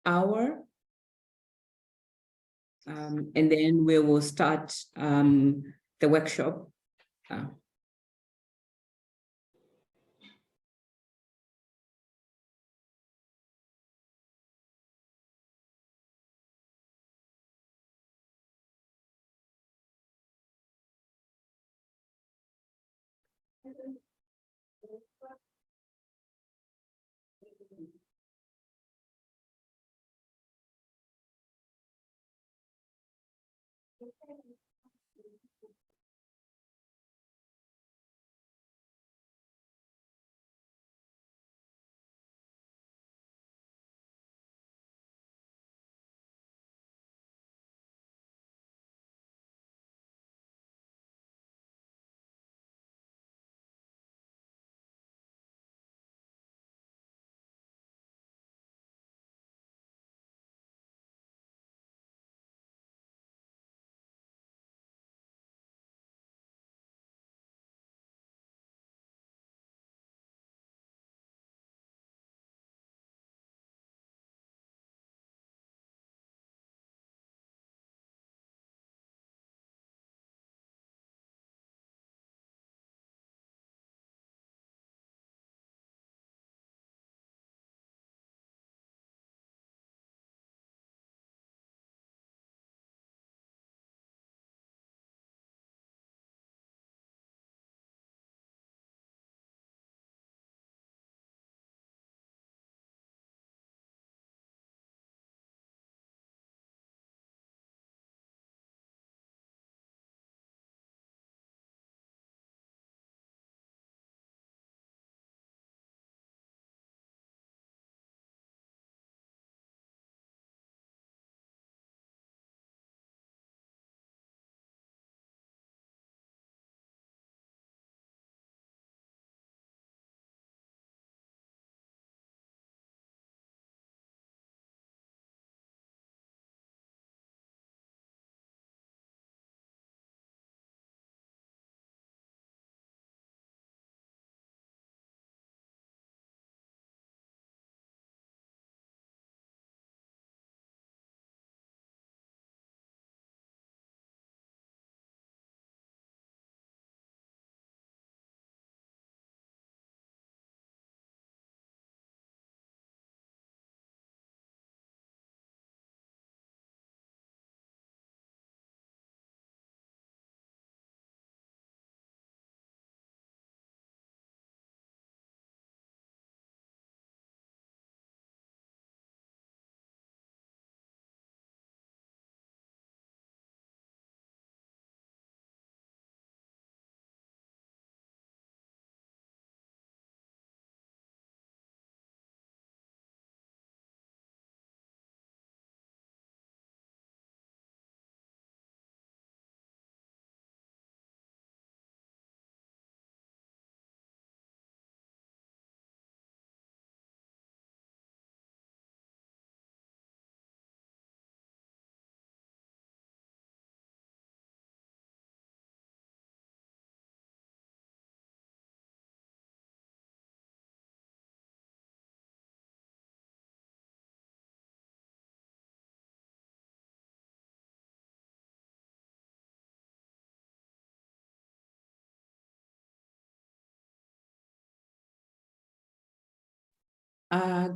hour. And then we will start the workshop.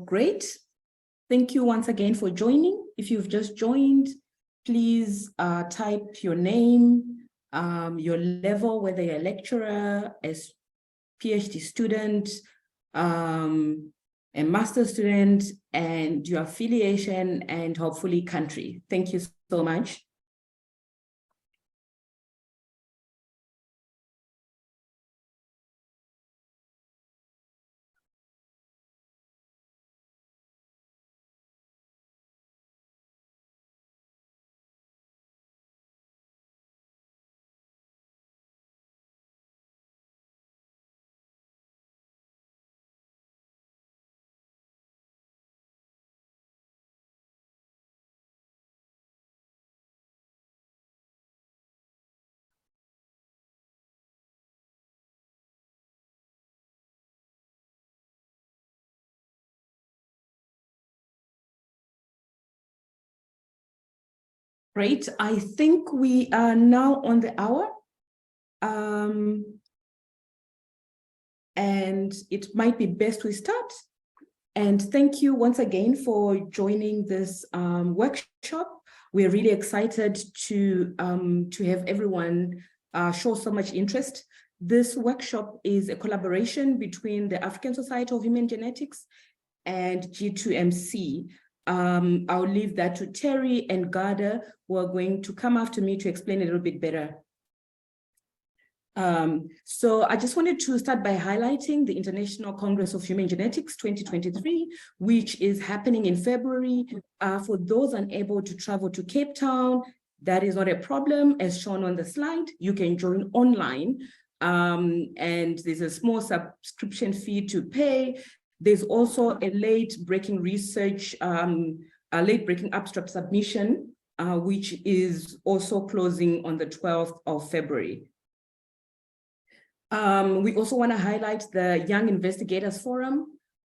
Great. Thank you once again for joining. If you've just joined, please type your name, your level, whether you're a lecturer, a PhD student, a master's student, and your affiliation, and hopefully country. Thank you so much. Great. I think we are now on the hour. And it might be best we start. And thank you once again for joining this workshop. We're really excited to have everyone show so much interest. This workshop is a collaboration between the African Society of Human Genetics and G2MC. I'll leave that to Teri and Ghada, who are going to come after me to explain a little bit better. So I just wanted to start by highlighting the International Congress of Human Genetics 2023, which is happening in February. For those unable to travel to Cape Town, that is not a problem. As shown on the slide, you can join online. And there's a small subscription fee to pay. There's also a late-breaking research, a late-breaking abstract submission, which is also closing on the 12th of February. We also want to highlight the Young Investigators Forum,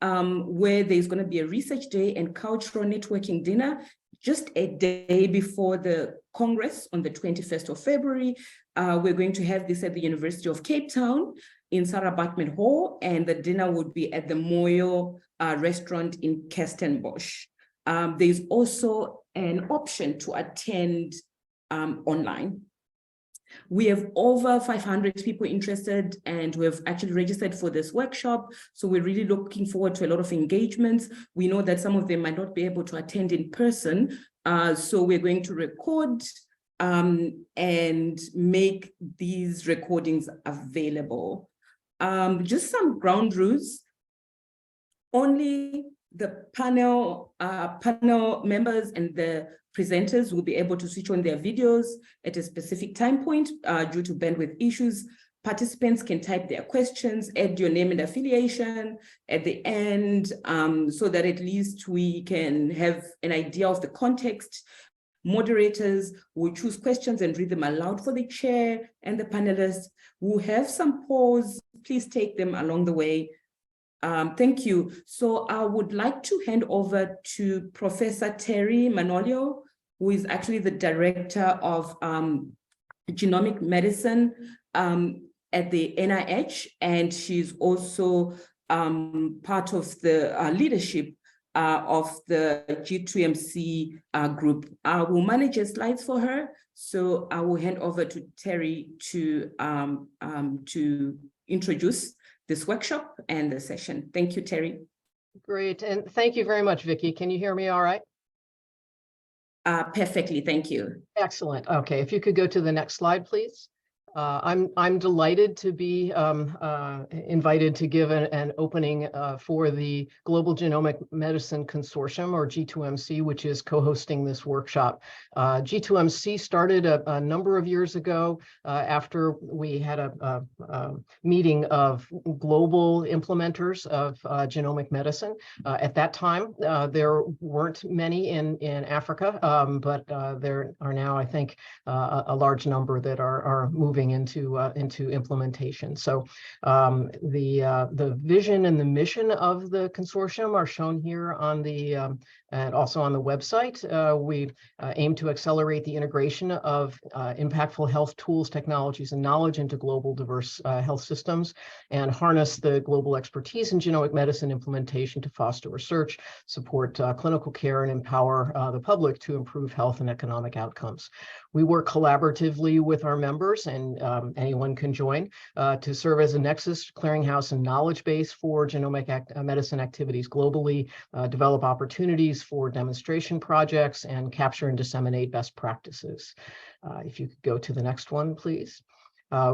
where there's going to be a research day and cultural networking dinner just a day before the Congress on the 21st of February. We're going to have this at the University of Cape Town in Sarah Bateman Hall, and the dinner would be at the Moyo restaurant in Kirstenbosch. There's also an option to attend online. We have over 500 people interested, and we have actually registered for this workshop. So we're really looking forward to a lot of engagements. We know that some of them might not be able to attend in person. So we're going to record and make these recordings available. Just some ground rules. Only the panel members and the presenters will be able to switch on their videos at a specific time point due to bandwidth issues. Participants can type their questions, add your name and affiliation at the end so that at least we can have an idea of the context. Moderators will choose questions and read them aloud for the chair and the panelists. We'll have some polls. Please take them along the way. Thank you. So I would like to hand over to Professor Teri Manolio, who is actually the director of genomic medicine at the NIH, and she's also part of the leadership of the G2MC group. I will manage the slides for her, so I will hand over to Teri to introduce this workshop and the session. Thank you, Teri. Great, and thank you very much, Vicky. Can you hear me all right? Perfectly, thank you. Excellent. Okay, if you could go to the next slide, please. I'm delighted to be invited to give an opening for the Global Genomic Medicine Consortium, or G2MC, which is co-hosting this workshop. G2MC started a number of years ago after we had a meeting of global implementers of genomic medicine. At that time, there weren't many in Africa, but there are now, I think, a large number that are moving into implementation. So the vision and the mission of the consortium are shown here on the and also on the website. We aim to accelerate the integration of impactful health tools, technologies, and knowledge into global diverse health systems, and harness the global expertise in genomic medicine implementation to foster research, support clinical care, and empower the public to improve health and economic outcomes. We work collaboratively with our members, and anyone can join, to serve as a nexus, clearinghouse, and knowledge base for genomic medicine activities globally, develop opportunities for demonstration projects, and capture and disseminate best practices. If you could go to the next one, please.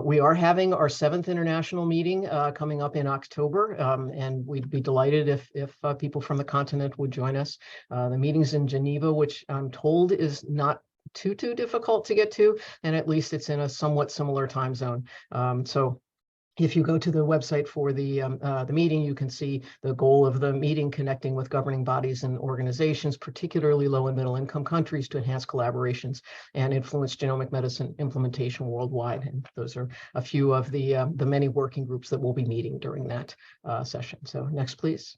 We are having our 7th international meeting coming up in October, and we'd be delighted if people from the continent would join us. The meeting's in Geneva, which I'm told is not too difficult to get to, and at least it's in a somewhat similar time zone. So if you go to the website for the meeting, you can see the goal of the meeting: connecting with governing bodies and organizations, particularly low and middle income countries, to enhance collaborations and influence genomic medicine implementation worldwide. And those are a few of the many working groups that will be meeting during that session. So next, please.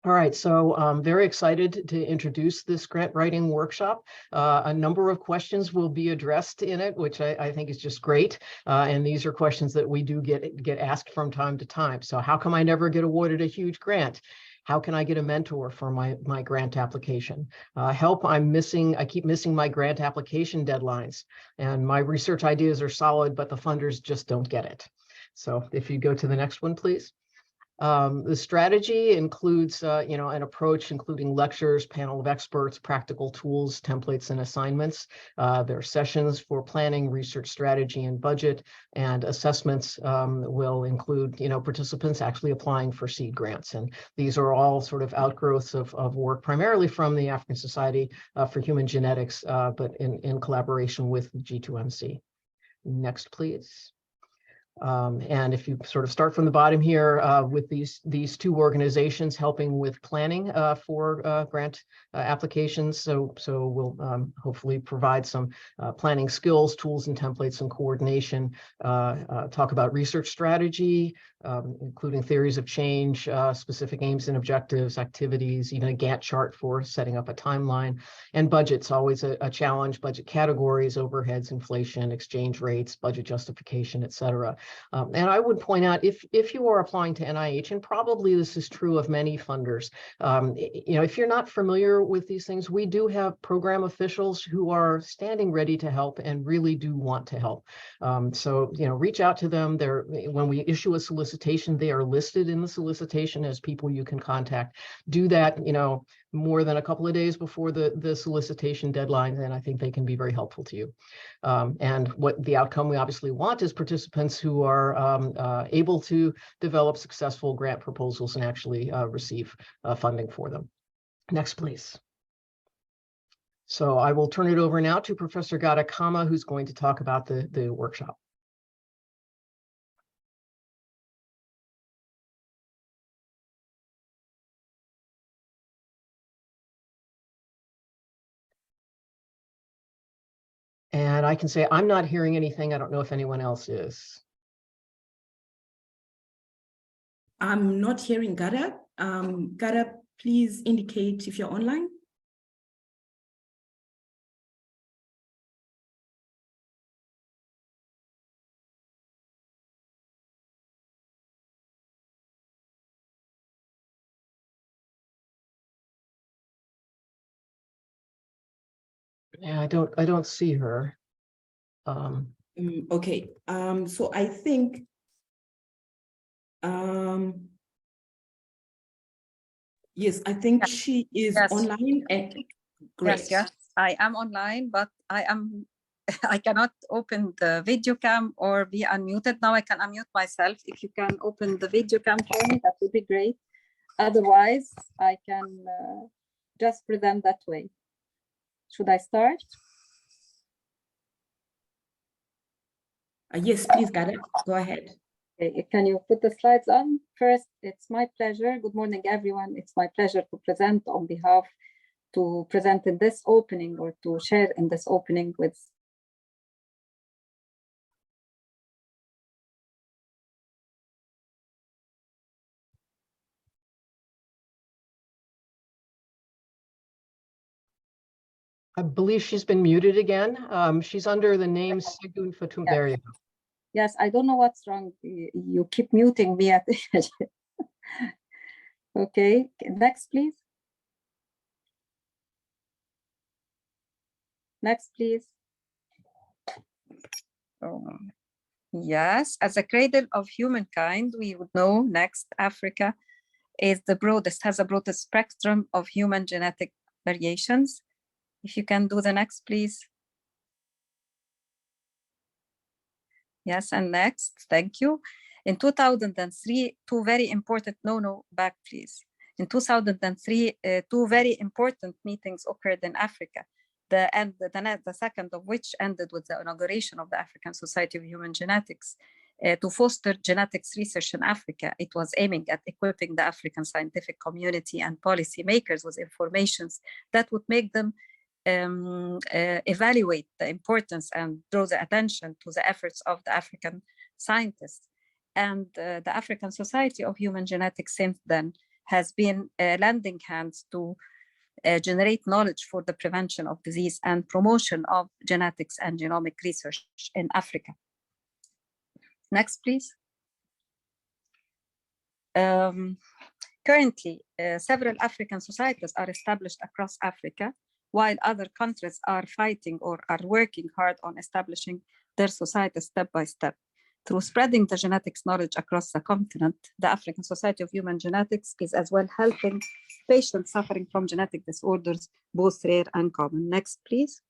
All right, so I'm very excited to introduce this grant writing workshop. A number of questions will be addressed in it, which I think is just great. And these are questions that we do get asked from time to time. So how come I never get awarded a huge grant? How can I get a mentor for my grant application? Help, I keep missing my grant application deadlines. And my research ideas are solid, but the funders just don't get it. So if you go to the next one, please. The strategy includes, an approach including lectures, panel of experts, practical tools, templates, and assignments. There are sessions for planning, research strategy, and budget, and assessments will include, participants actually applying for seed grants. And these are all sort of outgrowths of work primarily from the African Society for Human Genetics, but in collaboration with G2MC. Next, please. And if you sort of start from the bottom here with these two organizations helping with planning for grant applications, so we'll hopefully provide some planning skills, tools, and templates and coordination. Talk about research strategy, including theories of change, specific aims and objectives, activities, even a Gantt chart for setting up a timeline, and budget's always a challenge. Budget categories, overheads, inflation, exchange rates, budget justification, et cetera. And I would point out, if you are applying to NIH, and probably this is true of many funders, if you're not familiar with these things, we do have program officials who are standing ready to help and really do want to help. So reach out to them. When we issue a solicitation, they are listed in the solicitation as people you can contact. Do that, more than a couple of days before the solicitation deadline, and I think they can be very helpful to you. And what the outcome we obviously want is participants who are able to develop successful grant proposals and actually receive funding for them. Next, please. So I will turn it over now to Professor Ghada, who's going to talk about the workshop. And I can say I'm not hearing anything. I don't know if anyone else is. I'm not hearing Ghada. Ghada, please indicate if you're online. Yeah, I don't see her. Okay. So I think yes, I think she is online. And great. Yes, I am online, but I cannot open the video cam or be unmuted. Now I can unmute myself. If you can open the video cam for me, that would be great. Otherwise, I can just present that way. Should I start? Yes, please, Ghada, go ahead. Okay, can you put the slides on? First, it's my pleasure. Good morning, everyone. It's my pleasure to present in this opening, or to share in this opening with I believe she's been muted again. She's under the name Segun Fatum. There you go. Yes, I don't know what's wrong. You keep muting me at the edge. Okay, next, please. Next, please. Yes, as a cradle of humankind, we would know next Africa is the broadest, has a broadest spectrum of human genetic variations. If you can do the next, please. Yes, and next, thank you. In 2003, two very important, back please. In 2003, two very important meetings occurred in Africa. The second of which ended with the inauguration of the African Society of Human Genetics to foster genetics research in Africa. It was aiming at equipping the African scientific community and policymakers with informations that would make them evaluate the importance and draw the attention to the efforts of the African scientists. And the African Society of Human Genetics since then has been lending hands to generate knowledge for the prevention of disease and promotion of genetics and genomic research in Africa. Next, please. Currently, several African societies are established across Africa, while other countries are fighting or are working hard on establishing their societies step by step. Through spreading the genetics knowledge across the continent, the African Society of Human Genetics is as well helping patients suffering from genetic disorders, both rare and common. Next, please.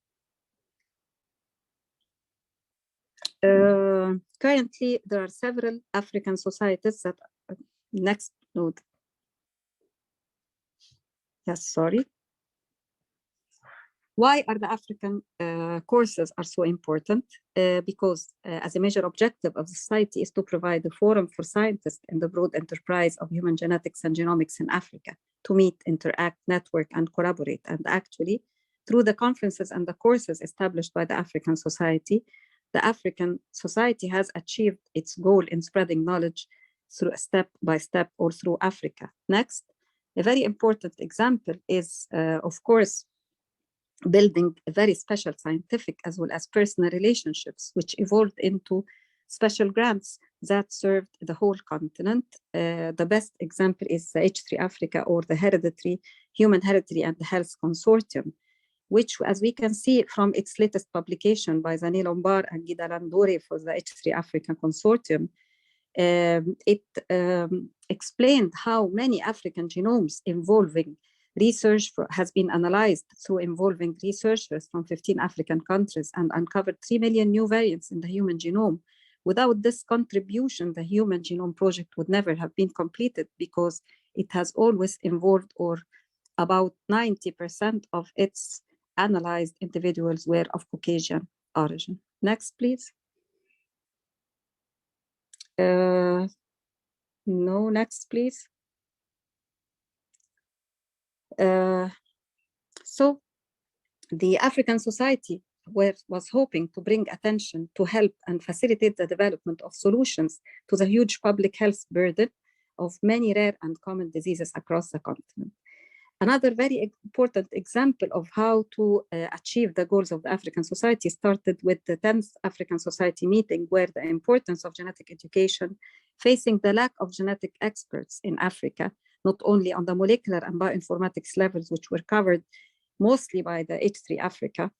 Currently, there are several African societies that, next node. Yes, sorry. Why are the African courses are so important? Because as a major objective of the society is to provide a forum for scientists in the broad enterprise of human genetics and genomics in Africa to meet, interact, network, and collaborate. And actually, through the conferences and the courses established by the African Society, the African Society has achieved its goal in spreading knowledge through step by step or through Africa. Next, a very important example is, of course, building a very special scientific as well as personal relationships, which evolved into special grants that served the whole continent. The best example is the H3 Africa, or the Human Hereditary and Health Consortium, which, as we can see from its latest publication by Zanil and Ghada for the H3 Africa Consortium, it explained how many African genomes involving research has been analyzed through involving researchers from 15 African countries and uncovered 3 million new variants in the human genome. Without this contribution, the Human Genome Project would never have been completed, because it has always involved, or about 90% of its analyzed individuals were of Caucasian origin. Next, please. No, next, please. So the African Society was hoping to bring attention to help and facilitate the development of solutions to the huge public health burden of many rare and common diseases across the continent. Another very important example of how to achieve the goals of the African Society started with the 10th African Society meeting, where the importance of genetic education, facing the lack of genetic experts in Africa, not only on the molecular and bioinformatics levels, which were covered mostly by the H3 Africa,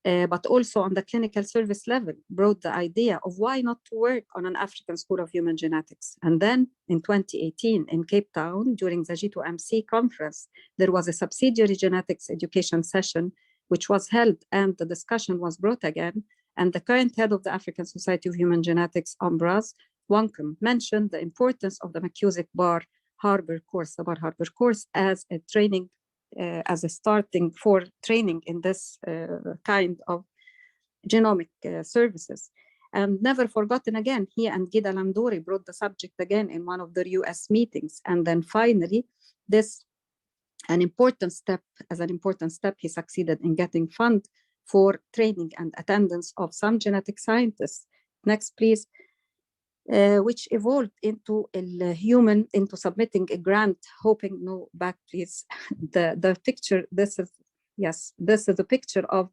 but also on the clinical service level, brought the idea of why not to work on an African School of Human Genetics. And then in 2018 in Cape Town, during the G2MC conference, there was a subsidiary genetics education session, which was held, and the discussion was brought again. And the current head of the African Society of Human Genetics, Ambraz Wankum, mentioned the importance of the McCusick Bar Harbor course, the Bar Harbor course, as a training, as a starting for training in this kind of genomic services. And never forgotten again, he and Ghada brought the subject again in one of their US meetings. And then finally, an important step, he succeeded in getting fund for training and attendance of some genetic scientists. Next, please. Which evolved into into submitting a grant, hoping, no, back please, the picture, this is a picture of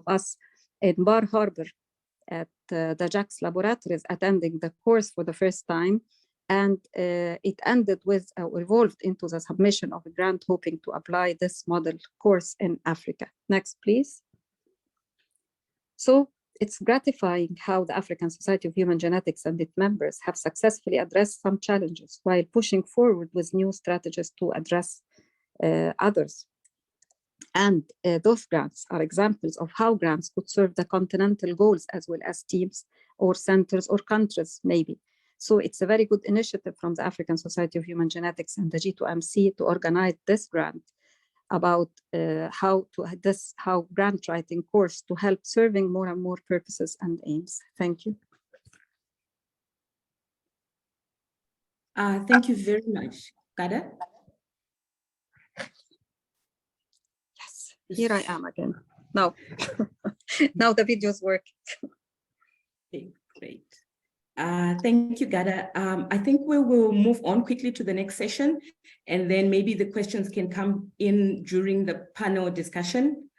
us in Bar Harbor at the JAX laboratories attending the course for the first time, and it ended with, evolved into the submission of a grant, hoping to apply this model course in Africa. Next, please. So it's gratifying how the African Society of Human Genetics and its members have successfully addressed some challenges while pushing forward with new strategies to address others. And those grants are examples of how grants could serve the continental goals, as well as teams or centers or countries, maybe. So it's a very good initiative from the African Society of Human Genetics and the G2MC to organize this grant about how grant writing course to help serving more and more purposes and aims. Thank you. Thank you very much, Ghada. Yes, here I am again. Now, now the videos work. Okay, great. Thank you, Ghada. I think we will move on quickly to the next session, and then maybe the questions can come in during the panel discussion,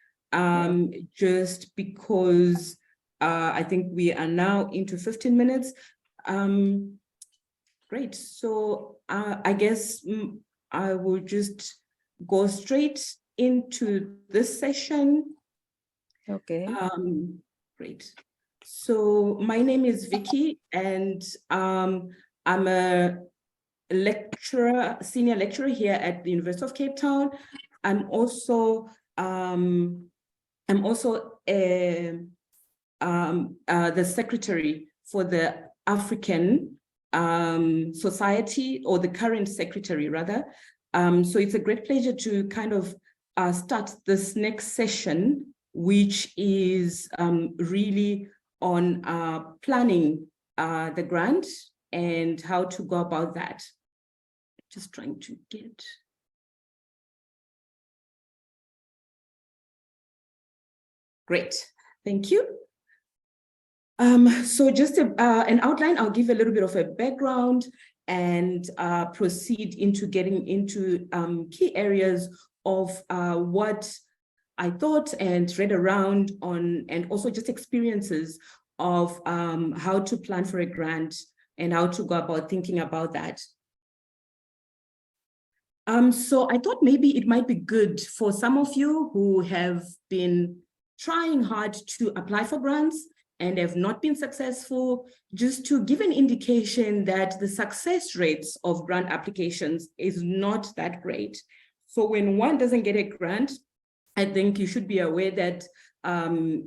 just because I think we are now into 15 minutes. Great. So I guess I will just go straight into this session. Okay. Great. So my name is Vicky, and I'm a lecturer, senior lecturer here at the University of Cape Town. I'm also the secretary for the African Society, or the current secretary rather. So it's a great pleasure to kind of start this next session, which is really on planning the grant and how to go about that. Just trying to get. Great, thank you. So just an outline, I'll give a little bit of a background and proceed into getting into key areas of what I thought and read around on, and also just experiences of how to plan for a grant and how to go about thinking about that. So I thought maybe it might be good for some of you who have been trying hard to apply for grants and have not been successful, just to give an indication that the success rates of grant applications is not that great. So when one doesn't get a grant, I think you should be aware that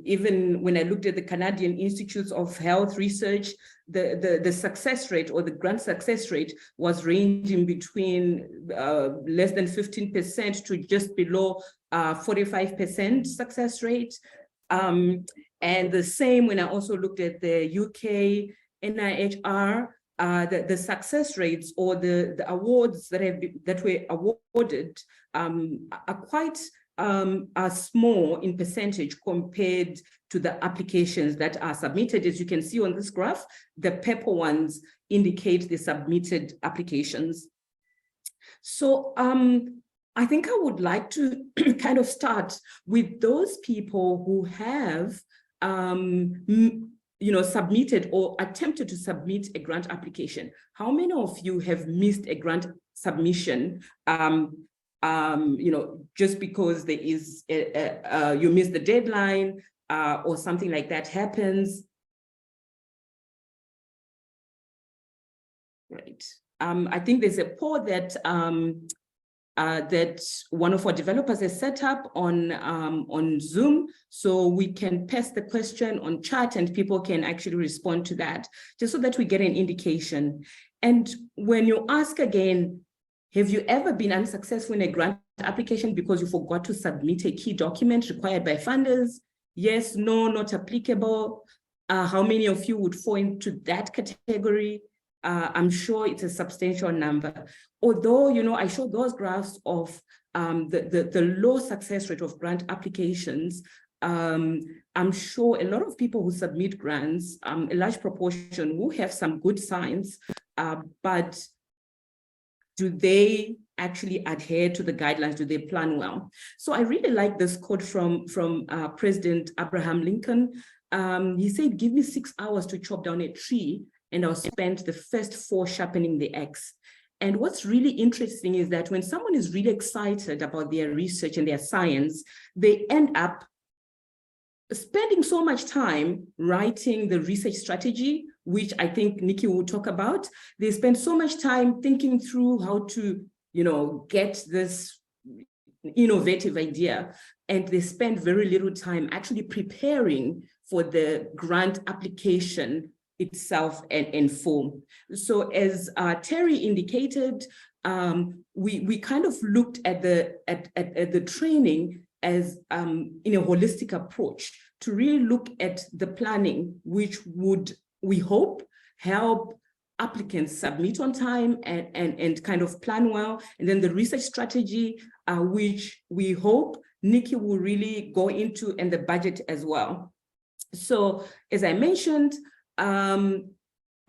even when I looked at the Canadian Institutes of Health Research, the success rate, or the grant success rate, was ranging between less than 15% to just below 45% success rate. And the same when I also looked at the UK NIHR, the success rates, or the awards that were awarded are quite are small in percentage compared to the applications that are submitted. As you can see on this graph, the purple ones indicate the submitted applications. So I think I would like to kind of start with those people who have submitted or attempted to submit a grant application. How many of you have missed a grant submission just because there is you missed the deadline or something like that happens? Right. I think there's a poll that that one of our developers has set up on Zoom, so we can pass the question on chat and people can actually respond to that, just so that we get an indication. And when you ask again, have you ever been unsuccessful in a grant application because you forgot to submit a key document required by funders? Yes, no, not applicable. How many of you would fall into that category? I'm sure it's a substantial number. Although, I showed those graphs of the low success rate of grant applications, I'm sure a lot of people who submit grants, a large proportion, will have some good signs, but do they actually adhere to the guidelines? Do they plan well? So I really like this quote from President Abraham Lincoln. He said, "Give me 6 hours to chop down a tree, and I'll spend the first 4 sharpening the axe." And what's really interesting is that when someone is really excited about their research and their science, they end up spending so much time writing the research strategy, which I think Nicky will talk about. They spend so much time thinking through how to, get this innovative idea, and they spend very little time actually preparing for the grant application itself and form. So as Teri indicated, we kind of looked at the training as in a holistic approach to really look at the planning, which would, we hope, help applicants submit on time and kind of plan well. And then the research strategy, which we hope Nicky will really go into, and the budget as well. So as I mentioned,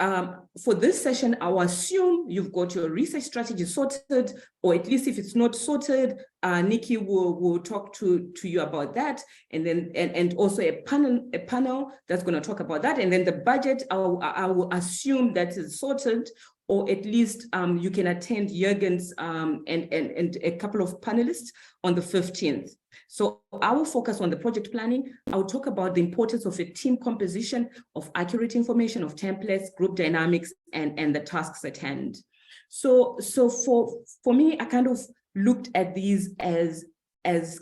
for this session, I'll assume you've got your research strategy sorted, or at least if it's not sorted, Nicky will talk to you about that, and then and also a panel that's going to talk about that, and then the budget I will assume that is sorted, or at least you can attend Jürgen's and a couple of panelists on the 15th. So I will focus on the project planning. I will talk about the importance of a team composition, of accurate information, of templates, group dynamics, and the tasks at hand. So for me, I kind of looked at these as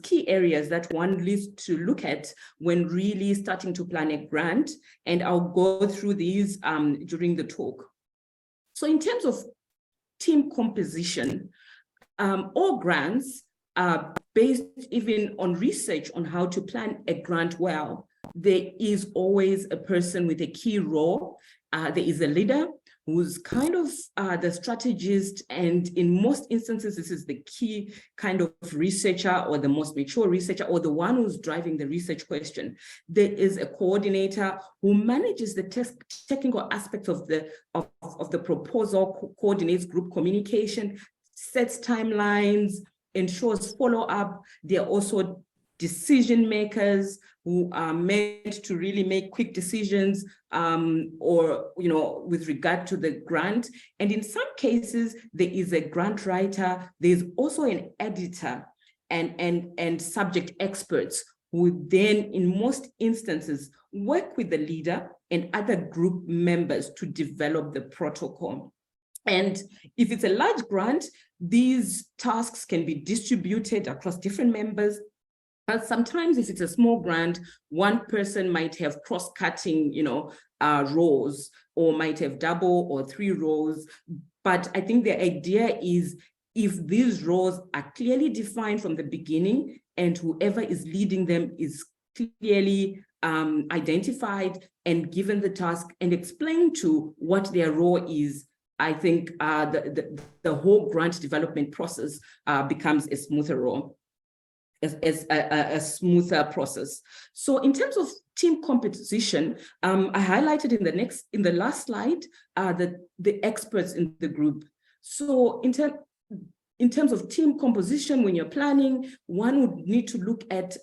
key areas that one needs to look at when really starting to plan a grant, and I'll go through these during the talk. So in terms of team composition, all grants are based even on research on how to plan a grant well. There is always a person with a key role. There is a leader who's kind of the strategist, and in most instances, this is the key kind of researcher or the most mature researcher or the one who's driving the research question. There is a coordinator who manages the technical aspects of the proposal, coordinates group communication, sets timelines, ensures follow-up. There are also decision makers who are meant to really make quick decisions or, with regard to the grant. And in some cases, there is a grant writer. There's also an editor and subject experts who then, in most instances, work with the leader and other group members to develop the protocol. And if it's a large grant, these tasks can be distributed across different members. But sometimes if it's a small grant, one person might have cross-cutting, roles, or might have double or 3 roles. But I think the idea is if these roles are clearly defined from the beginning and whoever is leading them is clearly identified and given the task and explained to what their role is, I think the whole grant development process becomes a smoother role. A smoother process. So in terms of team composition, I highlighted in the last slide the experts in the group. So in terms of team composition, when you're planning, one would need to look at,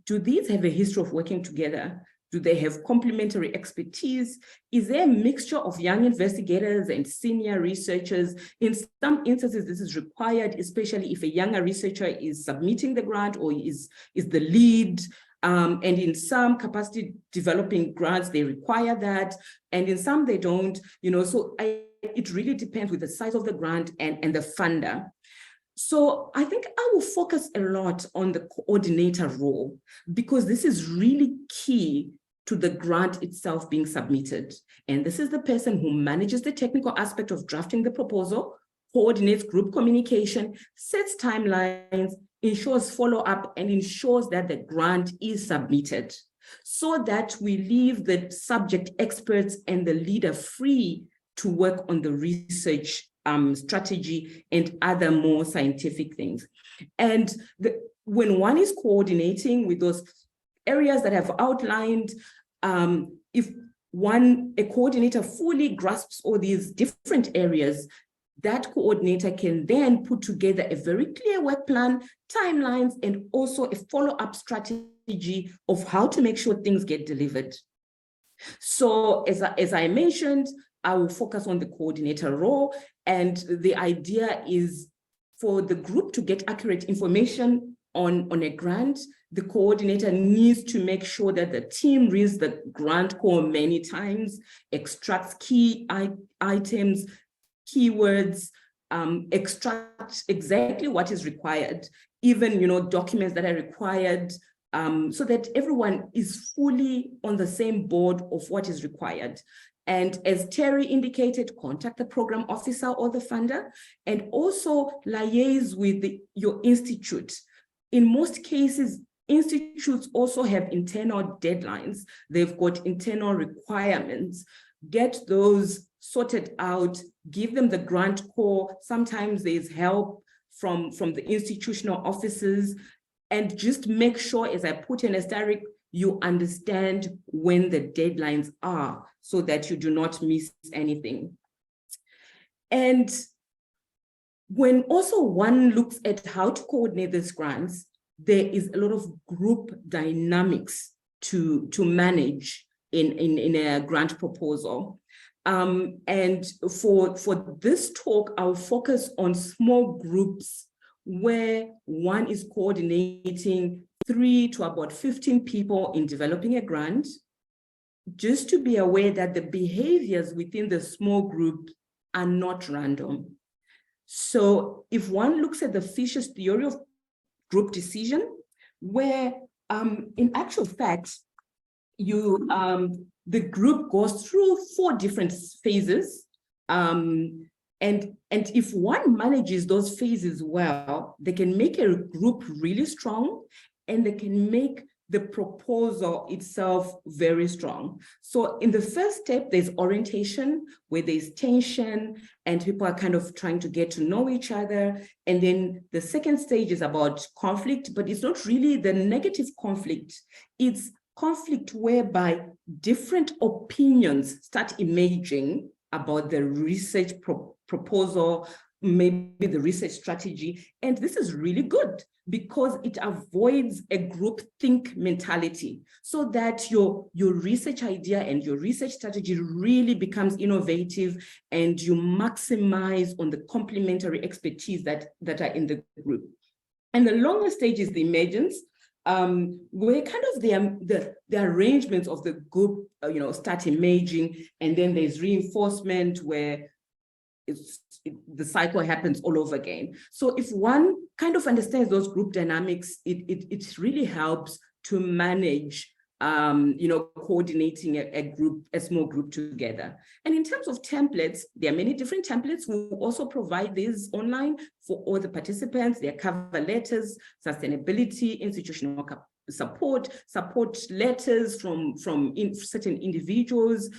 do these have a history of working together? Do they have complementary expertise? Is there a mixture of young investigators and senior researchers? In some instances, this is required, especially if a younger researcher is submitting the grant or is the lead. And in some capacity developing grants, they require that. And in some, they don't. So it really depends with the size of the grant and the funder. So I think I will focus a lot on the coordinator role, because this is really key to the grant itself being submitted. And this is the person who manages the technical aspect of drafting the proposal, coordinates group communication, sets timelines, ensures follow-up, and ensures that the grant is submitted, so that we leave the subject experts and the leader free to work on the research strategy and other more scientific things. And when one is coordinating with those areas that I've outlined, if a coordinator fully grasps all these different areas, that coordinator can then put together a very clear work plan, timelines, and also a follow-up strategy of how to make sure things get delivered. So as I mentioned, I will focus on the coordinator role, and the idea is for the group to get accurate information on a grant, the coordinator needs to make sure that the team reads the grant call many times, extracts key items, keywords, extract exactly what is required, even documents that are required, so that everyone is fully on the same board of what is required. And as Teri indicated, contact the program officer or the funder, and also liaise with your institute. In most cases, institutes also have internal deadlines. They've got internal requirements. Get those sorted out, give them the grant call. Sometimes there's help from the institutional offices, and just make sure, as I put in asterisk, you understand when the deadlines are so that you do not miss anything. And when also one looks at how to coordinate these grants, there is a lot of group dynamics to manage in a grant proposal. And for this talk, I'll focus on small groups where one is coordinating 3 to about 15 people in developing a grant, just to be aware that the behaviors within the small group are not random. So if one looks at the Fisher's theory of group decision, where in actual fact, the group goes through 4 different phases. And if one manages those phases well, they can make a group really strong, and they can make the proposal itself very strong. So in the first step, there's orientation, where there's tension and people are kind of trying to get to know each other. And then the second stage is about conflict, but it's not really the negative conflict. It's conflict whereby different opinions start emerging about the research proposal, maybe the research strategy. And this is really good because it avoids a group think mentality, so that your research idea and your research strategy really becomes innovative, and you maximize on the complementary expertise that are in the group. And the longer stage is the emergence, where kind of the arrangements of the group start emerging, and then there's reinforcement where the cycle happens all over again. So if one kind of understands those group dynamics, it really helps to manage coordinating a small group together. And in terms of templates, there are many different templates. We also provide these online for all the participants. There are cover letters, sustainability, institutional support letters from certain individuals,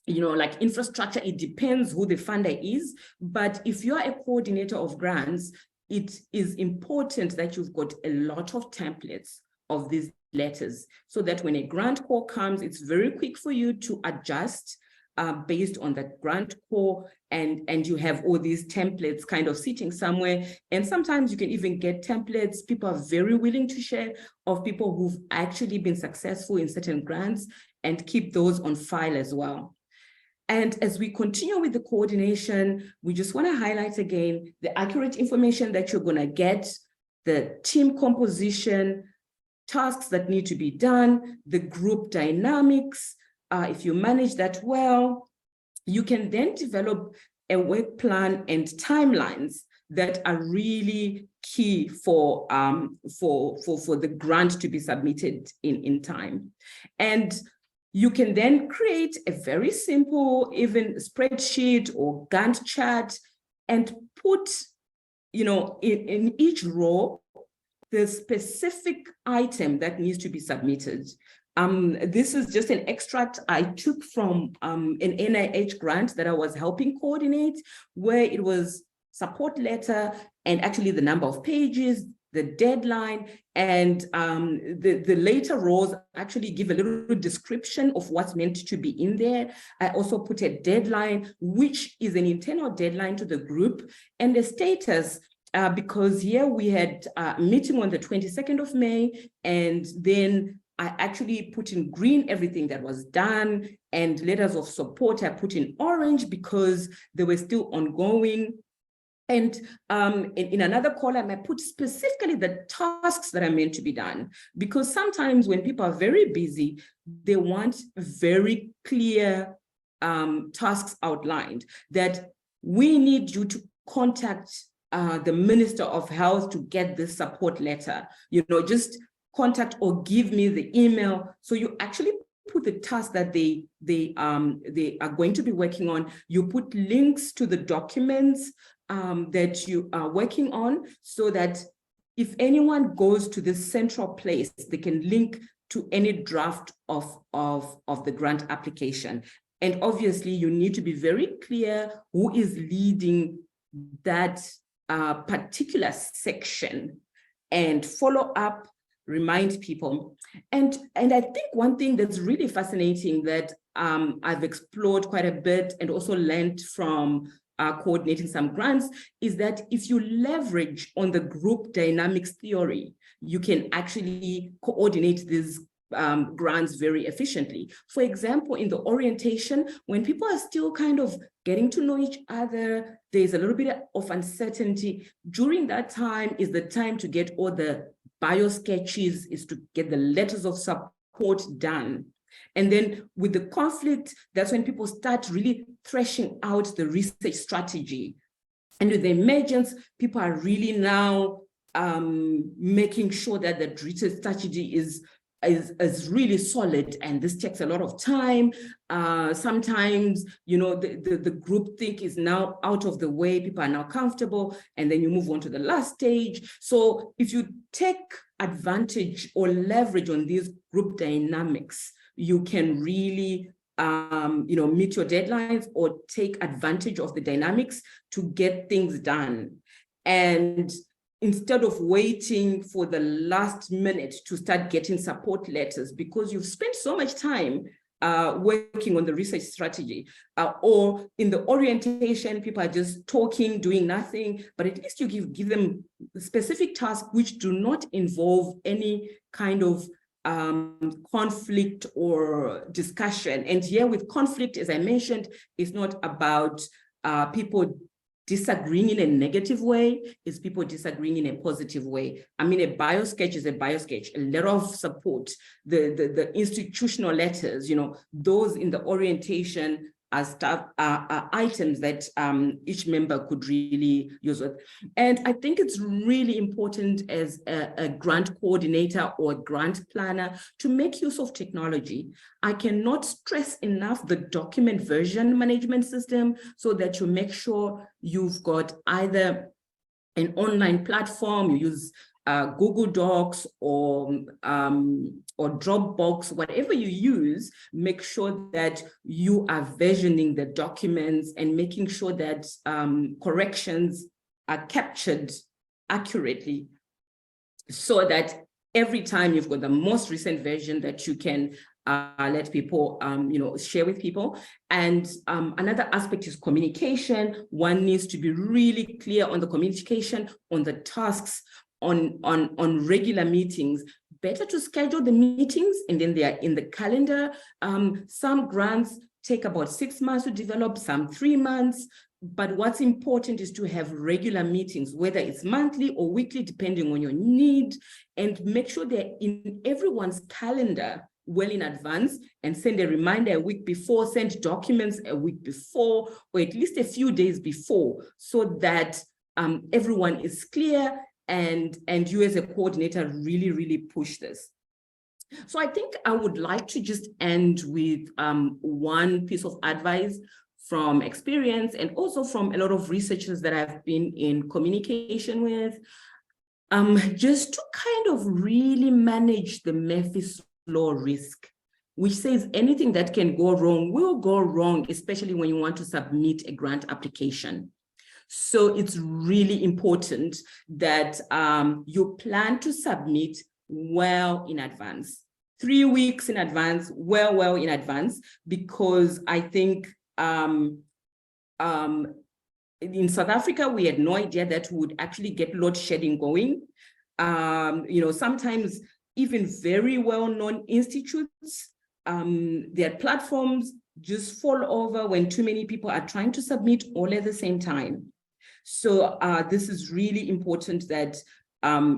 like infrastructure. It depends who the funder is. But if you're a coordinator of grants, it is important that you've got a lot of templates of these letters, so that when a grant call comes, it's very quick for you to adjust based on the grant call, and you have all these templates kind of sitting somewhere. And sometimes you can even get templates. People are very willing to share of people who've actually been successful in certain grants, and keep those on file as well. And as we continue with the coordination, we just want to highlight again the accurate information that you're going to get, the team composition, tasks that need to be done, the group dynamics. If you manage that well, you can then develop a work plan and timelines that are really key for the grant to be submitted in time. And you can then create a very simple, even spreadsheet or Gantt chart, and put, in each row, the specific item that needs to be submitted. This is just an extract I took from an NIH grant that I was helping coordinate, where it was support letter and actually the number of pages, the deadline, and the later rows actually give a little description of what's meant to be in there. I also put a deadline, which is an internal deadline to the group, and the status, because here we had a meeting on the 22nd of May, and then I actually put in green everything that was done, and letters of support I put in orange because they were still ongoing. And in another column, I put specifically the tasks that are meant to be done, because sometimes when people are very busy, they want very clear tasks outlined, that we need you to contact the Minister of Health to get this support letter, just contact or give me the email. So you actually put the task that they are going to be working on. You put links to the documents that you are working on, so that if anyone goes to this central place, they can link to any draft of the grant application. And obviously, you need to be very clear who is leading that particular section, and follow up remind people. And I think one thing that's really fascinating that I've explored quite a bit and also learned from coordinating some grants is that if you leverage on the group dynamics theory, you can actually coordinate these grants very efficiently. For example, in the orientation, when people are still kind of getting to know each other, there's a little bit of uncertainty. During that time is the time to get all the bio sketches, is to get the letters of support done. And then with the conflict, that's when people start really threshing out the research strategy. And with the emergence, people are really now making sure that the research strategy is really solid, and this takes a lot of time. Sometimes, you know, the group think is now out of the way, people are now comfortable, and then you move on to the last stage. So if you take advantage or leverage on these group dynamics, you can really you know, meet your deadlines or take advantage of the dynamics to get things done. And instead of waiting for the last minute to start getting support letters because you've spent so much time working on the research strategy, or in the orientation, people are just talking, doing nothing, but at least you give them specific tasks which do not involve any kind of conflict or discussion. And here with conflict, as I mentioned, it's not about people disagreeing in a negative way, it's people disagreeing in a positive way. I mean, a bio sketch is a bio sketch, a letter of support, the institutional letters, you know, those in the orientation are items that each member could really use with. And I think it's really important as a grant coordinator or grant planner to make use of technology. I cannot stress enough the document version management system so that you make sure you've got either an online platform, you use Google Docs or Dropbox, whatever you use, make sure that you are versioning the documents and making sure that corrections are captured accurately so that every time you've got the most recent version that you can let people, you know, share with people. And another aspect is communication. One needs to be really clear on the communication, on the tasks, on regular meetings. Better to schedule the meetings and then they are in the calendar. Some grants take about 6 months to develop, some 3 months. But what's important is to have regular meetings, whether it's monthly or weekly, depending on your need, and make sure they're in everyone's calendar well in advance, and send a reminder a week before, send documents a week before, or at least a few days before, so that everyone is clear and you as a coordinator really push this. So I think I would like to just end with one piece of advice from experience and also from a lot of researchers that I've been in communication with, just to kind of really manage the Murphy's Law risk, which says anything that can go wrong will go wrong, especially when you want to submit a grant application. So it's really important that you plan to submit well in advance, 3 weeks in advance, well in advance, because I think in South Africa, we had no idea that we would actually get load shedding going. You know, sometimes even very well-known institutes, their platforms just fall over when too many people are trying to submit all at the same time. So this is really important that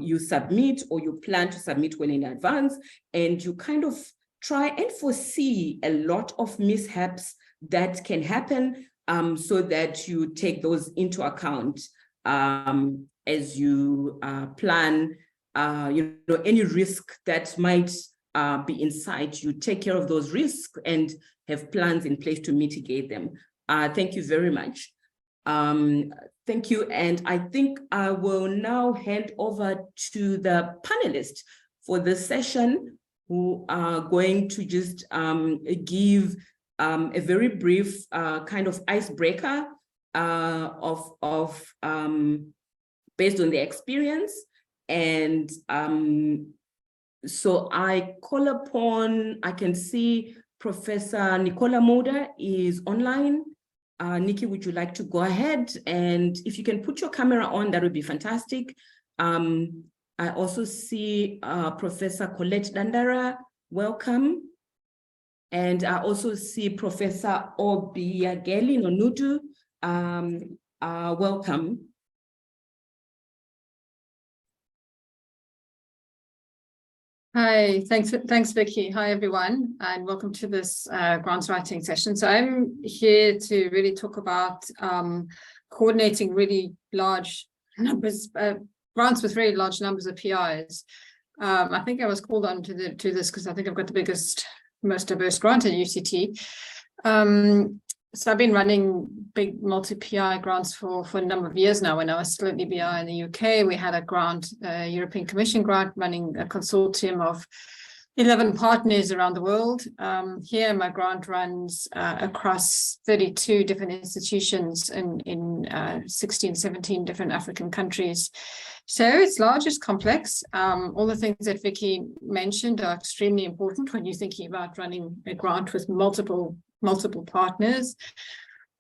you submit or you plan to submit well in advance, and you kind of try and foresee a lot of mishaps that can happen, so that you take those into account as you plan. You know, any risk that might be in sight, you take care of those risks and have plans in place to mitigate them. Thank you very much. Thank you. And I think I will now hand over to the panelists for this session, who are going to just give a very brief kind of icebreaker based on their experience, and So I call upon, I can see Professor Mulder is online. Nicky, would you like to go ahead? And if you can put your camera on, that would be fantastic. I also see Professor Collet Dandara, welcome. And I also see Professor Obiageli Nnodu, welcome. Hi, thanks, Vicky. Hi, everyone, and welcome to this grants writing session. So I'm here to really talk about coordinating really large numbers, grants with very large numbers of PIs. I think I was called on to this because I think I've got the biggest, most diverse grant at UCT. So I've been running big multi-PI grants for a number of years now. When I was still at EBI in the UK, we had a grant, a European Commission grant, running a consortium of 11 partners around the world. Here, my grant runs across 32 different institutions in 16, 17 different African countries. So it's large, it's complex. All the things that Vicky mentioned are extremely important when you're thinking about running a grant with multiple partners.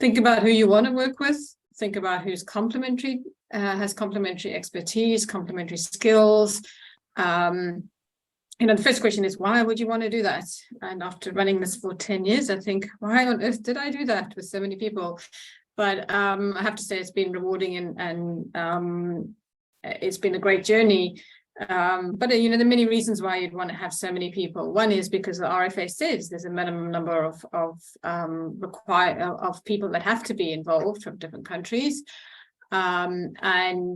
Think about who you want to work with. Think about who's complementary, has complementary expertise, complementary skills. The first question is, why would you want to do that? And after running this for 10 years, I think, why on earth did I do that with so many people? But I have to say it's been rewarding and it's been a great journey. But there are many reasons why you'd want to have so many people. One is because the RFA says there's a minimum number of people that have to be involved from different countries. Another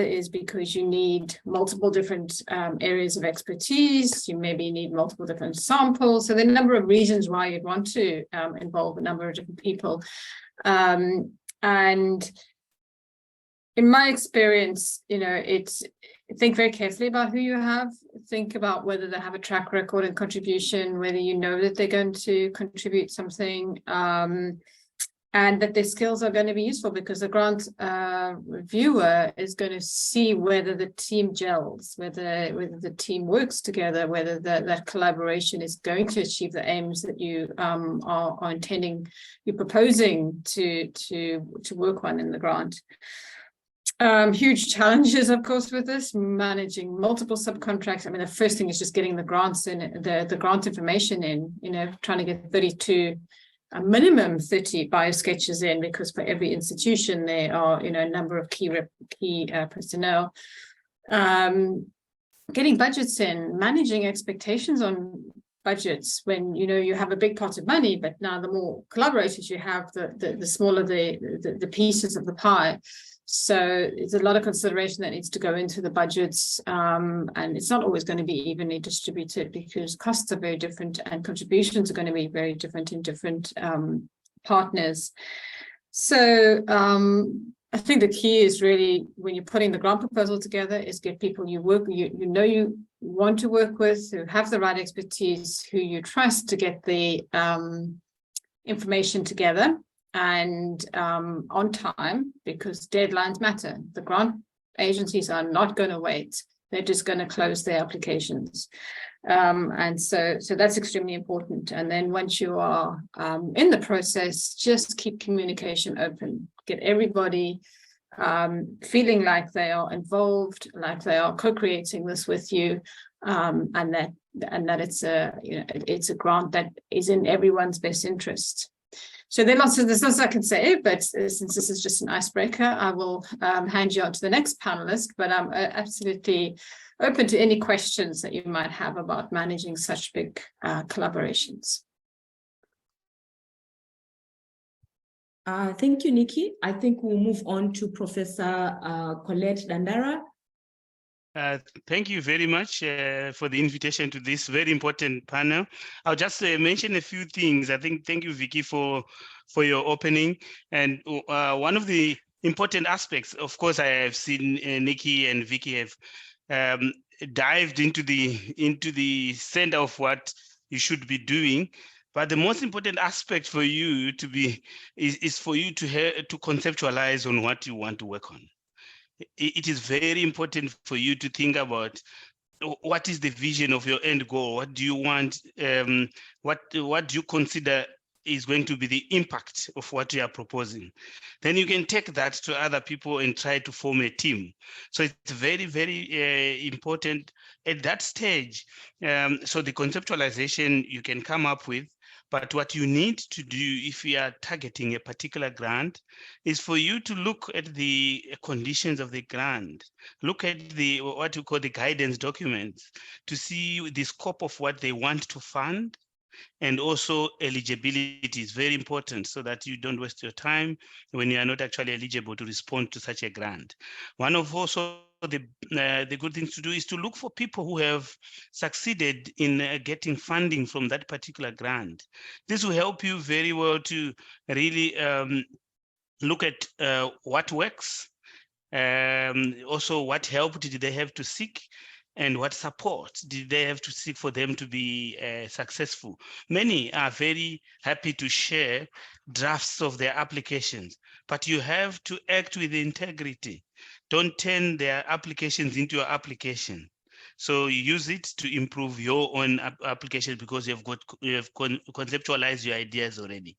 is because you need multiple different areas of expertise. You maybe need multiple different samples. So there are a number of reasons why you'd want to involve a number of different people. And in my experience, think very carefully about who you have. Think about whether they have a track record and contribution, whether you know that they're going to contribute something, and that their skills are going to be useful, because the grant reviewer is going to see whether the team gels, whether the team works together, whether that collaboration is going to achieve the aims that you are intending, you're proposing to work on in the grant. Huge challenges, of course, with this, managing multiple subcontracts. I mean, the first thing is just getting the grants in, the grant information in, trying to get 32, a minimum 30 biosketches in, because for every institution there are, a number of key personnel. Getting budgets in, managing expectations on budgets when, you have a big pot of money, but now the more collaborators you have, the smaller the pieces of the pie. So it's a lot of consideration that needs to go into the budgets, and it's not always going to be evenly distributed, because costs are very different and contributions are going to be very different in different partners. So I think the key is really, when you're putting the grant proposal together, is get people you want to work with, who have the right expertise, who you trust to get the information together and on time, because deadlines matter. The grant agencies are not going to wait. They're just going to close their applications. And so that's extremely important. And then once you are in the process, just keep communication open. Get everybody feeling like they are involved, like they are co-creating this with you, and that it's a grant that is in everyone's best interest. So there's lots I can say, but since this is just an icebreaker, I will hand you on to the next panelist, but I'm absolutely open to any questions that you might have about managing such big collaborations. Thank you, Nicky. I think we'll move on to Professor Collet Dandara. Thank you very much for the invitation to this very important panel. I'll just mention a few things. I think, thank you, Vicky, for your opening. And one of the important aspects, of course, I have seen Nicky and Vicky have dived into the center of what you should be doing. But the most important aspect for you is for you to conceptualize on what you want to work on. It is very important for you to think about what is the vision of your end goal? What do you want? What do you consider is going to be the impact of what you are proposing? Then you can take that to other people and try to form a team. So it's very, very important at that stage. So the conceptualization you can come up with, but what you need to do if you are targeting a particular grant is for you to look at the conditions of the grant, look at the what you call the guidance documents to see the scope of what they want to fund, and also eligibility is very important so that you don't waste your time when you are not actually eligible to respond to such a grant. One of also the good things to do is to look for people who have succeeded in getting funding from that particular grant. This will help you very well to really look at what works, also what help did they have to seek, and what support did they have to seek for them to be successful. Many are very happy to share drafts of their applications, but you have to act with integrity. Don't turn their applications into your application. So you use it to improve your own application because you have conceptualized your ideas already.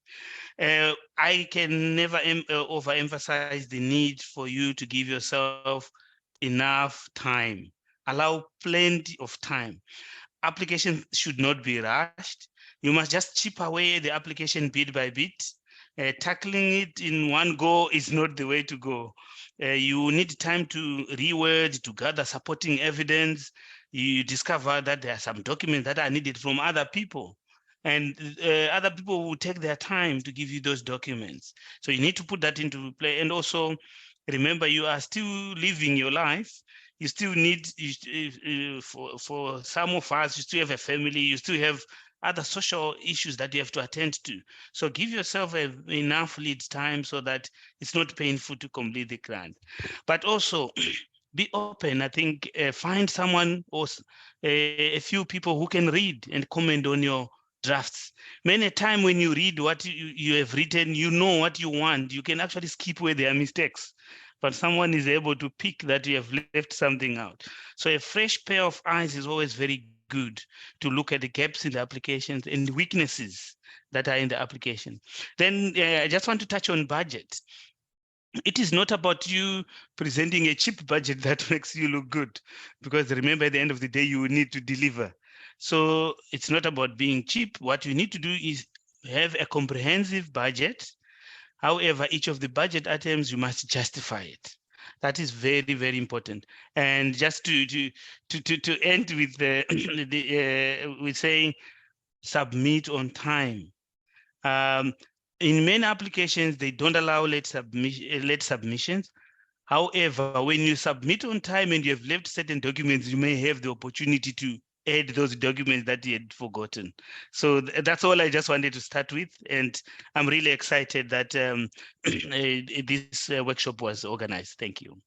I can never overemphasize the need for you to give yourself enough time. Allow plenty of time. Applications should not be rushed. You must just chip away the application bit by bit. Tackling it in one go is not the way to go. You need time to reword, to gather supporting evidence. You discover that there are some documents that are needed from other people, and other people will take their time to give you those documents. So you need to put that into play. And also remember, you are still living your life. You still need, for some of us, you still have a family, you still have other social issues that you have to attend to. So give yourself enough lead time so that it's not painful to complete the grant. But also be open. I think find someone or a few people who can read and comment on your drafts. Many a time when you read what you have written, you know what you want. You can actually skip where there are mistakes, but someone is able to pick that you have left something out. So a fresh pair of eyes is always very good to look at the gaps in the applications and weaknesses that are in the application. Then I just want to touch on budget. It is not about you presenting a cheap budget that makes you look good, because remember, at the end of the day, you will need to deliver. So it's not about being cheap. What you need to do is have a comprehensive budget. However, each of the budget items, you must justify it. That is very, very important. And just to end with with saying submit on time. In many applications, they don't allow late submissions. However, when you submit on time and you have left certain documents, you may have the opportunity to add those documents that you had forgotten. So that's all I just wanted to start with. And I'm really excited that this workshop was organized. Thank you.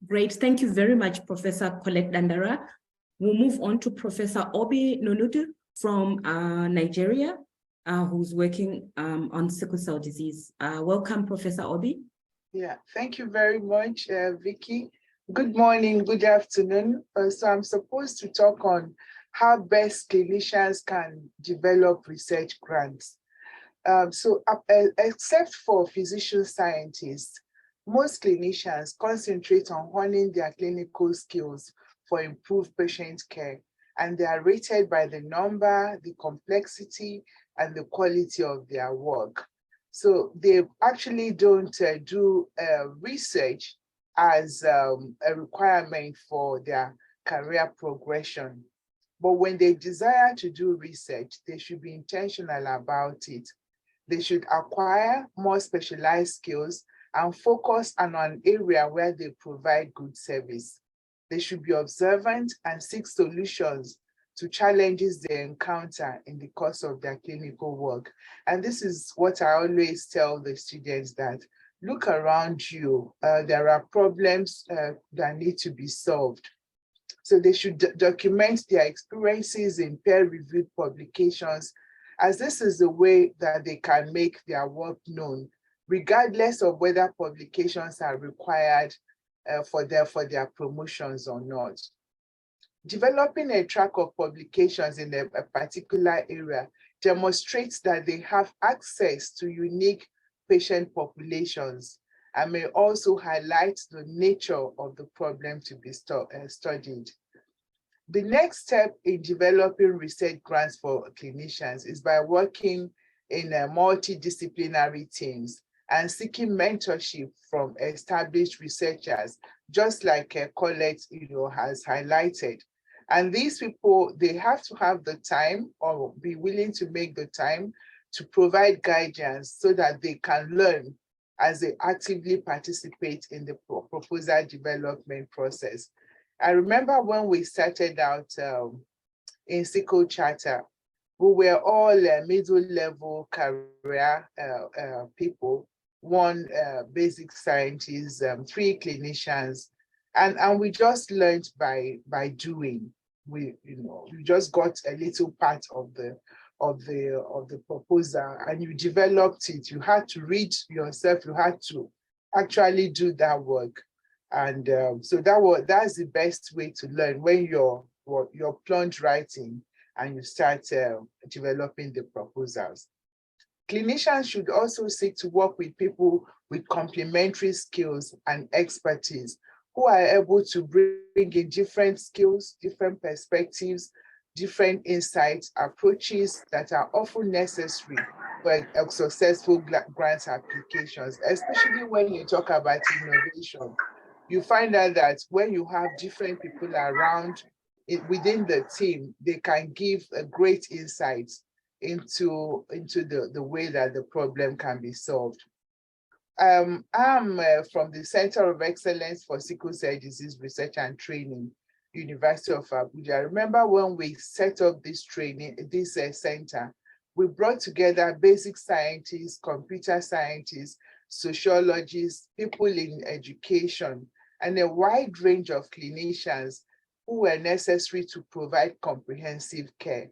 Great. Thank you very much, Professor Collet Dandara. We'll move on to Professor Obi Nnodu from Nigeria, who's working on sickle cell disease. Welcome, Professor Obi. Yeah, thank you very much, Vicky. Good morning, good afternoon. So I'm supposed to talk on how best clinicians can develop research grants. Except for physician scientists, most clinicians concentrate on honing their clinical skills for improved patient care, and they are rated by the number, the complexity, and the quality of their work. So they actually don't do research as a requirement for their career progression. But when they desire to do research, they should be intentional about it. They should acquire more specialized skills and focus on an area where they provide good service. They should be observant and seek solutions to challenges they encounter in the course of their clinical work. And this is what I always tell the students, that look around you. There are problems that need to be solved. So they should document their experiences in peer-reviewed publications, as this is the way that they can make their work known, regardless of whether publications are required for their promotions or not. Developing a track of publications in a particular area demonstrates that they have access to unique patient populations and may also highlight the nature of the problem to be studied. The next step in developing research grants for clinicians is by working in multidisciplinary teams and seeking mentorship from established researchers, just like Collet, has highlighted. And these people, they have to have the time or be willing to make the time to provide guidance so that they can learn as they actively participate in the proposal development process. I remember when we started out in Sickle Charter, we were all middle-level career people, one basic scientist, 3 clinicians, and we just learned by doing. We just got a little part of the proposal, and you developed it. You had to read yourself. You had to actually do that work, and so that's the best way to learn when you're plunge writing and you start developing the proposals. Clinicians should also seek to work with people with complementary skills and expertise who are able to bring in different skills, different perspectives, different insights, approaches that are often necessary for successful grant applications, especially when you talk about innovation. You find out that when you have different people around within the team, they can give a great insight into the way that the problem can be solved. I'm from the Center of Excellence for Sickle Cell Disease Research and Training, University of Abuja. I remember when we set up this center, we brought together basic scientists, computer scientists, sociologists, people in education, and a wide range of clinicians who were necessary to provide comprehensive care.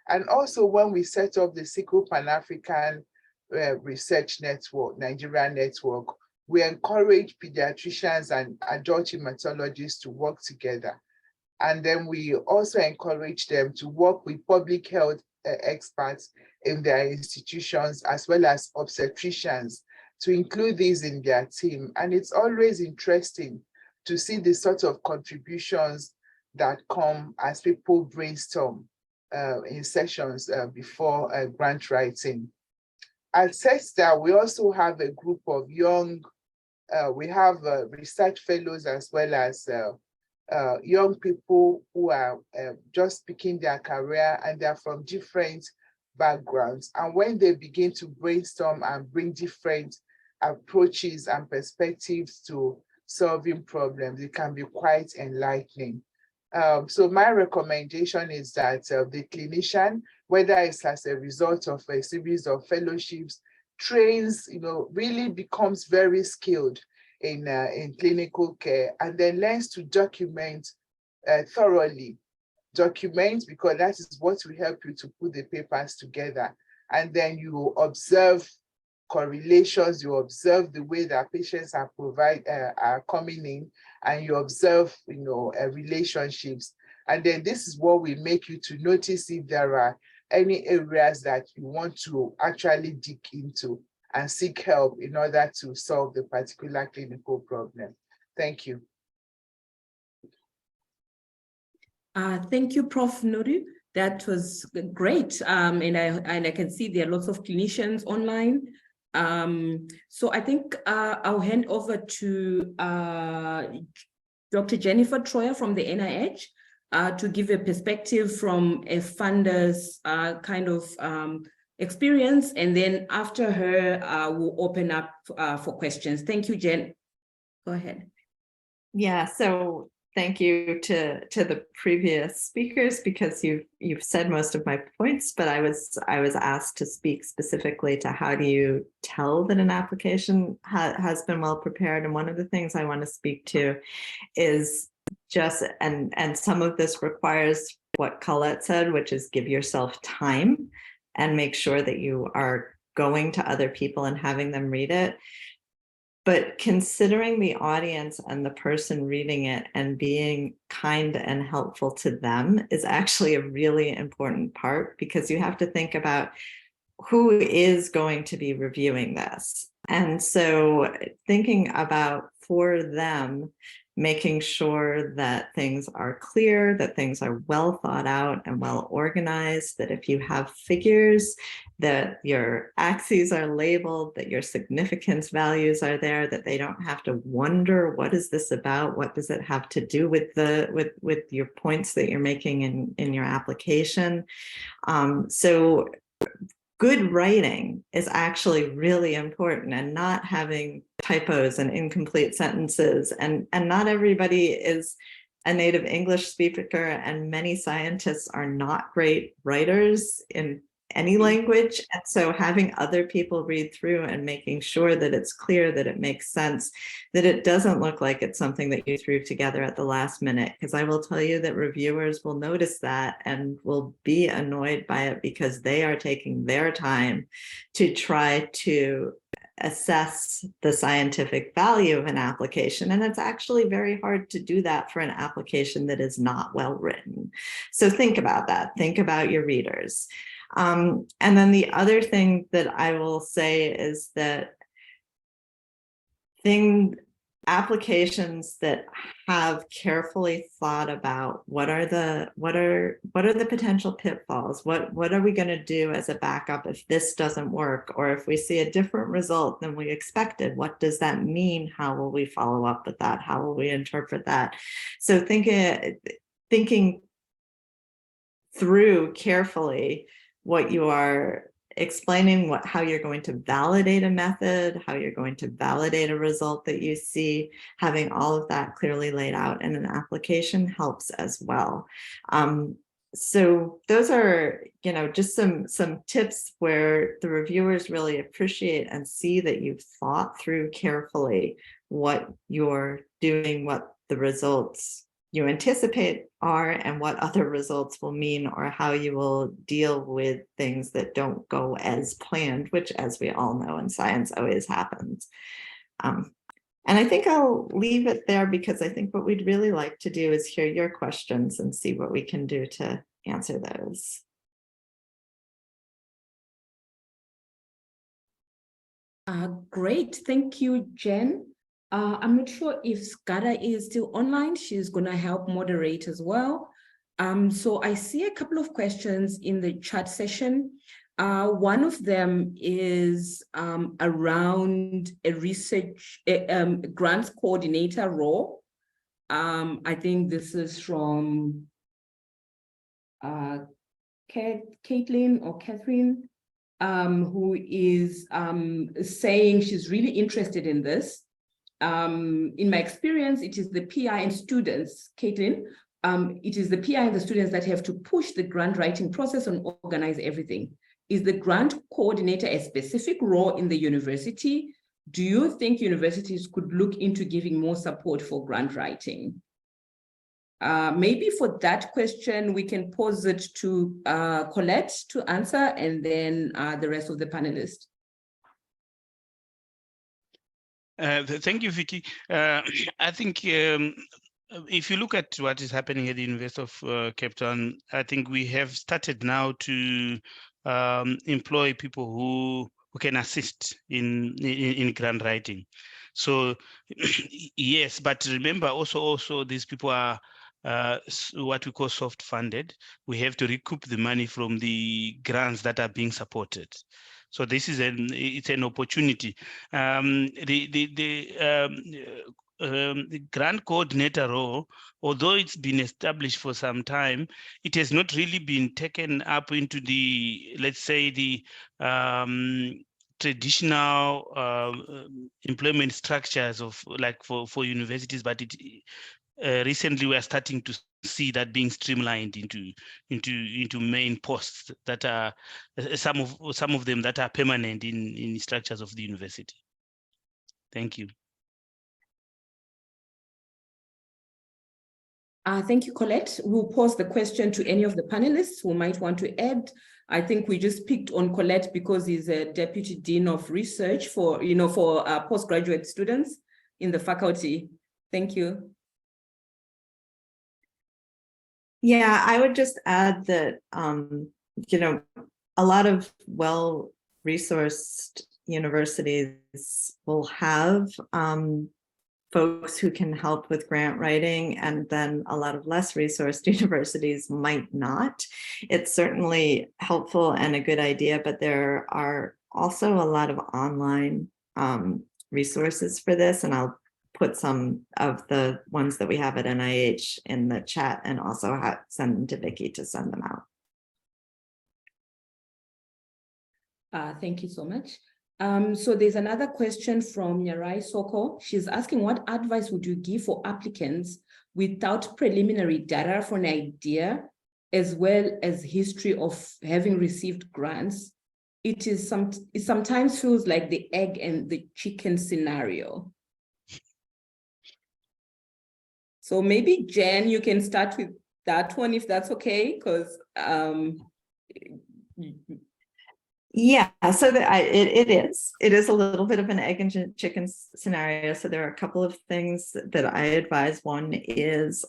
And also when we set up the Sickle Pan-African Research Network, Nigeria Network, we encourage pediatricians and adult hematologists to work together. And then we also encourage them to work with public health experts in their institutions, as well as obstetricians, to include these in their team. And it's always interesting to see the sort of contributions that come as people brainstorm in sessions before grant writing. At CESTA, we also have a group of young, we have research fellows as well as young people who are just picking their career, and they're from different backgrounds. And when they begin to brainstorm and bring different approaches and perspectives to solving problems, it can be quite enlightening. So my recommendation is that the clinician, whether it's as a result of a series of fellowships, trains, really becomes very skilled in clinical care, and then learns to document thoroughly. Document, because that is what will help you to put the papers together. And then you observe correlations, you observe the way that patients are coming in, and you observe, relationships. And then this is what will make you to notice if there are any areas that you want to actually dig into and seek help in order to solve the particular clinical problem. Thank you. Thank you, Prof. Nnodu. That was great. And I can see there are lots of clinicians online. So I think I'll hand over to Dr. Jennifer Troyer from the NIH to give a perspective from a funder's kind of experience. And then after her, we'll open up for questions. Thank you, Jen. Go ahead. Yeah, so thank you to the previous speakers, because you've said most of my points, but I was asked to speak specifically to how do you tell that an application has been well prepared. And one of the things I want to speak to is just, and some of this requires what Collet said, which is give yourself time and make sure that you are going to other people and having them read it. But considering the audience and the person reading it and being kind and helpful to them is actually a really important part, because you have to think about who is going to be reviewing this. And so thinking about for them, making sure that things are clear, that things are well thought out and well organized, that if you have figures, that your axes are labeled, that your significance values are there, that they don't have to wonder, what is this about? What does it have to do with with your points that you're making in your application? So good writing is actually really important, and not having typos and incomplete sentences. And not everybody is a native English speaker, and many scientists are not great writers in any language. And so having other people read through and making sure that it's clear, that it makes sense, that it doesn't look like it's something that you threw together at the last minute. Because I will tell you that reviewers will notice that and will be annoyed by it, because they are taking their time to try to assess the scientific value of an application. And it's actually very hard to do that for an application that is not well written. So think about that. Think about your readers. And then the other thing that I will say is that applications that have carefully thought about what are the potential pitfalls, what are we going to do as a backup if this doesn't work, or if we see a different result than we expected, what does that mean? How will we follow up with that? How will we interpret that? So thinking through carefully what you are explaining, how you're going to validate a method, how you're going to validate a result that you see, having all of that clearly laid out in an application helps as well. So those are, just some tips where the reviewers really appreciate and see that you've thought through carefully what you're doing, what the results you anticipate are, and what other results will mean, or how you will deal with things that don't go as planned, which, as we all know in science, always happens. And I think I'll leave it there, because I think what we'd really like to do is hear your questions and see what we can do to answer those. Great, thank you, Jen. I'm not sure if Ghada is still online. She's going to help moderate as well. So I see a couple of questions in the chat session. One of them is around a research grants coordinator role. I think this is from Caitlin or Catherine, who is saying she's really interested in this. In my experience, it is the PI and students, Caitlin, it is the PI and the students that have to push the grant writing process and organize everything. Is the grant coordinator a specific role in the university? Do you think universities could look into giving more support for grant writing? Maybe for that question, we can pose it to Collet to answer, and then the rest of the panelists. Thank you, Vicky. I think if you look at what is happening at the University of Cape Town, I think we have started now to employ people who can assist in grant writing. So yes, but remember also these people are what we call soft funded. We have to recoup the money from the grants that are being supported. So this is it's an opportunity. The grant coordinator role, although it's been established for some time, it has not really been taken up into the, let's say, the traditional employment structures of like for universities, but it recently we are starting to see that being streamlined into main posts that are some of them that are permanent in structures of the university. Thank you. Thank you, Colette. We'll pose the question to any of the panelists who might want to add. I think we just picked on Colette because he's a Deputy Dean of Research for postgraduate students in the faculty. Thank you. Yeah, I would just add that, a lot of well-resourced universities will have folks who can help with grant writing, and then a lot of less resourced universities might not. It's certainly helpful and a good idea, but there are also a lot of online resources for this, and I'll put some of the ones that we have at NIH in the chat and also send them to Vicky to send them out. Thank you so much. So there's another question from Nyarai Soko. She's asking, what advice would you give for applicants without preliminary data for an idea, as well as history of having received grants? It sometimes feels like the egg and the chicken scenario. So maybe Jen, you can start with that one if that's okay, because yeah, so it is a little bit of an egg and chicken scenario. So there are a couple of things that I advise. One is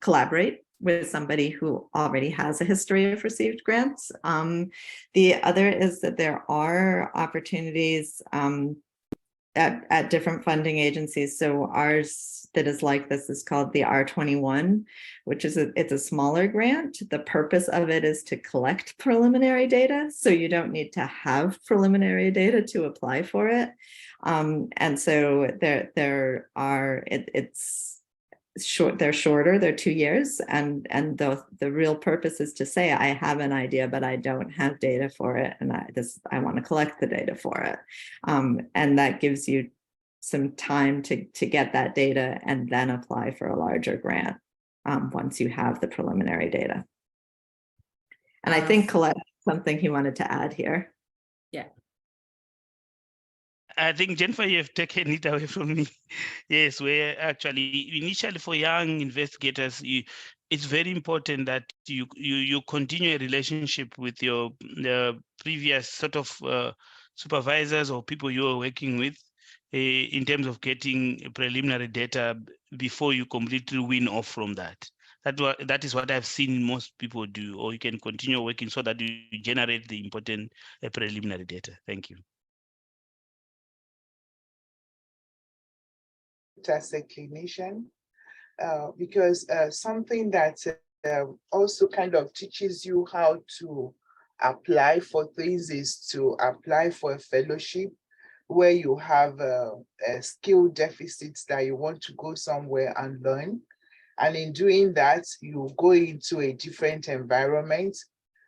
collaborate with somebody who already has a history of received grants. The other is that there are opportunities at different funding agencies. So ours that is like this is called the R21, which is it's a smaller grant. The purpose of it is to collect preliminary data. So you don't need to have preliminary data to apply for it. And so they're shorter, they're 2 years. And the real purpose is to say, I have an idea, but I don't have data for it. And I want to collect the data for it. And that gives you some time to get that data and then apply for a larger grant once you have the preliminary data. And I think Colette had something he wanted to add here. Yeah. I think, Jennifer, you have taken it away from me. Yes, we're actually, initially for young investigators, it's very important that you continue a relationship with your previous sort of supervisors or people you are working with in terms of getting preliminary data before you completely win off from that. That is what I've seen most people do, or you can continue working so that you generate the important preliminary data. Thank you. As a clinician, because something that also kind of teaches you how to apply for things is to apply for a fellowship where you have skill deficits that you want to go somewhere and learn. And in doing that, you go into a different environment,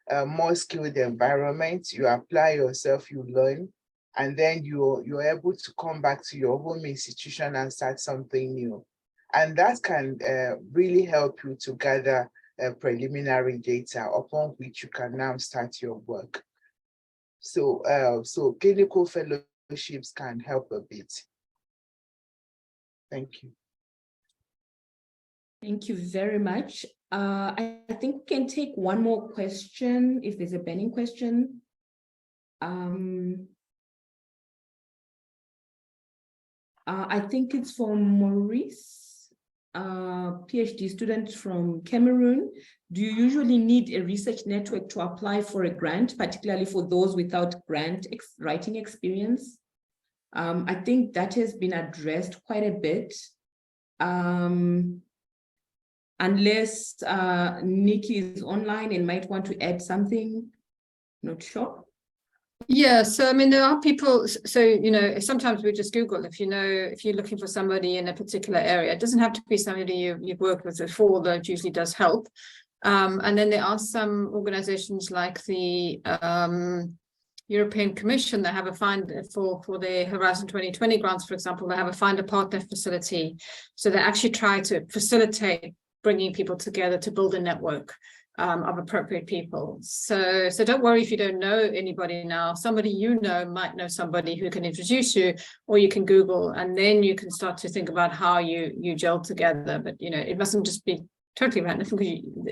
a more skilled environment, you apply yourself, you learn, and then you're able to come back to your home institution and start something new. And that can really help you to gather preliminary data upon which you can now start your work. So, so clinical fellowships can help a bit. Thank you. Thank you very much. I think we can take one more question if there's a burning question. I think it's from Maurice, PhD student from Cameroon. Do you usually need a research network to apply for a grant, particularly for those without grant writing experience? I think that has been addressed quite a bit. Unless Nicky is online and might want to add something, not sure. Yeah, so I mean, there are people, so, you know, sometimes we just Google, if you're looking for somebody in a particular area, it doesn't have to be somebody you've worked with before, that usually does help. And then there are some organizations like the European Commission that have a find for their Horizon 2020 grants, for example, they have a find a partner facility. So they actually try to facilitate bringing people together to build a network of appropriate people. So don't worry if you don't know anybody now. Somebody you know might know somebody who can introduce you, or you can Google, and then you can start to think about how you gel together. But you know, it mustn't just be totally random, because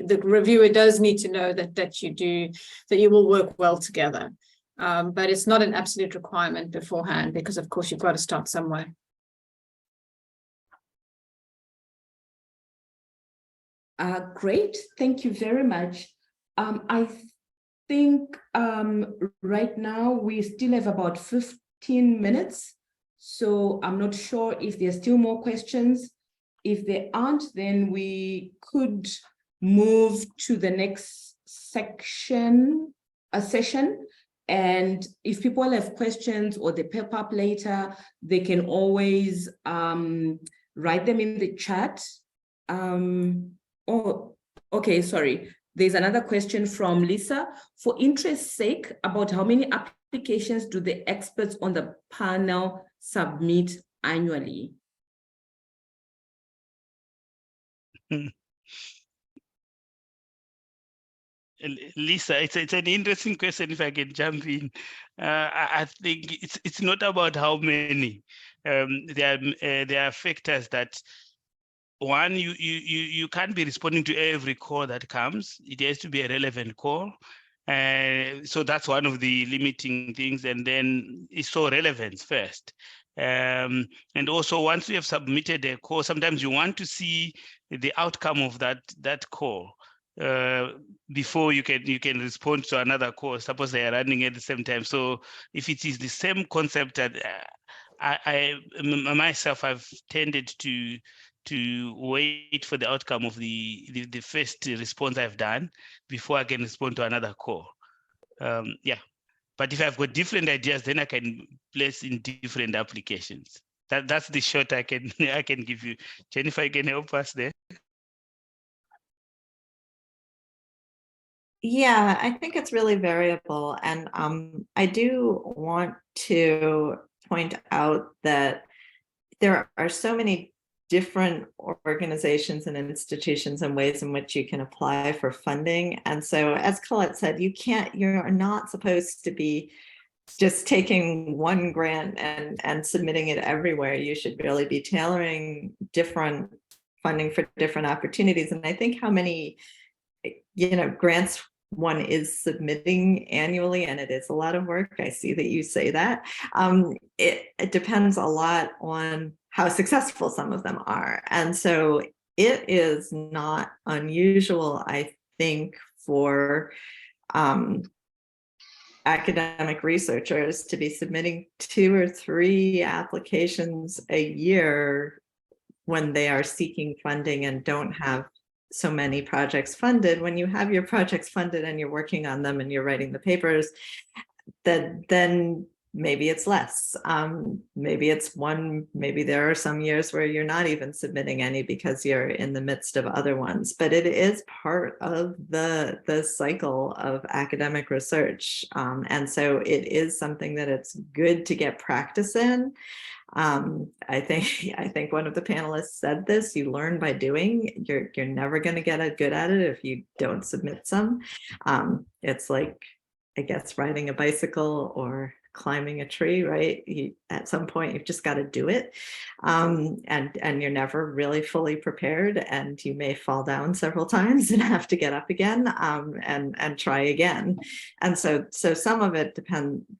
the reviewer does need to know that you will work well together. But it's not an absolute requirement beforehand, because of course you've got to start somewhere. Great, thank you very much. I think right now we still have about 15 minutes. So I'm not sure if there's still more questions. If there aren't, then we could move to the next session. And if people have questions or they pop up later, they can always write them in the chat. Oh, okay, sorry. There's another question from Lisa. For interest's sake, about how many applications do the experts on the panel submit annually? Lisa, it's an interesting question. If I can jump in, I think it's not about how many. There are factors that, one, you can't be responding to every call that comes. It has to be a relevant call. So that's one of the limiting things. And then it's so relevance first. And also, once you have submitted a call, sometimes you want to see the outcome of that call before you can respond to another call. Suppose they are running at the same time. So if it is the same concept, that I myself have tended to wait for the outcome of the first response I've done before I can respond to another call. Yeah, but if I've got different ideas, then I can place in different applications. That's the short I can give you. Jennifer, you can help us there. Yeah, I think it's really variable. And I do want to point out that there are so many different organizations and institutions and ways in which you can apply for funding. And so, as Collet said, you're not supposed to be just taking one grant and submitting it everywhere. You should really be tailoring different funding for different opportunities. And I think how many, grants one is submitting annually, and it is a lot of work. I see that you say that. It depends a lot on how successful some of them are. And so it is not unusual, I think, for academic researchers to be submitting 2 or 3 applications a year when they are seeking funding and don't have so many projects funded. When you have your projects funded and you're working on them and you're writing the papers, then maybe it's less. Maybe it's 1, maybe there are some years where you're not even submitting any because you're in the midst of other ones, but it is part of the cycle of academic research. And so it is something that it's good to get practice in. I think one of the panelists said this: you learn by doing. You're never going to get good at it if you don't submit some. It's like, I guess, riding a bicycle or climbing a tree, right? At some point, you've just got to do it. And you're never really fully prepared, and you may fall down several times and have to get up again and try again. And so some of it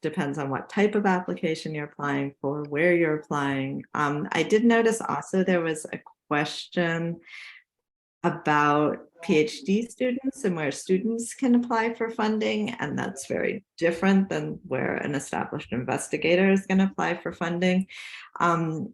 depends on what type of application you're applying for, where you're applying. I did notice also there was a question about PhD students and where students can apply for funding, and that's very different than where an established investigator is going to apply for funding. One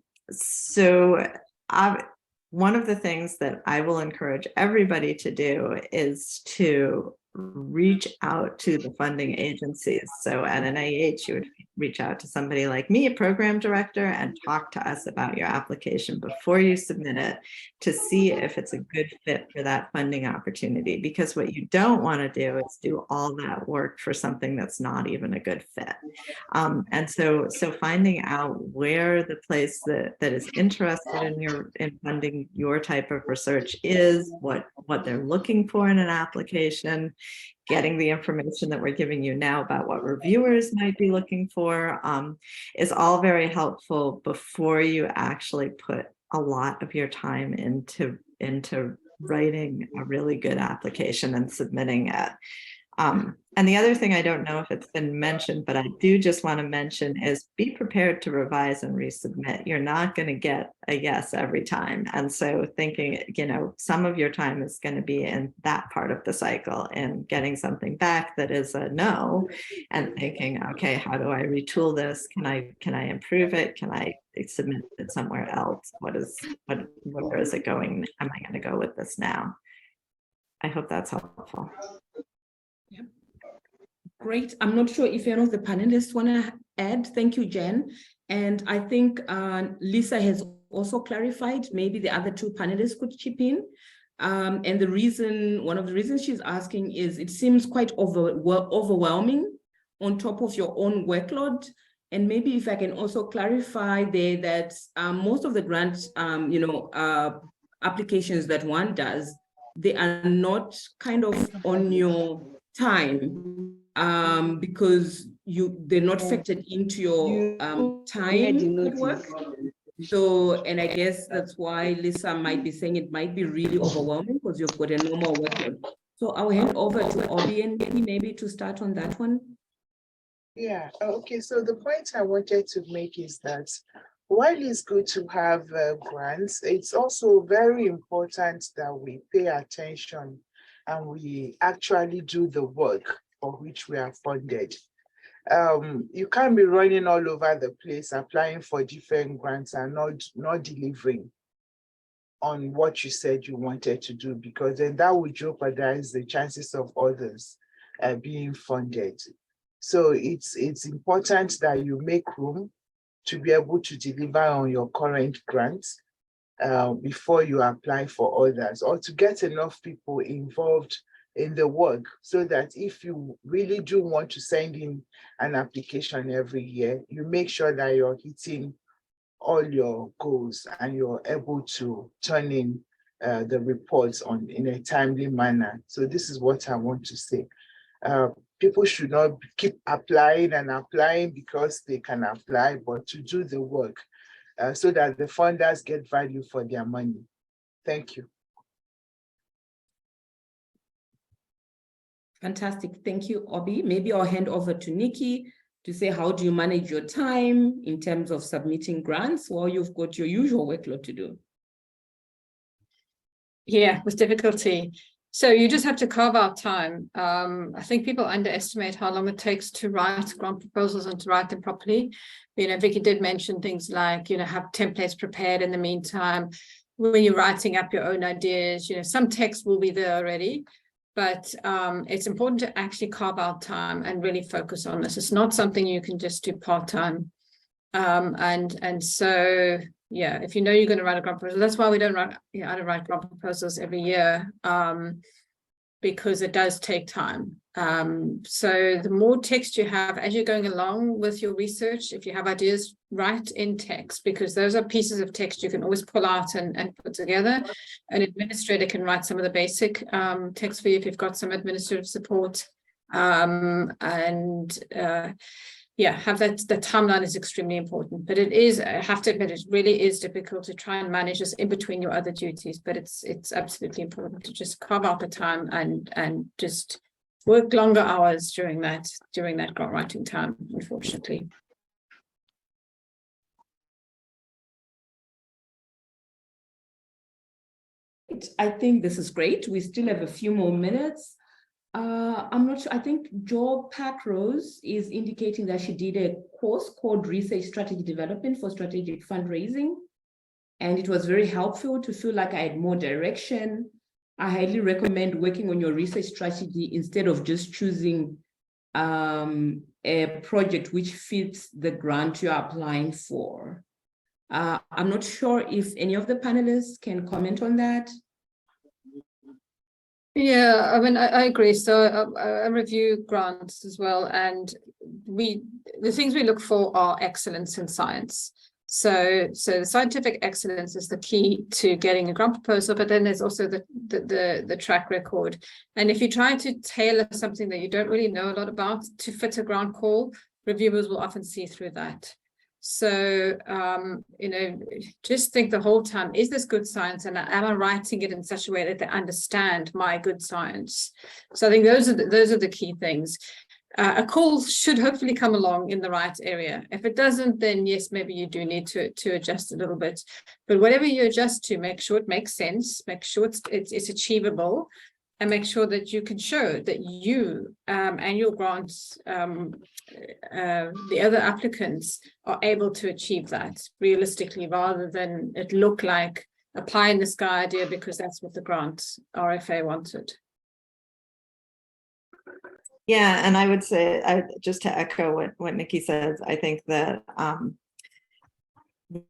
of the things that I will encourage everybody to do is to reach out to the funding agencies. So at NIH, you would reach out to somebody like me, a program director, and talk to us about your application before you submit it to see if it's a good fit for that funding opportunity. Because what you don't want to do is do all that work for something that's not even a good fit. And so finding out where the place that is interested in funding your type of research is, what they're looking for in an application, getting the information that we're giving you now about what reviewers might be looking for is all very helpful before you actually put a lot of your time into writing a really good application and submitting it. And the other thing, I don't know if it's been mentioned, but I do just want to mention is be prepared to revise and resubmit. You're not going to get a yes every time. And so thinking, you know, some of your time is going to be in that part of the cycle and getting something back that is a no, and thinking, okay, how do I retool this? Can I improve it? Can I submit it somewhere else? Where is it going? Am I going to go with this now? I hope that's helpful. Yep. Great. I'm not sure if any of the panelists want to add. Thank you, Jen. And I think Lisa has also clarified, maybe the other two panelists could chip in. And one of the reasons she's asking is it seems quite overwhelming on top of your own workload. And maybe if I can also clarify there that most of the grant, applications that one does, they are not kind of on your time because they're not factored into your time at work. So, and I guess that's why Lisa might be saying it might be really overwhelming because you've got a normal workload. So I'll hand over to Obi and Nicky maybe to start on that one. Yeah, okay, so the point I wanted to make is that while it's good to have grants, it's also very important that we pay attention and we actually do the work for which we are funded. You can't be running all over the place, applying for different grants and not delivering on what you said you wanted to do, because then that would jeopardize the chances of others being funded. So it's important that you make room to be able to deliver on your current grants before you apply for others, or to get enough people involved in the work so that if you really do want to send in an application every year, you make sure that you're hitting all your goals and you're able to turn in the reports in a timely manner. So this is what I want to say. People should not keep applying and applying because they can apply, but to do the work so that the funders get value for their money. Thank you. Fantastic. Thank you, Obi. Maybe I'll hand over to Nicky to say, how do you manage your time in terms of submitting grants while you've got your usual workload to do? Yeah, with difficulty. So you just have to carve out time. I think people underestimate how long it takes to write grant proposals and to write them properly. You know, Vicky did mention things like, you know, have templates prepared in the meantime. When you're writing up your own ideas, you know, some text will be there already, but it's important to actually carve out time and really focus on this. It's not something you can just do part-time. And so, yeah, if you know you're going to write a grant proposal, that's why we don't write, I don't write grant proposals every year, because it does take time. So the more text you have as you're going along with your research, if you have ideas, write in text, because those are pieces of text you can always pull out and put together. An administrator can write some of the basic text for you if you've got some administrative support. Yeah, have that. The timeline is extremely important, but it is, I have to admit, it really is difficult to try and manage this in between your other duties, but it's absolutely important to just carve out the time and just work longer hours during that grant writing time, unfortunately. I think this is great. We still have a few more minutes. I'm not sure. I think Jo Patrose is indicating that she did a course called Research Strategy Development for Strategic Fundraising. And it was very helpful to feel like I had more direction. I highly recommend working on your research strategy instead of just choosing a project which fits the grant you're applying for. I'm not sure if any of the panelists can comment on that. Yeah, I mean, I agree. So I review grants as well, and the things we look for are excellence in science. So the scientific excellence is the key to getting a grant proposal, but then there's also the track record. And if you try to tailor something that you don't really know a lot about to fit a grant call, reviewers will often see through that. So, you know, just think the whole time, is this good science? And am I writing it in such a way that they understand my good science? So I think those are the key things. A call should hopefully come along in the right area. If it doesn't, then yes, maybe you do need to adjust a little bit. But whatever you adjust to, make sure it makes sense, make sure it's achievable, and make sure that you can show that you and your grants, the other applicants are able to achieve that realistically, rather than it look like a pie in the sky idea because that's what the grant RFA wanted. Yeah, and I would say, just to echo what Nikki says, I think that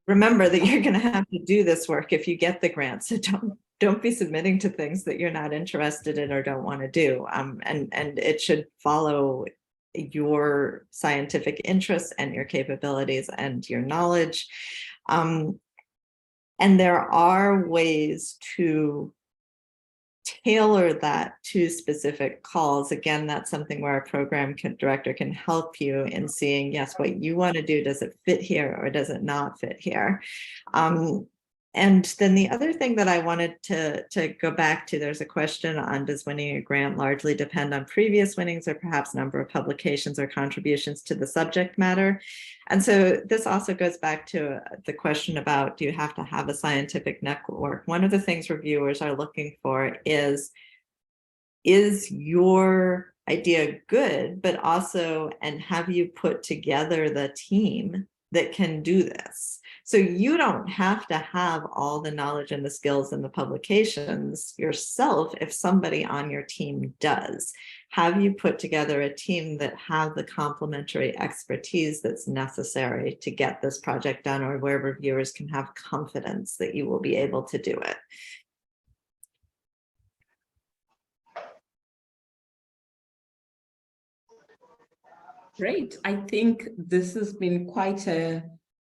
remember that you're going to have to do this work if you get the grant. So don't be submitting to things that you're not interested in or don't want to do. And it should follow your scientific interests and your capabilities and your knowledge. And there are ways to tailor that to specific calls. Again, that's something where a program director can help you in seeing, yes, what you want to do, does it fit here or does it not fit here? And then the other thing that I wanted to go back to, there's a question on, does winning a grant largely depend on previous winnings or perhaps number of publications or contributions to the subject matter? And so this also goes back to the question about, do you have to have a scientific network? One of the things reviewers are looking for is your idea good, but also, and have you put together the team that can do this? So you don't have to have all the knowledge and the skills and the publications yourself if somebody on your team does. Have you put together a team that have the complementary expertise that's necessary to get this project done, or where reviewers can have confidence that you will be able to do it? Great. I think this has been quite a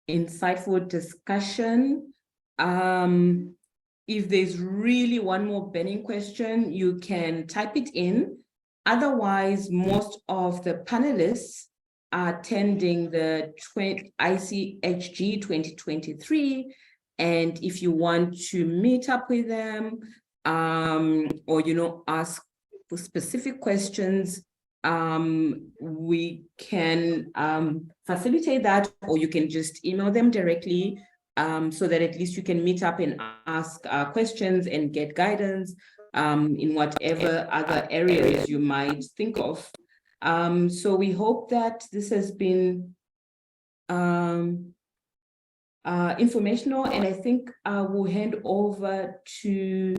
insightful discussion. If there's really one more burning question, you can type it in. Otherwise, most of the panelists are attending the AfSHG 2023. And if you want to meet up with them, or, you know, ask for specific questions, we can facilitate that, or you can just email them directly, so that at least you can meet up and ask questions and get guidance in whatever other areas you might think of. So we hope that this has been informational, and I think we'll hand over to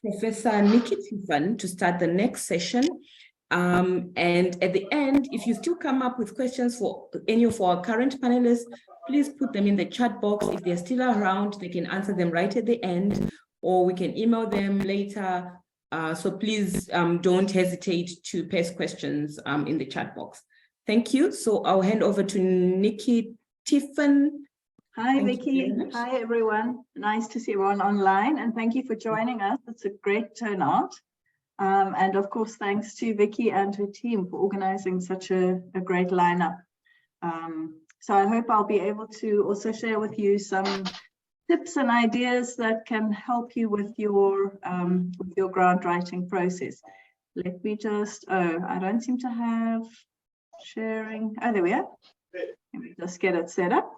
Professor Nicky Tiffin to start the next session. And at the end, if you still come up with questions for any of our current panelists, please put them in the chat box. If they're still around, they can answer them right at the end, or we can email them later. So please don't hesitate to paste questions in the chat box. Thank you. So I'll hand over to Nicky Tiffin. Hi, Vicky. Hi, everyone. Nice to see everyone online, and thank you for joining us. It's a great turnout. And of course, thanks to Vicky and her team for organizing such a great lineup. So I hope I'll be able to also share with you some tips and ideas that can help you with your grant writing process. Let me just, I don't seem to have sharing. Oh, there we are. Let me just get it set up.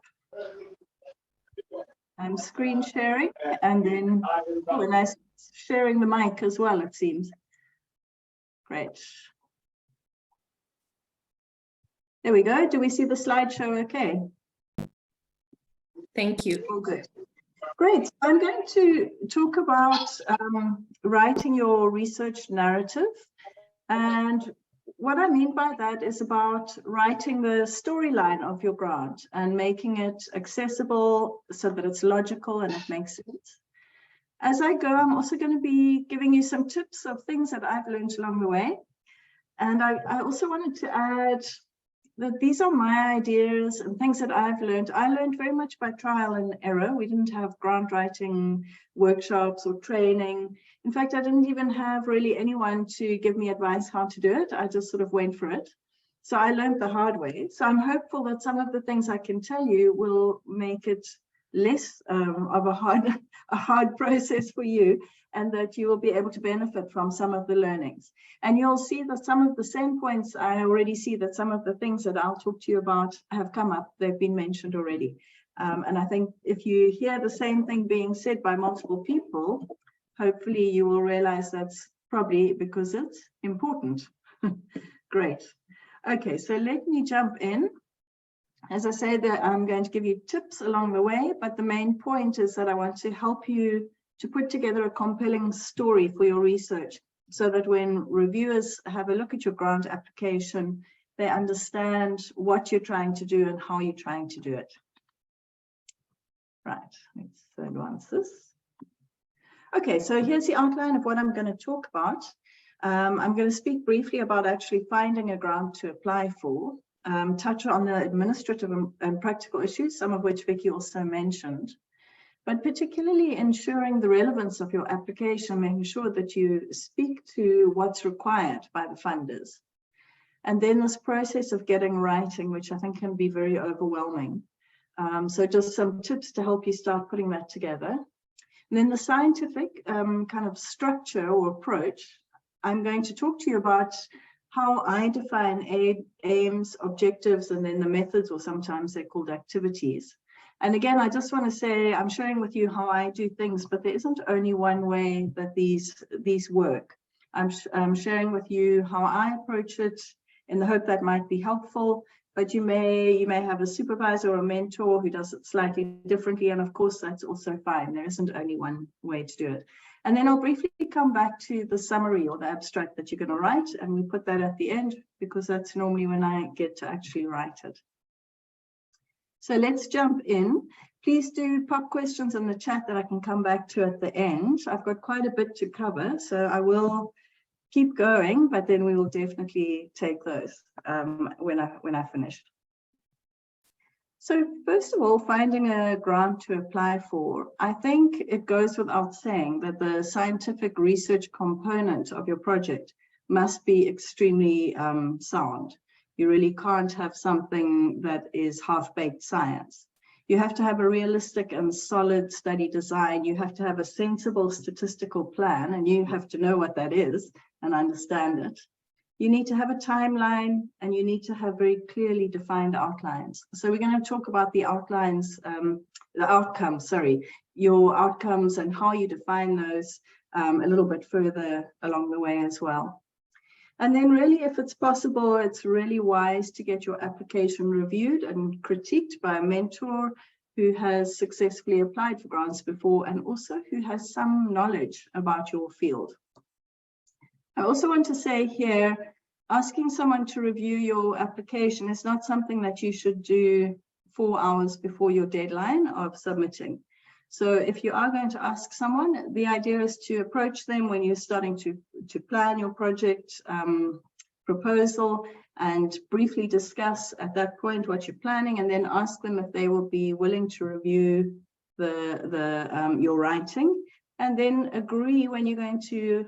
I'm screen sharing, and then when I'm sharing the mic as well, it seems. Great. There we go. Do we see the slideshow okay? Thank you. All good. Great. I'm going to talk about writing your research narrative. And what I mean by that is about writing the storyline of your grant and making it accessible so that it's logical and it makes sense. As I go, I'm also going to be giving you some tips of things that I've learned along the way. And I also wanted to add that these are my ideas and things that I've learned. I learned very much by trial and error. We didn't have grant writing workshops or training. In fact, I didn't even have really anyone to give me advice how to do it. I just sort of went for it. So I learned the hard way. So I'm hopeful that some of the things I can tell you will make it less of a hard process for you, and that you will be able to benefit from some of the learnings. And you'll see that some of the same points, I already see that some of the things that I'll talk to you about have come up. They've been mentioned already. And I think if you hear the same thing being said by multiple people, hopefully you will realize that's probably because it's important. Great. Okay, so let me jump in. As I say, that I'm going to give you tips along the way, but the main point is that I want to help you to put together a compelling story for your research, so that when reviewers have a look at your grant application, they understand what you're trying to do and how you're trying to do it. Right, let's advance this. Okay, so here's the outline of what I'm going to talk about. I'm going to speak briefly about actually finding a grant to apply for, touch on the administrative and practical issues, some of which Vicky also mentioned, but particularly ensuring the relevance of your application, making sure that you speak to what's required by the funders. And then this process of getting writing, which I think can be very overwhelming. So just some tips to help you start putting that together. And then the scientific kind of structure or approach, I'm going to talk to you about how I define aims, objectives, and then the methods, or sometimes they're called activities. And again, I just want to say, I'm sharing with you how I do things, but there isn't only one way that these work. I'm sharing with you how I approach it in the hope that might be helpful, but you may have a supervisor or a mentor who does it slightly differently. And of course, that's also fine. There isn't only one way to do it. And then I'll briefly come back to the summary or the abstract that you're going to write. And we put that at the end because that's normally when I get to actually write it. So let's jump in. Please do pop questions in the chat that I can come back to at the end. I've got quite a bit to cover, so I will keep going, but then we will definitely take those when I finish. So first of all, finding a grant to apply for, I think it goes without saying that the scientific research component of your project must be extremely sound. You really can't have something that is half-baked science. You have to have a realistic and solid study design. You have to have a sensible statistical plan, and you have to know what that is and understand it. You need to have a timeline, and you need to have very clearly defined outlines. So we're going to talk about the outlines, the outcomes, sorry, your outcomes and how you define those a little bit further along the way as well. And then really, if it's possible, it's really wise to get your application reviewed and critiqued by a mentor who has successfully applied for grants before and also who has some knowledge about your field. I also want to say here, asking someone to review your application is not something that you should do 4 hours before your deadline of submitting. So if you are going to ask someone, the idea is to approach them when you're starting to plan your project proposal and briefly discuss at that point what you're planning, and then ask them if they will be willing to review your writing, and then agree when you're going to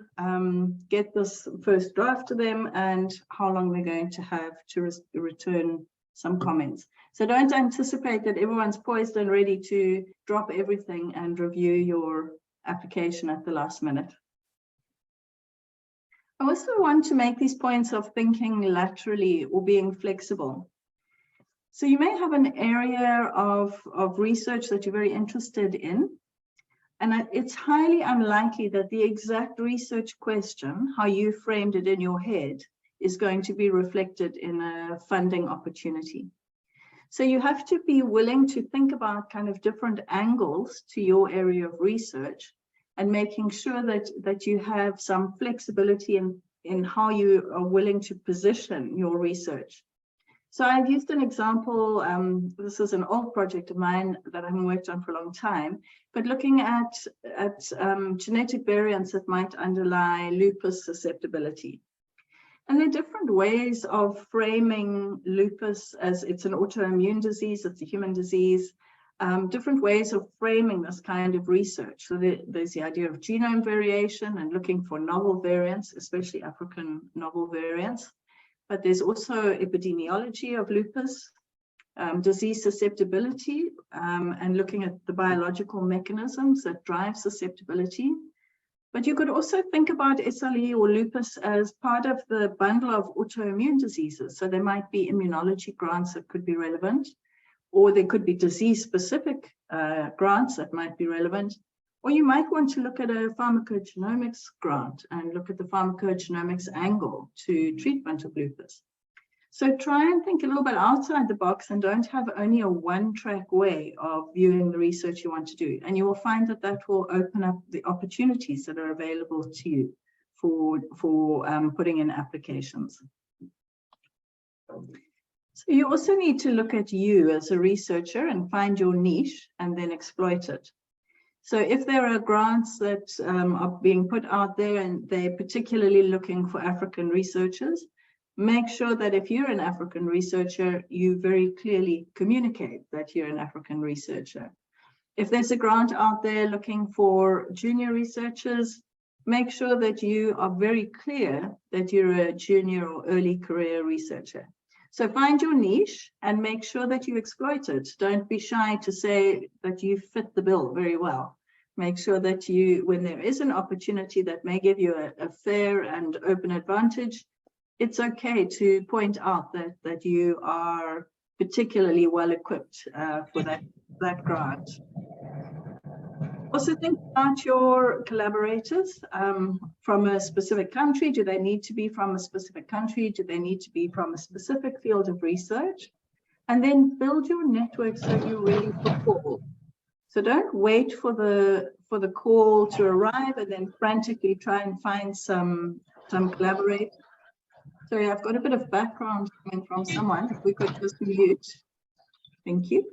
get this first draft to them and how long they're going to have to return some comments. So don't anticipate that everyone's poised and ready to drop everything and review your application at the last minute. I also want to make these points of thinking laterally or being flexible. So you may have an area of research that you're very interested in, and it's highly unlikely that the exact research question, how you framed it in your head, is going to be reflected in a funding opportunity. So you have to be willing to think about kind of different angles to your area of research and making sure that you have some flexibility in how you are willing to position your research. So I've used an example, this is an old project of mine that I haven't worked on for a long time, but looking at genetic variants that might underlie lupus susceptibility. And there are different ways of framing lupus as it's an autoimmune disease, it's a human disease, different ways of framing this kind of research. So there's the idea of genome variation and looking for novel variants, especially African novel variants. but there's also epidemiology of lupus, disease susceptibility, and looking at the biological mechanisms that drive susceptibility. But you could also think about SLE or lupus as part of the bundle of autoimmune diseases. So there might be immunology grants that could be relevant, or there could be disease-specific grants that might be relevant. Or you might want to look at a pharmacogenomics grant and look at the pharmacogenomics angle to treatment of lupus. So try and think a little bit outside the box and don't have only a one-track way of viewing the research you want to do. And you will find that that will open up the opportunities that are available to you for putting in applications. So you also need to look at you as a researcher and find your niche and then exploit it. So if there are grants that are being put out there and they're particularly looking for African researchers, make sure that if you're an African researcher, you very clearly communicate that you're an African researcher. If there's a grant out there looking for junior researchers, make sure that you are very clear that you're a junior or early career researcher. So find your niche and make sure that you exploit it. Don't be shy to say that you fit the bill very well. Make sure that you, when there is an opportunity that may give you a fair and open advantage, it's okay to point out that you are particularly well equipped for that grant. Also think about your collaborators from a specific country. Do they need to be from a specific country? Do they need to be from a specific field of research? And then build your network so you're ready for call. So don't wait for the call to arrive and then frantically try and find some collaborators. Sorry, I've got a bit of background coming from someone. If we could just mute. Thank you.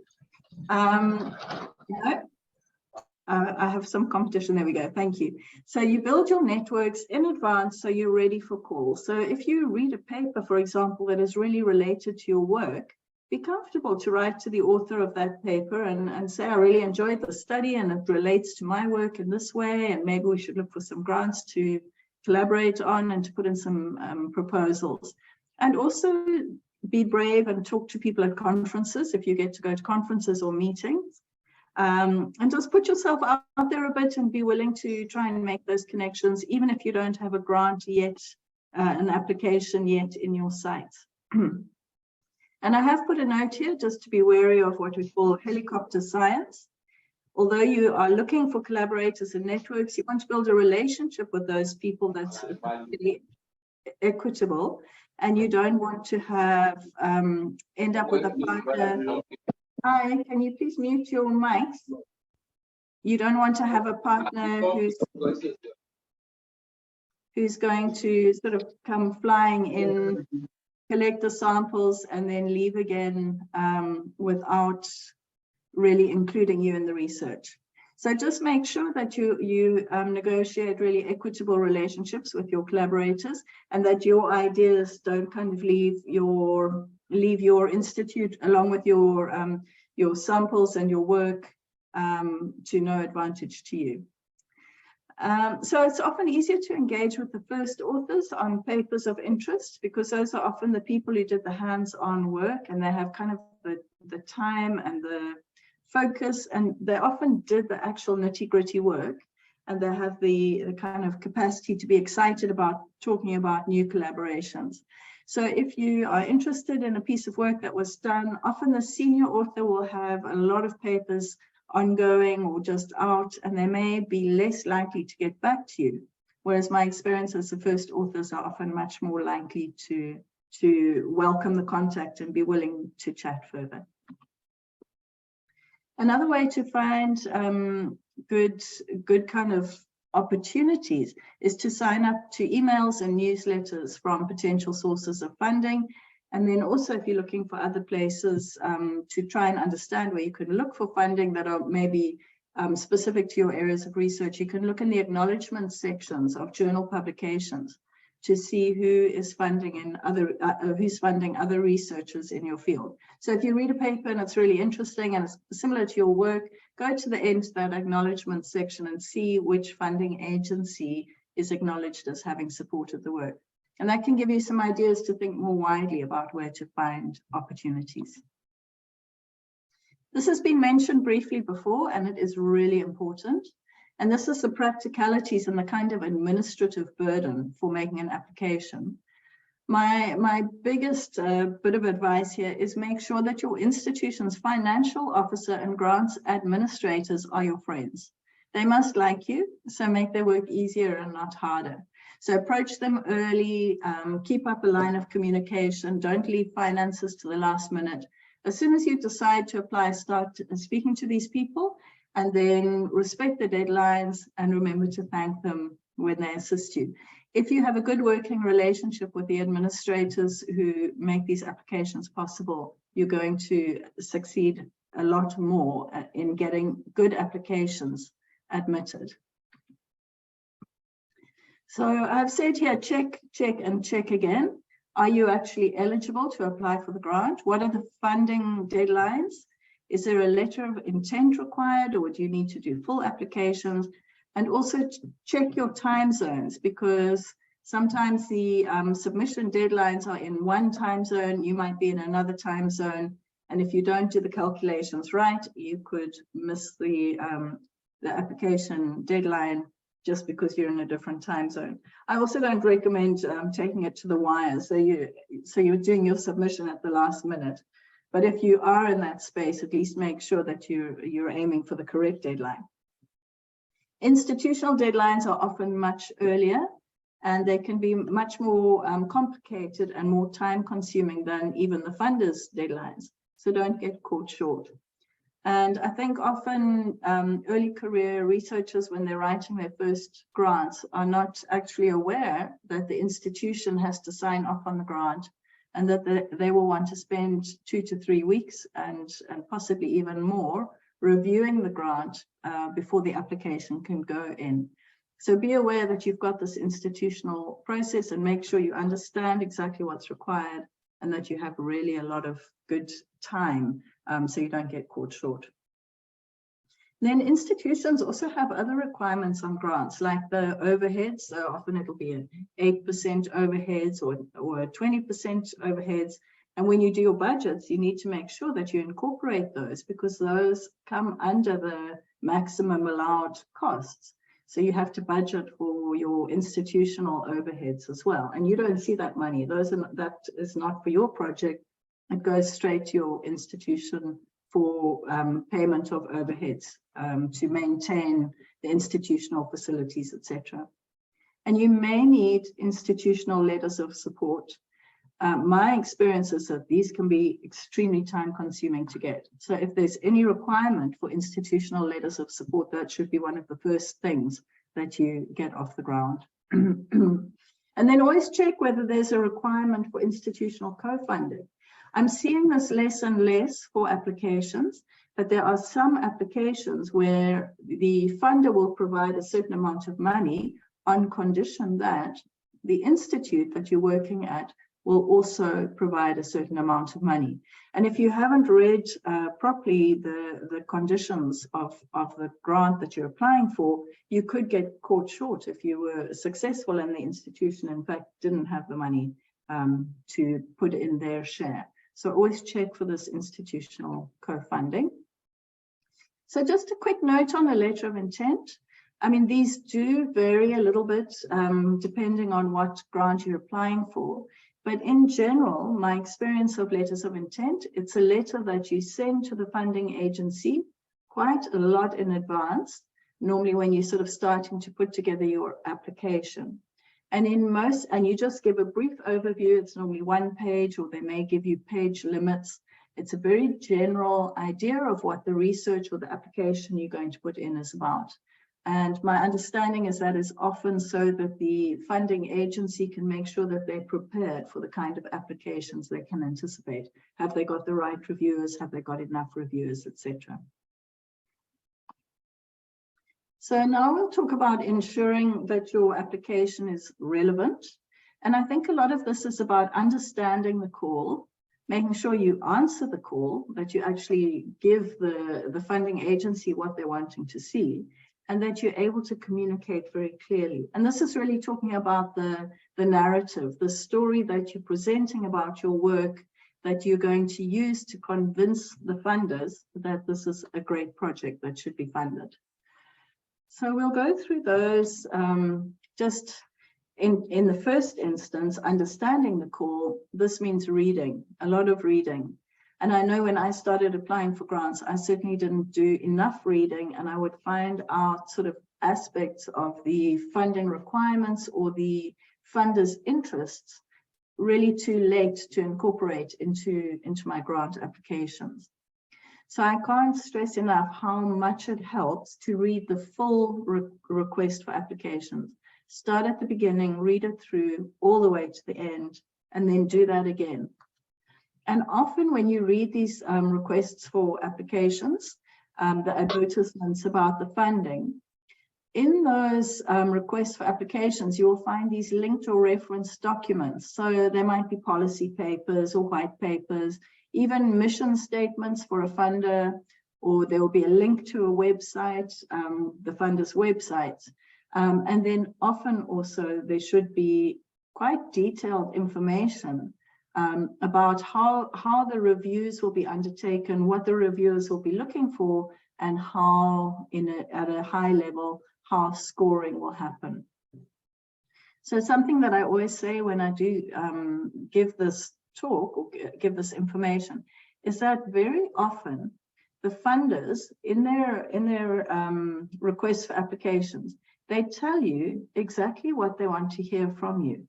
I have some competition. There we go. Thank you. So you build your networks in advance so you're ready for calls. So if you read a paper, for example, that is really related to your work, be comfortable to write to the author of that paper and say, I really enjoyed the study and it relates to my work in this way, and maybe we should look for some grants to collaborate on and to put in some proposals. And also be brave and talk to people at conferences if you get to go to conferences or meetings. And just put yourself out there a bit and be willing to try and make those connections, even if you don't have a grant yet, an application yet in your sights. And I have put a note here just to be wary of what we call helicopter science. Although you are looking for collaborators and networks, you want to build a relationship with those people that's really equitable, and you don't want to have end up with a partner. Hi, can you please mute your mics? You don't want to have a partner who's going to sort of come flying in, collect the samples, and then leave again without really including you in the research. So just make sure that you negotiate really equitable relationships with your collaborators, and that your ideas don't kind of leave your institute along with your samples and your work to no advantage to you. So it's often easier to engage with the first authors on papers of interest, because those are often the people who did the hands-on work, and they have kind of the time and the focus, and they often did the actual nitty-gritty work, and they have the kind of capacity to be excited about talking about new collaborations. So if you are interested in a piece of work that was done, often the senior author will have a lot of papers ongoing or just out, and they may be less likely to get back to you. Whereas my experience as the first authors are often much more likely to welcome the contact and be willing to chat further. Another way to find good kind of opportunities is to sign up to emails and newsletters from potential sources of funding. And then also, if you're looking for other places to try and understand where you can look for funding that are maybe specific to your areas of research, you can look in the acknowledgement sections of journal publications to see who is funding who's funding other researchers in your field. So if you read a paper and it's really interesting and it's similar to your work, go to the end of that acknowledgement section and see which funding agency is acknowledged as having supported the work. And that can give you some ideas to think more widely about where to find opportunities. This has been mentioned briefly before, and it is really important. And this is the practicalities and the kind of administrative burden for making an application. My biggest bit of advice here is make sure that your institution's financial officer and grants administrators are your friends. They must like you, so make their work easier and not harder. So approach them early, keep up a line of communication, don't leave finances to the last minute. As soon as you decide to apply, start speaking to these people, and then respect the deadlines and remember to thank them when they assist you. If you have a good working relationship with the administrators who make these applications possible, you're going to succeed a lot more in getting good applications admitted. So I've said here, check, check, and check again. Are you actually eligible to apply for the grant? What are the funding deadlines? Is there a letter of intent required, or do you need to do full applications? And also check your time zones, because sometimes the submission deadlines are in one time zone, you might be in another time zone. And if you don't do the calculations right, you could miss the application deadline just because you're in a different time zone. I also don't recommend taking it to the wire. So you're doing your submission at the last minute. But if you are in that space, at least make sure that you're aiming for the correct deadline. Institutional deadlines are often much earlier, and they can be much more complicated and more time consuming than even the funders' deadlines. So don't get caught short. And I think often early career researchers, when they're writing their first grants, are not actually aware that the institution has to sign off on the grant, and that they will want to spend 2 to 3 weeks and possibly even more reviewing the grant before the application can go in. So be aware that you've got this institutional process, and make sure you understand exactly what's required and that you have really a lot of good time so you don't get caught short. Then institutions also have other requirements on grants, like the overheads. So often it'll be an 8% overheads or 20% overheads. And when you do your budgets, you need to make sure that you incorporate those, because those come under the maximum allowed costs. So you have to budget for your institutional overheads as well. And you don't see that money. That is not for your project. It goes straight to your institution for payment of overheads to maintain the institutional facilities, etc. And you may need institutional letters of support. My experience is that these can be extremely time consuming to get. So if there's any requirement for institutional letters of support, that should be one of the first things that you get off the ground. And then always check whether there's a requirement for institutional co-funding. I'm seeing this less and less for applications, but there are some applications where the funder will provide a certain amount of money on condition that the institute that you're working at will also provide a certain amount of money. And if you haven't read properly the conditions of the grant that you're applying for, you could get caught short if you were successful and the institution, in fact, didn't have the money to put in their share. So always check for this institutional co-funding. So just a quick note on a letter of intent. I mean, these do vary a little bit depending on what grant you're applying for. But in general, my experience of letters of intent, it's a letter that you send to the funding agency quite a lot in advance, normally when you're sort of starting to put together your application. And and you just give a brief overview. It's normally 1 page, or they may give you page limits. It's a very general idea of what the research or the application you're going to put in is about. And my understanding is that is often so that the funding agency can make sure that they're prepared for the kind of applications they can anticipate. Have they got the right reviewers? Have they got enough reviewers, etc.? So now we'll talk about ensuring that your application is relevant. And I think a lot of this is about understanding the call, making sure you answer the call, that you actually give the funding agency what they're wanting to see, and that you're able to communicate very clearly. And this is really talking about the narrative, the story that you're presenting about your work that you're going to use to convince the funders that this is a great project that should be funded. So we'll go through those just in the first instance, understanding the call. This means reading, a lot of reading. And I know when I started applying for grants, I certainly didn't do enough reading, and I would find out sort of aspects of the funding requirements or the funders' interests really too late to incorporate into my grant applications. So I can't stress enough how much it helps to read the full request for applications. Start at the beginning, read it through all the way to the end, and then do that again. And often when you read these requests for applications, the advertisements about the funding, in those requests for applications, you will find these linked or referenced documents. So there might be policy papers or white papers, even mission statements for a funder, or there will be a link to a website, the funder's website. And then often also there should be quite detailed information about how the reviews will be undertaken, what the reviewers will be looking for, and how at a high level, how scoring will happen. So something that I always say when I do give this talk or give this information is that very often the funders in their requests for applications, they tell you exactly what they want to hear from you.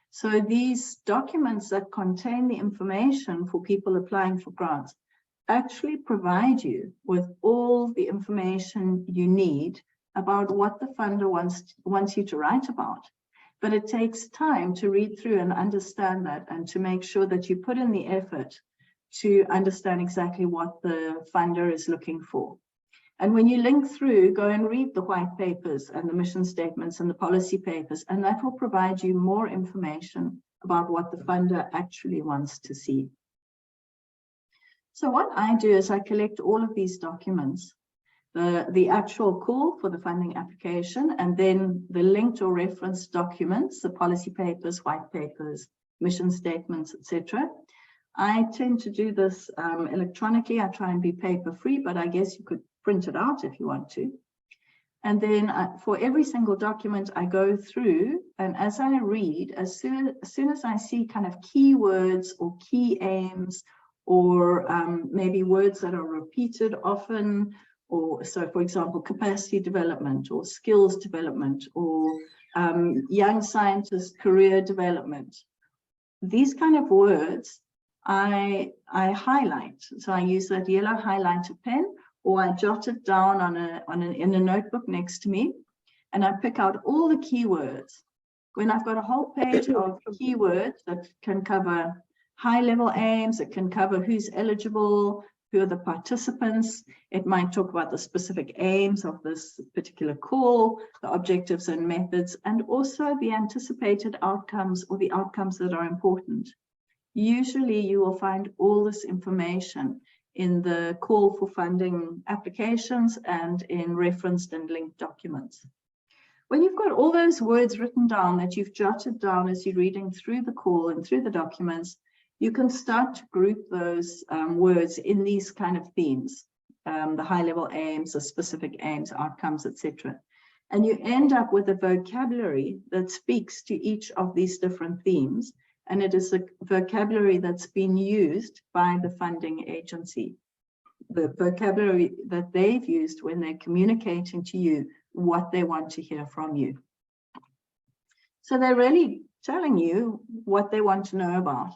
So these documents that contain the information for people applying for grants actually provide you with all the information you need about what the funder wants you to write about. But it takes time to read through and understand that, and to make sure that you put in the effort to understand exactly what the funder is looking for. And when you link through, go and read the white papers and the mission statements and the policy papers, and that will provide you more information about what the funder actually wants to see. So what I do is I collect all of these documents, the actual call for the funding application, and then the linked or referenced documents, the policy papers, white papers, mission statements, etc. I tend to do this electronically. I try and be paper free, but I guess you could print it out if you want to. And then for every single document, I go through, and as I read, as soon as I see kind of keywords or key aims, or maybe words that are repeated often, or so, for example, capacity development or skills development, or young scientist career development, these kind of words I highlight. So I use that yellow highlighter pen, or I jot it down in a notebook next to me, and I pick out all the keywords. When I've got a whole page of keywords that can cover high-level aims, it can cover who's eligible, who are the participants. It might talk about the specific aims of this particular call, the objectives and methods, and also the anticipated outcomes, or the outcomes that are important. Usually you will find all this information in the call for funding applications and in referenced and linked documents. When you've got all those words written down that you've jotted down as you're reading through the call and through the documents, you can start to group those words in these kind of themes, the high-level aims, the specific aims, outcomes, etc. And you end up with a vocabulary that speaks to each of these different themes, and it is a vocabulary that's been used by the funding agency, the vocabulary that they've used when they're communicating to you what they want to hear from you. So they're really telling you what they want to know about.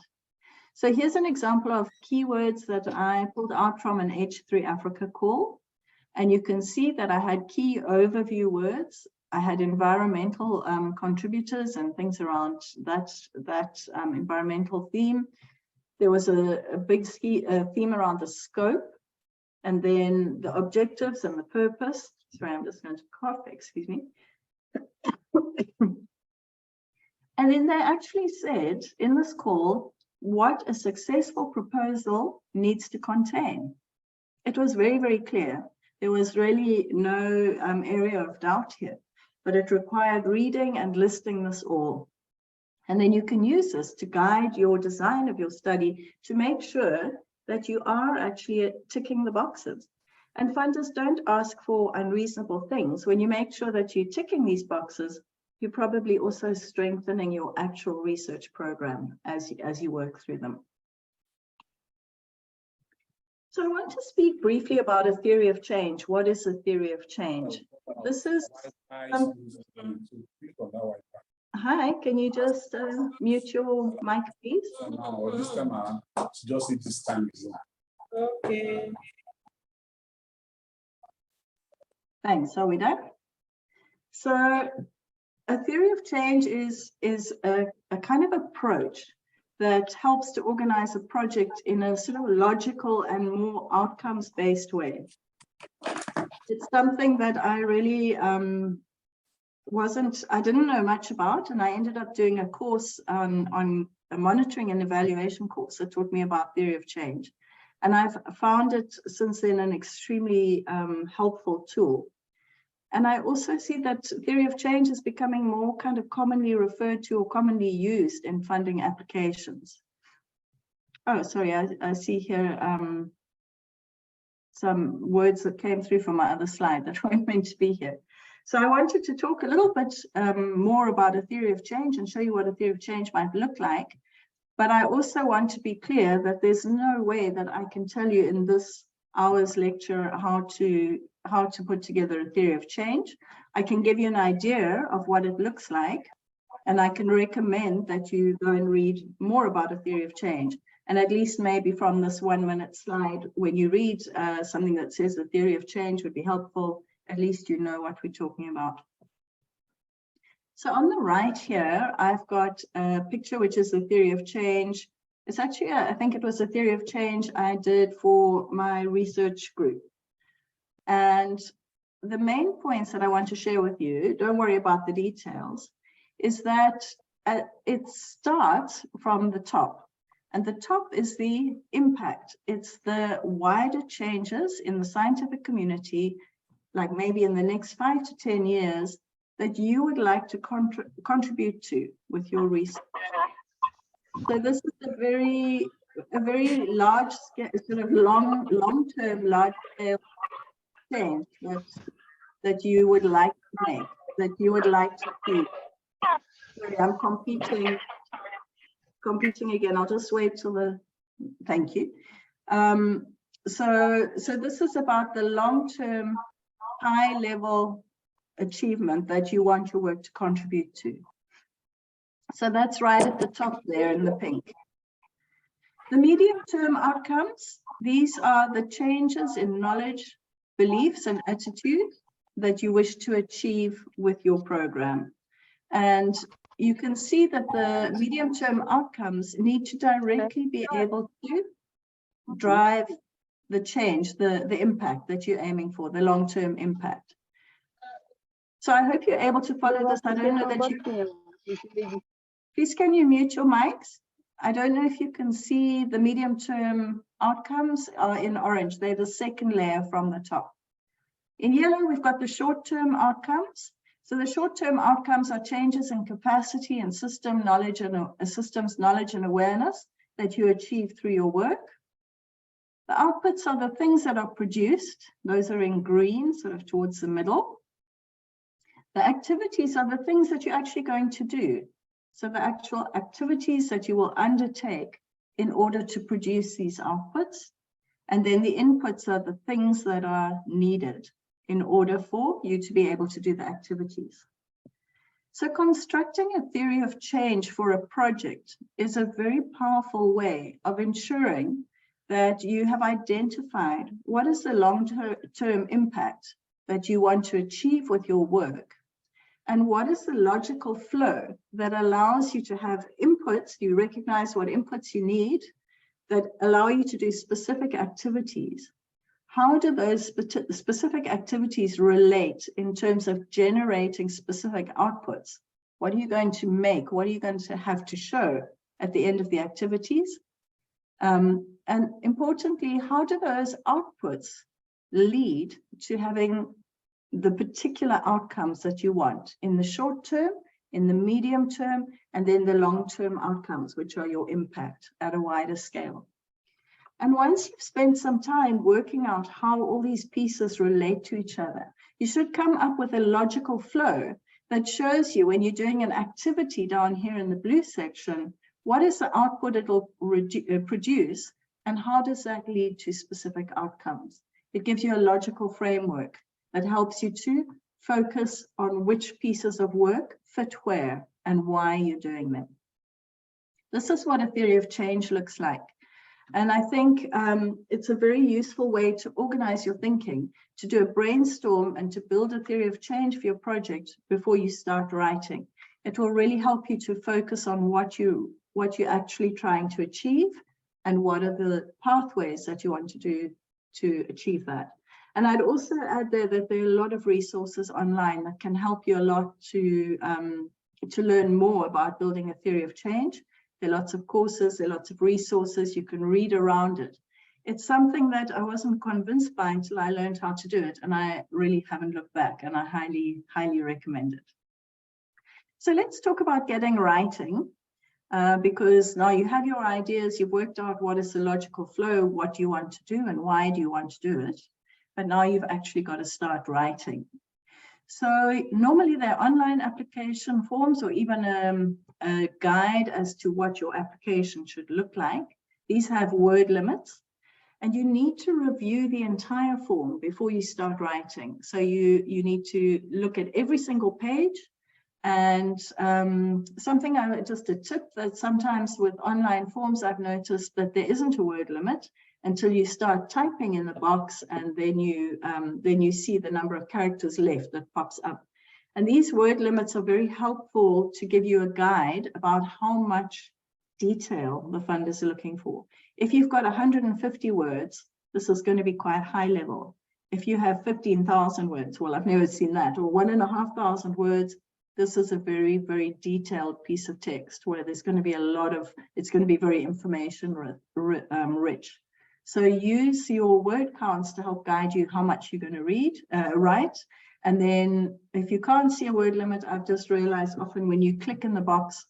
So here's an example of keywords that I pulled out from an H3 Africa call. And you can see that I had key overview words. I had environmental contributors and things around that environmental theme. There was a big theme around the scope, and then the objectives and the purpose. Sorry, I'm just going to cough, excuse me. And then they actually said in this call what a successful proposal needs to contain. It was very, very clear. There was really no area of doubt here, but it required reading and listing this all. And then you can use this to guide your design of your study to make sure that you are actually ticking the boxes. And funders don't ask for unreasonable things. When you make sure that you're ticking these boxes, you're probably also strengthening your actual research program as you work through them. So I want to speak briefly about a theory of change. What is a theory of change? This is... Hi, can you just mute your mic, please? Just this time. Okay. Thanks. Are we done? So a theory of change is a kind of approach that helps to organize a project in a sort of logical and more outcomes-based way. It's something that I really I didn't know much about, and I ended up doing a course on a monitoring and evaluation course that taught me about theory of change. And I've found it since then an extremely helpful tool. And I also see that theory of change is becoming more kind of commonly referred to or commonly used in funding applications. Oh, sorry, I see here some words that came through from my other slide that weren't meant to be here. So I wanted to talk a little bit more about a theory of change and show you what a theory of change might look like. But I also want to be clear that there's no way that I can tell you in this hour's lecture how to put together a theory of change. I can give you an idea of what it looks like, and I can recommend that you go and read more about a theory of change. And at least maybe from this 1-minute slide, when you read something that says the theory of change would be helpful, at least you know what we're talking about. So on the right here, I've got a picture which is the theory of change. It's actually, I think it was a theory of change I did for my research group. And the main points that I want to share with you, don't worry about the details, is that it starts from the top. And the top is the impact. It's the wider changes in the scientific community, like maybe in the next 5 to 10 years, that you would like to contribute to with your research. So this is a very large scale, sort of long-term, large-scale change that you would like to make, that you would like to see. Sorry, I'm competing again. I'll just wait till the, thank you. So this is about the long-term, high-level achievement that you want your work to contribute to. So that's right at the top there in the pink. The medium-term outcomes, these are the changes in knowledge, beliefs, and attitudes that you wish to achieve with your program. And you can see that the medium-term outcomes need to directly be able to drive the change, the impact that you're aiming for, the long-term impact. So I hope you're able to follow this. I don't know that you... Please, can you mute your mics? I don't know if you can see the medium-term outcomes are in orange. They're the second layer from the top. In yellow, we've got the short-term outcomes. So the short-term outcomes are changes in capacity and systems knowledge and awareness that you achieve through your work. The outputs are the things that are produced. Those are in green, sort of towards the middle. The activities are the things that you're actually going to do. So the actual activities that you will undertake in order to produce these outputs. And then the inputs are the things that are needed in order for you to be able to do the activities. So constructing a theory of change for a project is a very powerful way of ensuring that you have identified what is the long-term impact that you want to achieve with your work. And what is the logical flow that allows you to have inputs, you recognize what inputs you need that allow you to do specific activities. How do those specific activities relate in terms of generating specific outputs? What are you going to make? What are you going to have to show at the end of the activities? And importantly, how do those outputs lead to having the particular outcomes that you want in the short term, in the medium term, and then the long-term outcomes, which are your impact at a wider scale. And once you've spent some time working out how all these pieces relate to each other, you should come up with a logical flow that shows you, when you're doing an activity down here in the blue section, what is the output it'll produce, and how does that lead to specific outcomes? It gives you a logical framework that helps you to focus on which pieces of work fit where and why you're doing them. This is what a theory of change looks like. And I think it's a very useful way to organize your thinking, to do a brainstorm and to build a theory of change for your project before you start writing. It will really help you to focus on what you're actually trying to achieve and what are the pathways that you want to do to achieve that. And I'd also add there that there are a lot of resources online that can help you a lot to learn more about building a theory of change. There are lots of courses, there are lots of resources, you can read around it. It's something that I wasn't convinced by until I learned how to do it, and I really haven't looked back, and I highly, highly recommend it. So let's talk about getting writing, because now you have your ideas, you've worked out what is the logical flow, what do you want to do, and why do you want to do it. But now you've actually got to start writing. So normally there are online application forms or even a guide as to what your application should look like. These have word limits, and you need to review the entire form before you start writing. So you need to look at every single page. And just a tip that sometimes with online forms, I've noticed that there isn't a word limit until you start typing in the box, and then you see the number of characters left that pops up. And these word limits are very helpful to give you a guide about how much detail the funders are looking for. If you've got 150 words, this is going to be quite high level. If you have 15,000 words, well, I've never seen that, or 1,500 words, this is a very, very detailed piece of text where there's going to be a lot of, it's going to be very information rich. So use your word counts to help guide you how much you're going to write. And then if you can't see a word limit, I've just realized often when you click in the box,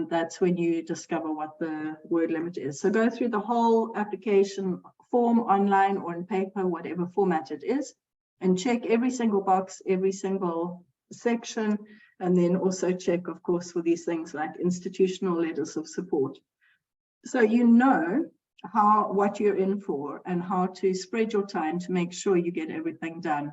that's when you discover what the word limit is. So go through the whole application form online or in paper, whatever format it is, and check every single box, every single section, and then also check, of course, for these things like institutional letters of support. So you know what you're in for and how to spread your time to make sure you get everything done.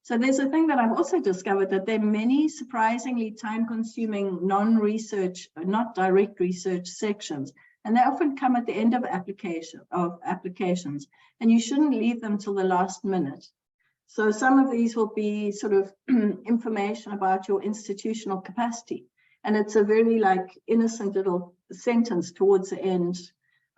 So there's a thing that I've also discovered, that there are many surprisingly time-consuming non-research, not direct research sections, and they often come at the end of applications, and you shouldn't leave them till the last minute. So some of these will be sort of information about your institutional capacity, and it's a very like innocent little sentence towards the end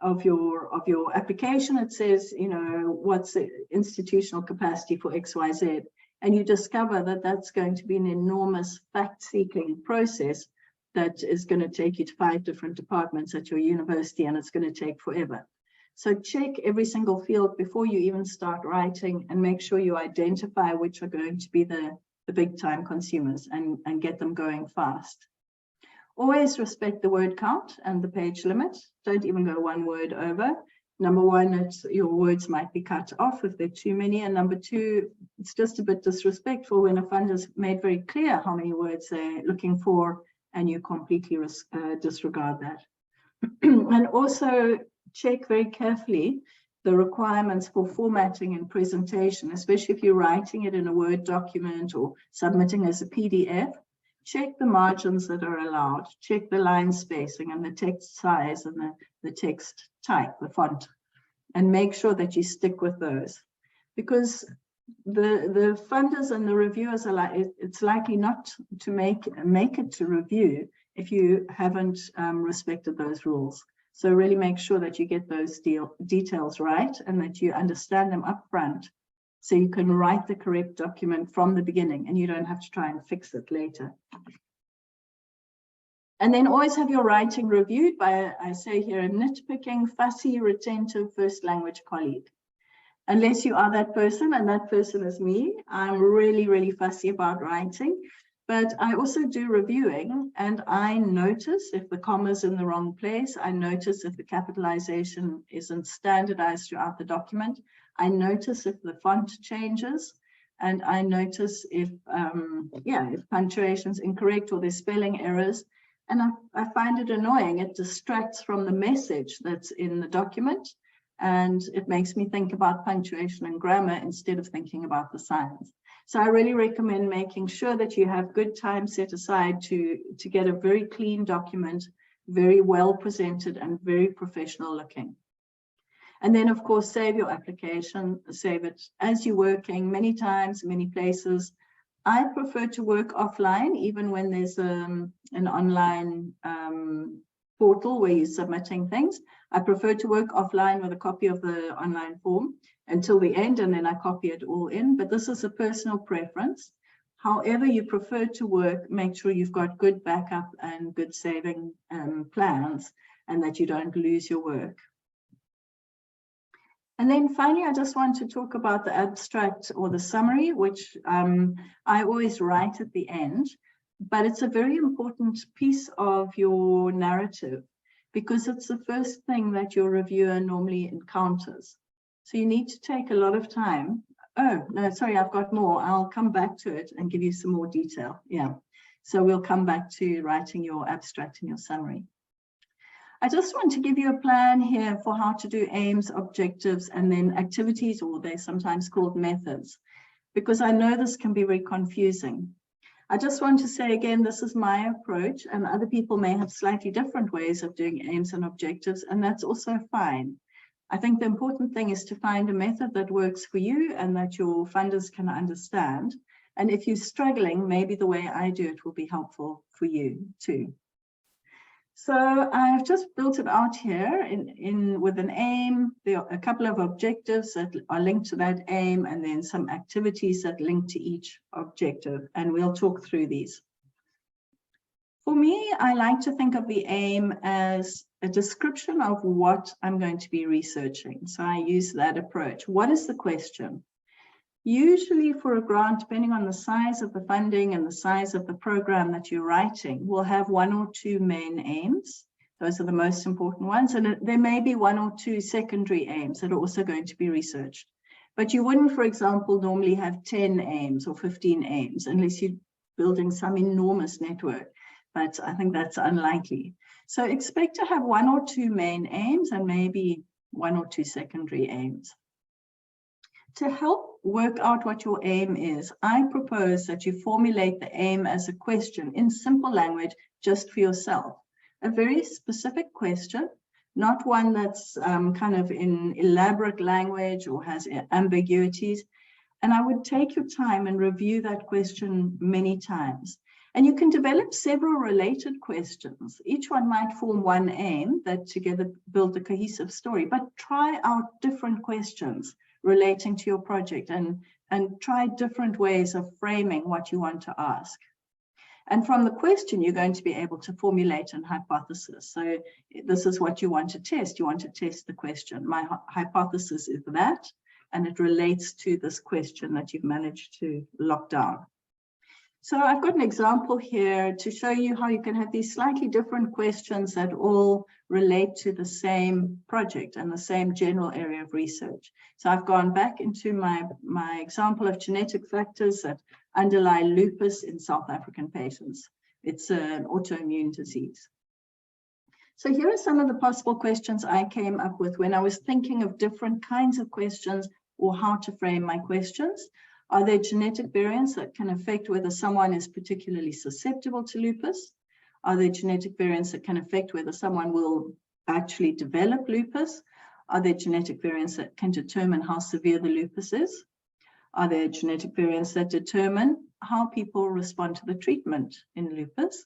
of your application. It says, you know, what's the institutional capacity for XYZ? And you discover that that's going to be an enormous fact-seeking process that is going to take you to 5 different departments at your university, and it's going to take forever. So check every single field before you even start writing, and make sure you identify which are going to be the big time consumers, and get them going fast. Always respect the word count and the page limit. Don't even go one word over. Number one, your words might be cut off if they're too many. And number two, it's just a bit disrespectful when a funder's made very clear how many words they're looking for, and you completely disregard that. And also check very carefully the requirements for formatting and presentation, especially if you're writing it in a Word document or submitting as a PDF. Check the margins that are allowed, check the line spacing and the text size and the text type, the font, and make sure that you stick with those. Because the funders and the reviewers are like, it's likely not to make it to review if you haven't respected those rules. So really make sure that you get those details right, and that you understand them up front, so you can write the correct document from the beginning and you don't have to try and fix it later. And then always have your writing reviewed by, I say here, a nitpicking, fussy, retentive first language colleague. unless you are that person, and that person is me. I'm really, really fussy about writing, but I also do reviewing, and I notice if the comma's in the wrong place. I notice if the capitalization isn't standardized throughout the document. I notice if the font changes, and I notice if punctuation is incorrect or there's spelling errors. And I find it annoying. It distracts from the message that's in the document, and it makes me think about punctuation and grammar instead of thinking about the science. So I really recommend making sure that you have good time set aside to get a very clean document, very well presented and very professional looking. And then, of course, save your application, save it as you're working many times, many places. I prefer to work offline, even when there's an online portal where you're submitting things. I prefer to work offline with a copy of the online form until the end, and then I copy it all in. But this is a personal preference. However you prefer to work, make sure you've got good backup and good saving plans, and that you don't lose your work. And then finally, I just want to talk about the abstract or the summary, which I always write at the end, but it's a very important piece of your narrative because it's the first thing that your reviewer normally encounters. So you need to take a lot of time. Oh, no, sorry, I've got more. I'll come back to it and give you some more detail. Yeah, so we'll come back to writing your abstract and your summary. I just want to give you a plan here for how to do aims, objectives, and then activities, or they're sometimes called methods, because I know this can be very confusing. I just want to say again, this is my approach, and other people may have slightly different ways of doing aims and objectives, and that's also fine. I think the important thing is to find a method that works for you and that your funders can understand. And if you're struggling, maybe the way I do it will be helpful for you too. So I've just built it out here with an aim. There are a couple of objectives that are linked to that aim, and then some activities that link to each objective, and we'll talk through these. For me, I like to think of the aim as a description of what I'm going to be researching. So I use that approach. What is the question? Usually for a grant, depending on the size of the funding and the size of the program that you're writing, we'll have one or two main aims. Those are the most important ones. And there may be one or two secondary aims that are also going to be researched. But you wouldn't, for example, normally have 10 aims or 15 aims unless you're building some enormous network. But I think that's unlikely. So expect to have one or two main aims and maybe one or two secondary aims. To help work out what your aim is, I propose that you formulate the aim as a question in simple language just for yourself. A very specific question, not one that's kind of in elaborate language or has ambiguities. And I would take your time and review that question many times. And you can develop several related questions. Each one might form one aim that together build a cohesive story, but try out different questions relating to your project and try different ways of framing what you want to ask. And from the question, you're going to be able to formulate an hypothesis. So this is what you want to test. You want to test the question. My hypothesis is that, and it relates to this question that you've managed to lock down. So I've got an example here to show you how you can have these slightly different questions that all relate to the same project and the same general area of research. So I've gone back into my example of genetic factors that underlie lupus in South African patients. It's an autoimmune disease. So here are some of the possible questions I came up with when I was thinking of different kinds of questions or how to frame my questions. Are there genetic variants that can affect whether someone is particularly susceptible to lupus? Are there genetic variants that can affect whether someone will actually develop lupus? Are there genetic variants that can determine how severe the lupus is? Are there genetic variants that determine how people respond to the treatment in lupus?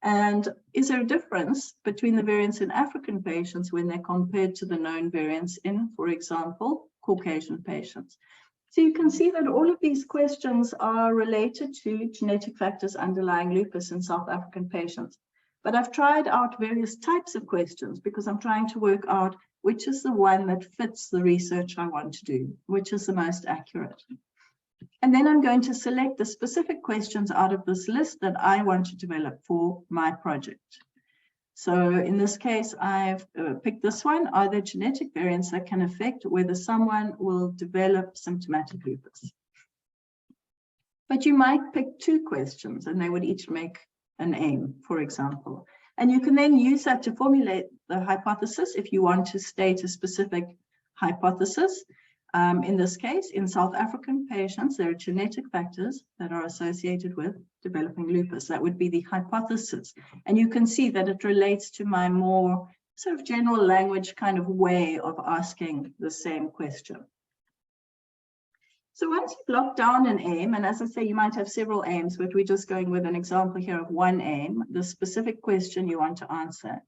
And is there a difference between the variants in African patients when they're compared to the known variants in, for example, Caucasian patients? So you can see that all of these questions are related to genetic factors underlying lupus in South African patients. But I've tried out various types of questions because I'm trying to work out which is the one that fits the research I want to do, which is the most accurate. And then I'm going to select the specific questions out of this list that I want to develop for my project. So in this case, I've picked this one. Are there genetic variants that can affect whether someone will develop symptomatic lupus? But you might pick 2 questions and they would each make an aim, for example. And you can then use that to formulate the hypothesis if you want to state a specific hypothesis. In this case, in South African patients, there are genetic factors that are associated with developing lupus. That would be the hypothesis. And you can see that it relates to my more sort of general language kind of way of asking the same question. So once you've locked down an aim, and as I say, you might have several aims, but we're just going with an example here of one aim, the specific question you want to answer.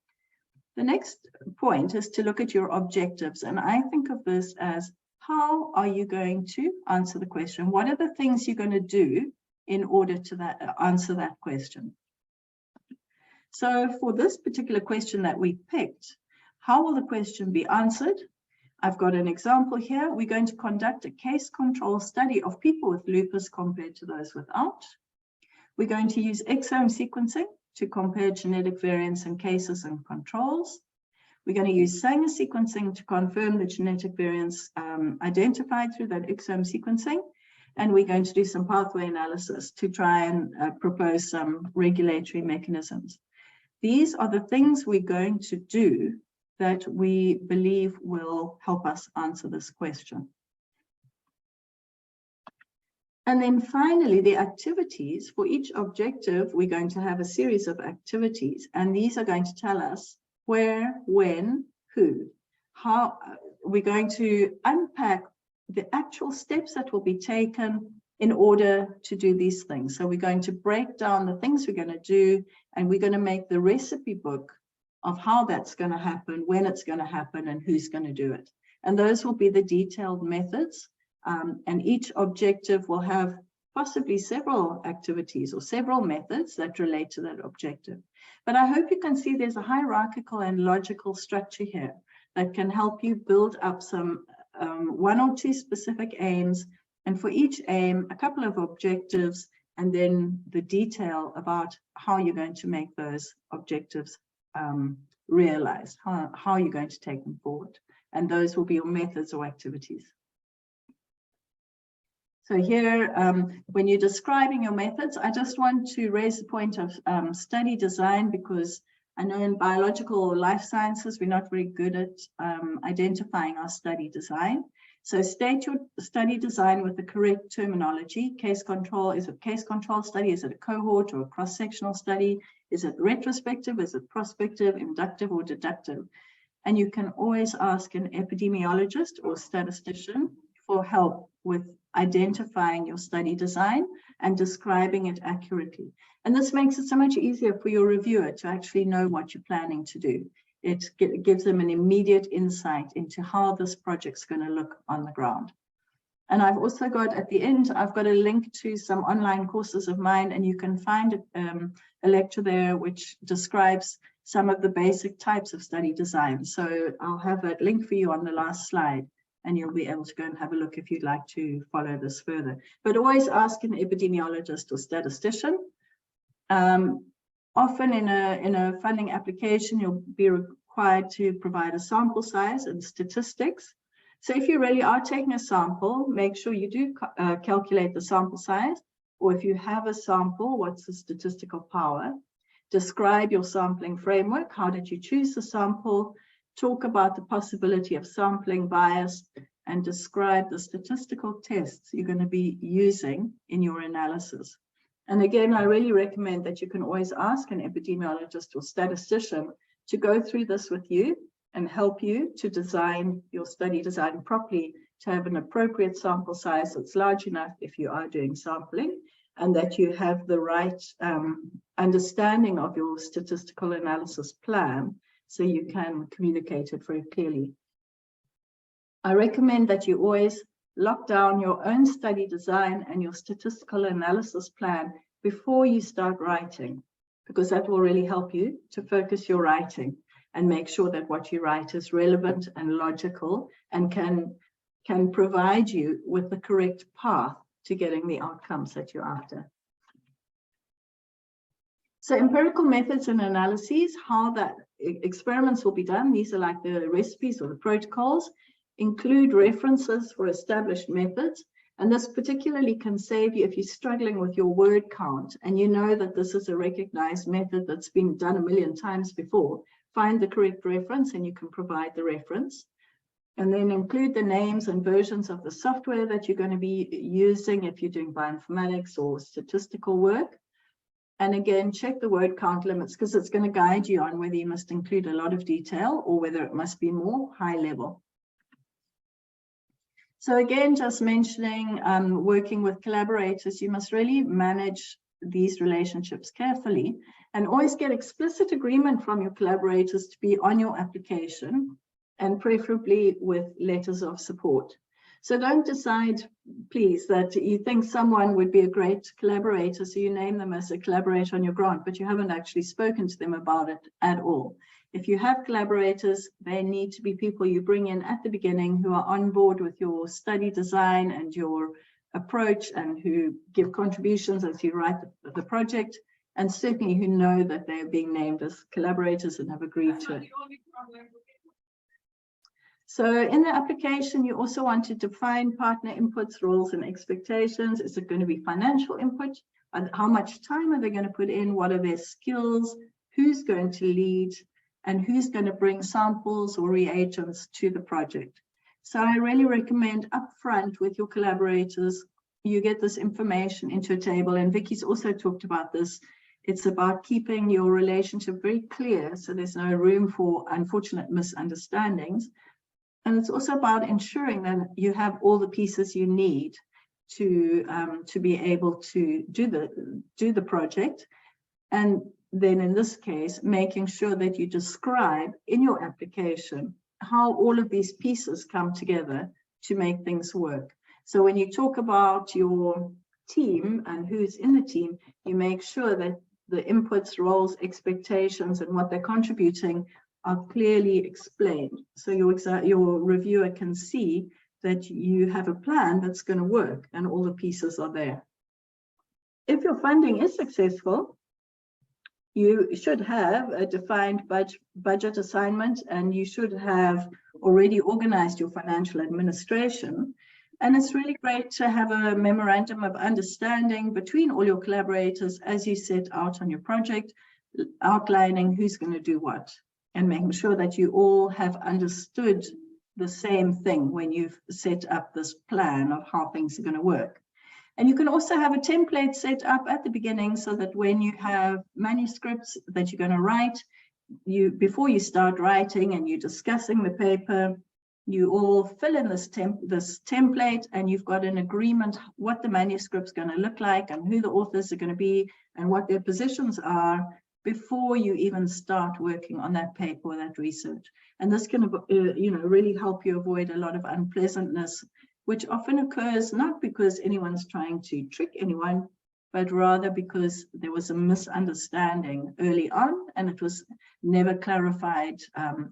The next point is to look at your objectives. And I think of this as, how are you going to answer the question? What are the things you're going to do in order to answer that question? So for this particular question that we picked, how will the question be answered? I've got an example here. We're going to conduct a case control study of people with lupus compared to those without. We're going to use exome sequencing to compare genetic variants in cases and controls. We're going to use Sanger sequencing to confirm the genetic variants identified through that exome sequencing. And we're going to do some pathway analysis to try and propose some regulatory mechanisms. These are the things we're going to do that we believe will help us answer this question. And then finally, the activities. For each objective, we're going to have a series of activities, and these are going to tell us where, when, who. How we're going to unpack the actual steps that will be taken in order to do these things. So we're going to break down the things we're going to do, and we're going to make the recipe book of how that's going to happen, when it's going to happen, and who's going to do it. And those will be the detailed methods. And each objective will have possibly several activities or several methods that relate to that objective. But I hope you can see there's a hierarchical and logical structure here that can help you build up some 1 or 2 specific aims, and for each aim, a couple of objectives, and then the detail about how you're going to make those objectives realized, how you're going to take them forward. And those will be your methods or activities. So here, when you're describing your methods, I just want to raise the point of study design, because I know in biological or life sciences, we're not very good at identifying our study design. So state your study design with the correct terminology. Case control, is it a case control study? Is it a cohort or a cross-sectional study? Is it retrospective? Is it prospective, inductive, or deductive? And you can always ask an epidemiologist or statistician for help with identifying your study design and describing it accurately. And this makes it so much easier for your reviewer to actually know what you're planning to do. It gives them an immediate insight into how this project's going to look on the ground. And I've also got, at the end, I've got a link to some online courses of mine, and you can find a lecture there which describes some of the basic types of study design. So I'll have that link for you on the last slide, and you'll be able to go and have a look if you'd like to follow this further. But always ask an epidemiologist or statistician. Often in a funding application, you'll be required to provide a sample size and statistics. So if you really are taking a sample, make sure you do calculate the sample size, or if you have a sample, what's the statistical power? Describe your sampling framework. How did you choose the sample? Talk about the possibility of sampling bias, and describe the statistical tests you're going to be using in your analysis. And again, I really recommend that you can always ask an epidemiologist or statistician to go through this with you and help you to design your study design properly, to have an appropriate sample size that's large enough if you are doing sampling, and that you have the right understanding of your statistical analysis plan so you can communicate it very clearly. I recommend that you always lock down your own study design and your statistical analysis plan before you start writing, because that will really help you to focus your writing and make sure that what you write is relevant and logical and can provide you with the correct path to getting the outcomes that you're after. So empirical methods and analyses, how that experiments will be done. These are like the recipes or the protocols, include references for established methods. And this particularly can save you if you're struggling with your word count and you know that this is a recognized method that's been done a million times before. Find the correct reference and you can provide the reference. And then include the names and versions of the software that you're going to be using if you're doing bioinformatics or statistical work. And again, check the word count limits because it's going to guide you on whether you must include a lot of detail or whether it must be more high level. So again, just mentioning working with collaborators, you must really manage these relationships carefully and always get explicit agreement from your collaborators to be on your application and preferably with letters of support. So don't decide, please, that you think someone would be a great collaborator, so you name them as a collaborator on your grant, but you haven't actually spoken to them about it at all. If you have collaborators, they need to be people you bring in at the beginning who are on board with your study design and your approach and who give contributions as you write the project, and certainly who know that they're being named as collaborators and have agreed to it. So in the application, you also want to define partner inputs, roles, and expectations. Is it going to be financial input? And how much time are they going to put in? What are their skills? Who's going to lead? And who's going to bring samples or reagents to the project? So I really recommend upfront with your collaborators, you get this information into a table. And Vicky's also talked about this. It's about keeping your relationship very clear, so there's no room for unfortunate misunderstandings. And it's also about ensuring that you have all the pieces you need to be able to do the project. And then in this case, making sure that you describe in your application how all of these pieces come together to make things work. So when you talk about your team and who's in the team, you make sure that the inputs, roles, expectations, and what they're contributing are clearly explained. So your reviewer can see that you have a plan that's going to work and all the pieces are there. If your funding is successful, you should have a defined budget assignment and you should have already organized your financial administration. And it's really great to have a memorandum of understanding between all your collaborators as you set out on your project, outlining who's going to do what and making sure that you all have understood the same thing when you've set up this plan of how things are going to work. And you can also have a template set up at the beginning so that when you have manuscripts that you're going to write, before you start writing and you're discussing the paper, you all fill in this template and you've got an agreement what the manuscript's going to look like and who the authors are going to be and what their positions are before you even start working on that paper or that research. And this can really help you avoid a lot of unpleasantness, which often occurs not because anyone's trying to trick anyone, but rather because there was a misunderstanding early on and it was never clarified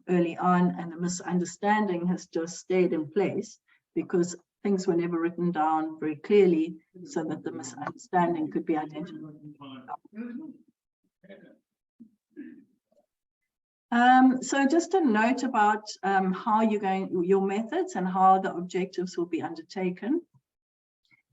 early on, and the misunderstanding has just stayed in place because things were never written down very clearly so that the misunderstanding could be identified. So just a note about how your methods and how the objectives will be undertaken.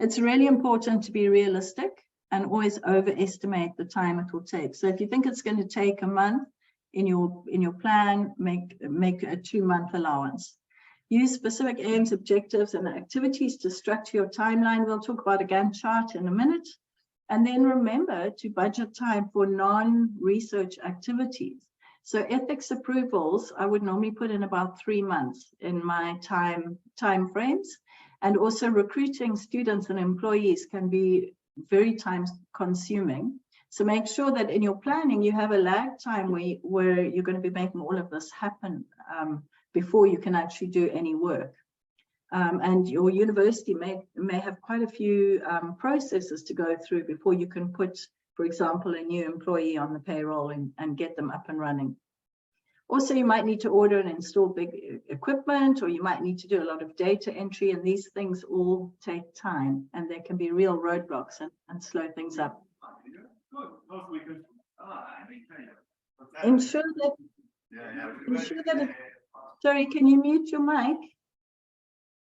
It's really important to be realistic and always overestimate the time it will take. So if you think it's going to take a month in your plan, make a 2-month allowance. Use specific aims, objectives, and activities to structure your timeline. We'll talk about a Gantt chart in a minute. And then remember to budget time for non-research activities. So ethics approvals, I would normally put in about 3 months in my time frames. And also recruiting students and employees can be very time consuming. So make sure that in your planning, you have a lag time where you're going to be making all of this happen before you can actually do any work. And your university may have quite a few processes to go through before you can put for example, a new employee on the payroll and get them up and running. Also, you might need to order and install big equipment, or you might need to do a lot of data entry, and these things all take time, and there can be real roadblocks and slow things up. Ensure that sorry, can you mute your mic?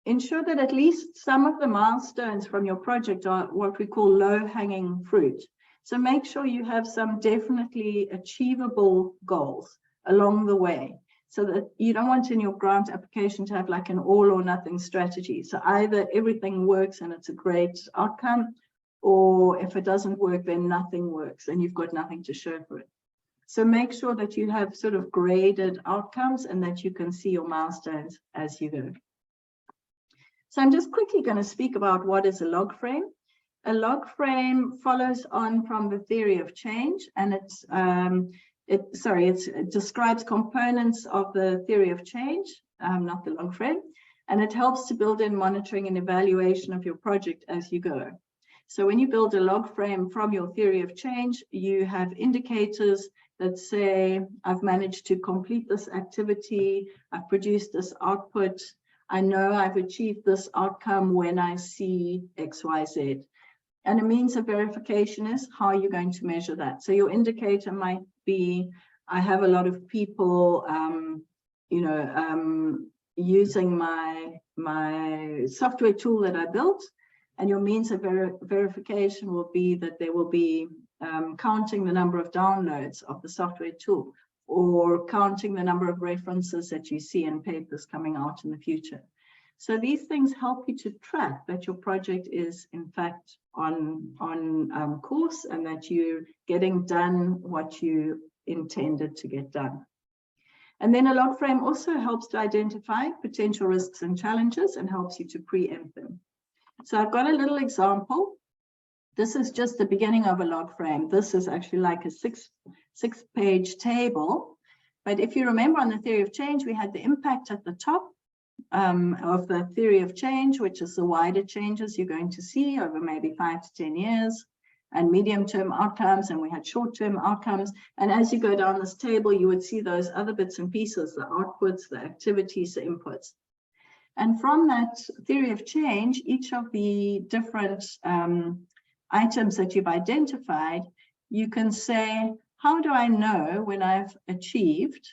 Ensure that at least some of the milestones from your project are what we call low-hanging fruit. So make sure you have some definitely achievable goals along the way, so that you don't want in your grant application to have like an all or nothing strategy. So either everything works and it's a great outcome, or if it doesn't work, then nothing works and you've got nothing to show for it. So make sure that you have sort of graded outcomes and that you can see your milestones as you go. So I'm just quickly going to speak about what is a log frame. A log frame follows on from the theory of change, and it describes components of the theory of change, not the log frame, and it helps to build in monitoring and evaluation of your project as you go. So when you build a log frame from your theory of change, you have indicators that say, I've managed to complete this activity, I've produced this output, I know I've achieved this outcome when I see X, Y, Z. And a means of verification is how you're going to measure that. So your indicator might be, I have a lot of people, using my software tool that I built, and your means of verification will be that they will be counting the number of downloads of the software tool, or counting the number of references that you see in papers coming out in the future. So these things help you to track that your project is in fact on course, and that you're getting done what you intended to get done. And then a log frame also helps to identify potential risks and challenges and helps you to preempt them. So I've got a little example. This is just the beginning of a log frame. This is actually like a six-page table. But if you remember on the theory of change, we had the impact at the top of the theory of change, which is the wider changes you're going to see over maybe 5 to 10 years, and medium-term outcomes, and we had short-term outcomes. And as you go down this table, you would see those other bits and pieces, the outputs, the activities, the inputs. And from that theory of change, each of the different items that you've identified, you can say, how do I know when I've achieved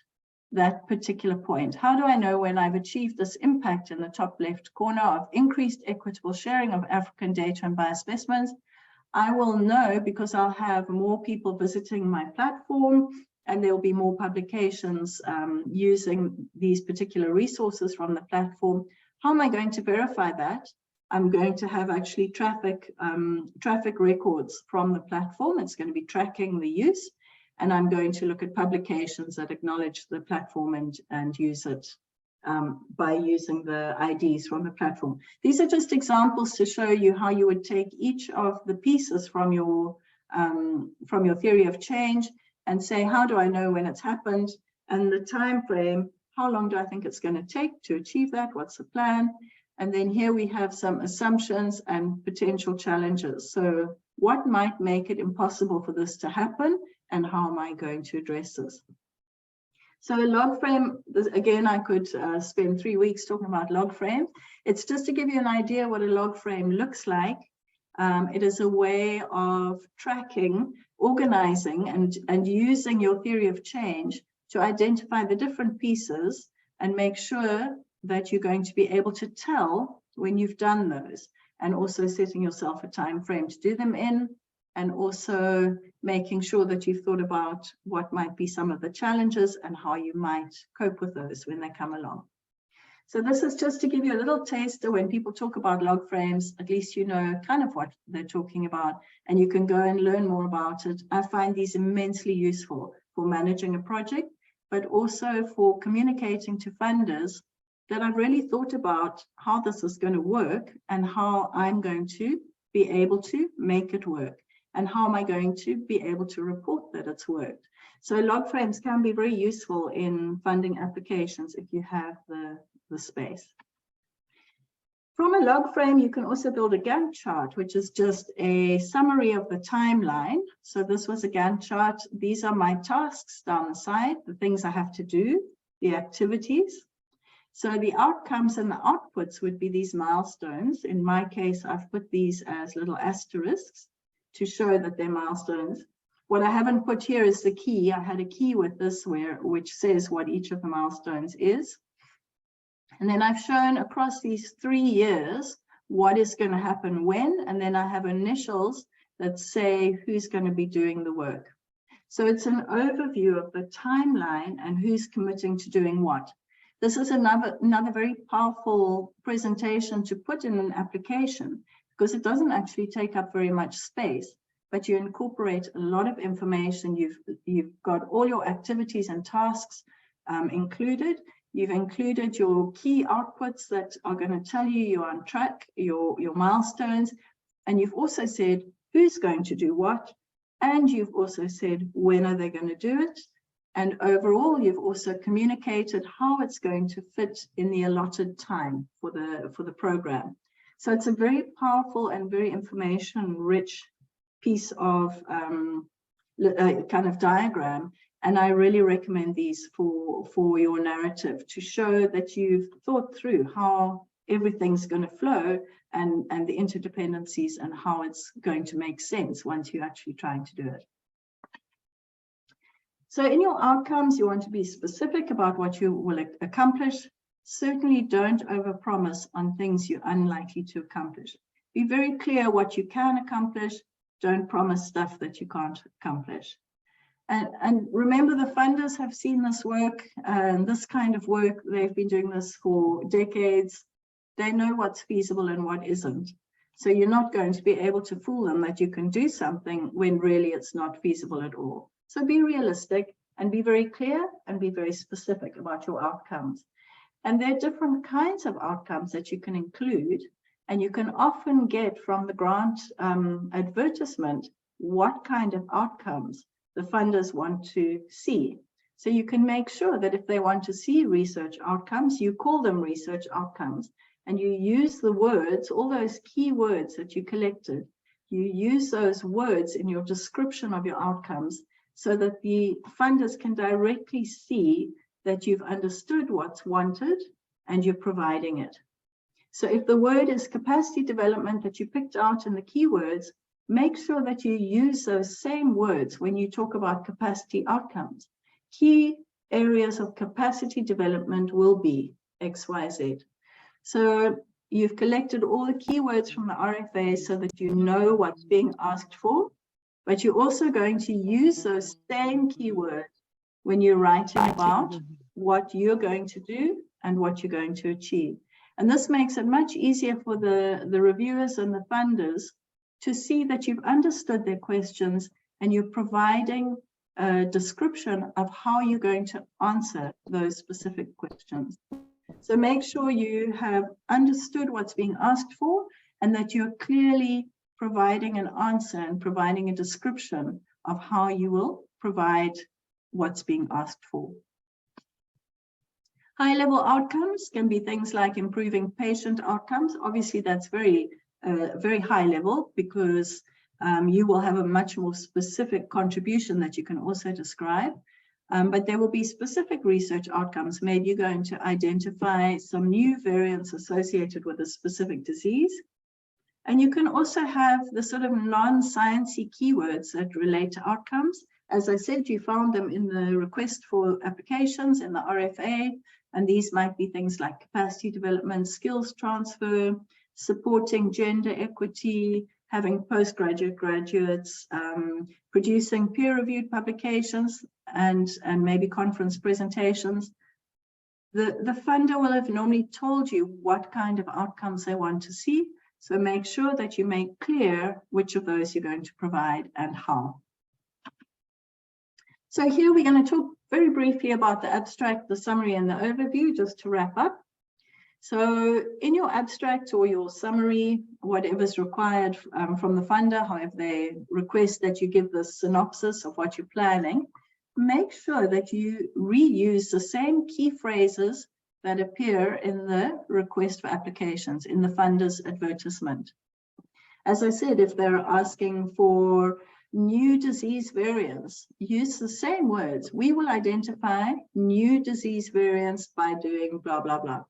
that particular point? How do I know when I've achieved this impact in the top left corner of increased equitable sharing of African data and biospecimens? I will know because I'll have more people visiting my platform, and there will be more publications using these particular resources from the platform. How am I going to verify that? I'm going to have actually traffic records from the platform. It's going to be tracking the use, and I'm going to look at publications that acknowledge the platform and use it by using the IDs from the platform. These are just examples to show you how you would take each of the pieces from your theory of change and say, how do I know when it's happened, and the time frame, how long do I think it's going to take to achieve that? What's the plan? And then here we have some assumptions and potential challenges. So what might make it impossible for this to happen, and how am I going to address this? So a log frame, again, I could spend 3 weeks talking about log frames. It's just to give you an idea what a log frame looks like. It is a way of tracking, organizing, and using your theory of change to identify the different pieces and make sure that you're going to be able to tell when you've done those, and also setting yourself a time frame to do them in, and also making sure that you've thought about what might be some of the challenges and how you might cope with those when they come along. So this is just to give you a little taster. When people talk about log frames, at least you know kind of what they're talking about, and you can go and learn more about it. I find these immensely useful for managing a project, but also for communicating to funders that I've really thought about how this is going to work and how I'm going to be able to make it work, and how am I going to be able to report that it's worked. So log frames can be very useful in funding applications if you have the space. From a log frame, you can also build a Gantt chart, which is just a summary of the timeline. So this was a Gantt chart. These are my tasks down the side, the things I have to do, the activities. So the outcomes and the outputs would be these milestones. In my case, I've put these as little asterisks to show that they're milestones. What I haven't put here is the key. I had a key with this which says what each of the milestones is. And then I've shown across these 3 years what is going to happen when, and then I have initials that say who's going to be doing the work. So it's an overview of the timeline and who's committing to doing what. This is another very powerful presentation to put in an application because it doesn't actually take up very much space, but you incorporate a lot of information. You've got all your activities and tasks included. You've included your key outputs that are going to tell you you're on track, your milestones, and you've also said who's going to do what, and you've also said when are they going to do it. And overall, you've also communicated how it's going to fit in the allotted time for the program. So it's a very powerful and very information-rich piece of kind of diagram. And I really recommend these for your narrative to show that you've thought through how everything's going to flow and the interdependencies and how it's going to make sense once you're actually trying to do it. So in your outcomes, you want to be specific about what you will accomplish. Certainly don't overpromise on things you're unlikely to accomplish. Be very clear what you can accomplish. Don't promise stuff that you can't accomplish. And remember, the funders have seen this work and this kind of work. They've been doing this for decades. They know what's feasible and what isn't. So you're not going to be able to fool them that you can do something when really it's not feasible at all. So be realistic and be very clear and be very specific about your outcomes. And there are different kinds of outcomes that you can include. And you can often get from the grant advertisement what kind of outcomes the funders want to see. So you can make sure that if they want to see research outcomes, you call them research outcomes. And you use the words, all those key words that you collected, you use those words in your description of your outcomes so that the funders can directly see that you've understood what's wanted and you're providing it. So if the word is capacity development that you picked out in the keywords, make sure that you use those same words when you talk about capacity outcomes. Key areas of capacity development will be X, Y, Z. So you've collected all the keywords from the RFA so that you know what's being asked for, but you're also going to use those same keywords when you're writing about what you're going to do and what you're going to achieve. And this makes it much easier for the reviewers and the funders to see that you've understood their questions and you're providing a description of how you're going to answer those specific questions. So make sure you have understood what's being asked for and that you're clearly providing an answer and providing a description of how you will provide what's being asked for. High-level outcomes can be things like improving patient outcomes. Obviously, that's very high level because you will have a much more specific contribution that you can also describe. But there will be specific research outcomes. Maybe you're going to identify some new variants associated with a specific disease. And you can also have the sort of non-sciencey keywords that relate to outcomes. As I said, you found them in the request for applications in the RFA, and these might be things like capacity development, skills transfer, supporting gender equity, having postgraduate graduates, producing peer-reviewed publications, and maybe conference presentations. The funder will have normally told you what kind of outcomes they want to see, so make sure that you make clear which of those you're going to provide and how. So here we're going to talk very briefly about the abstract, the summary, and the overview, just to wrap up. So in your abstract or your summary, whatever's required from the funder, however they request that you give the synopsis of what you're planning, make sure that you reuse the same key phrases that appear in the request for applications, in the funder's advertisement. As I said, if they're asking for new disease variants, use the same words. We will identify new disease variants by doing blah, blah, blah.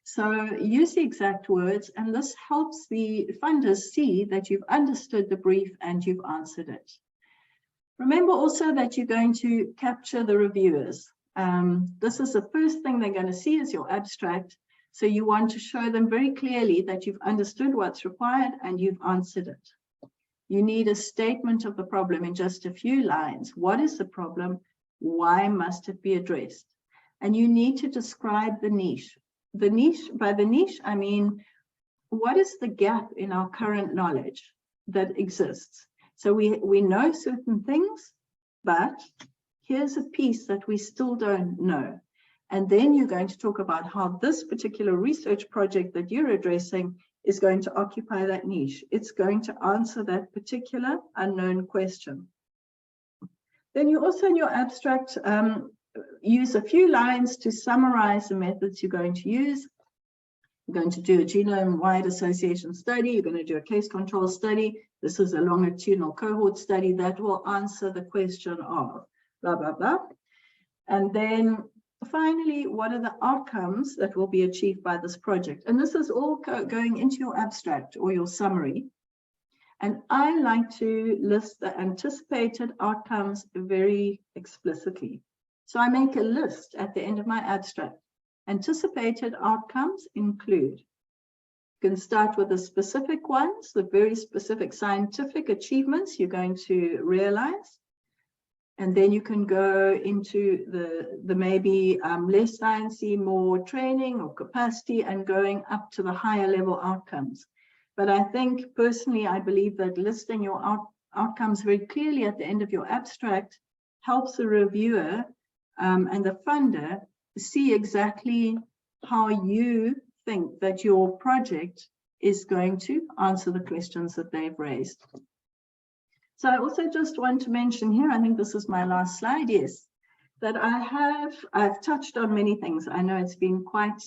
So use the exact words, and this helps the funders see that you've understood the brief and you've answered it. Remember also that you're going to capture the reviewers. This is the first thing they're going to see is your abstract. So you want to show them very clearly that you've understood what's required and you've answered it. You need a statement of the problem in just a few lines. What is the problem? Why must it be addressed? And you need to describe the niche. The niche, by the niche, I mean, what is the gap in our current knowledge that exists? So we know certain things, but here's a piece that we still don't know. And then you're going to talk about how this particular research project that you're addressing is going to occupy that niche. It's going to answer that particular unknown question. Then you also in your abstract use a few lines to summarize the methods you're going to use. You're going to do a genome-wide association study. You're going to do a case control study. This is a longitudinal cohort study that will answer the question of blah, blah, blah. And then finally, what are the outcomes that will be achieved by this project? And this is all going into your abstract or your summary. And I like to list the anticipated outcomes very explicitly. So I make a list at the end of my abstract. Anticipated outcomes include, you can start with the specific ones, the very specific scientific achievements you're going to realize. And then you can go into the maybe less sciencey, more training or capacity and going up to the higher level outcomes. But I think personally, I believe that listing your outcomes very clearly at the end of your abstract helps the reviewer and the funder see exactly how you think that your project is going to answer the questions that they've raised. So I also just want to mention here, I think this is my last slide, yes, that I've touched on many things. I know it's been quite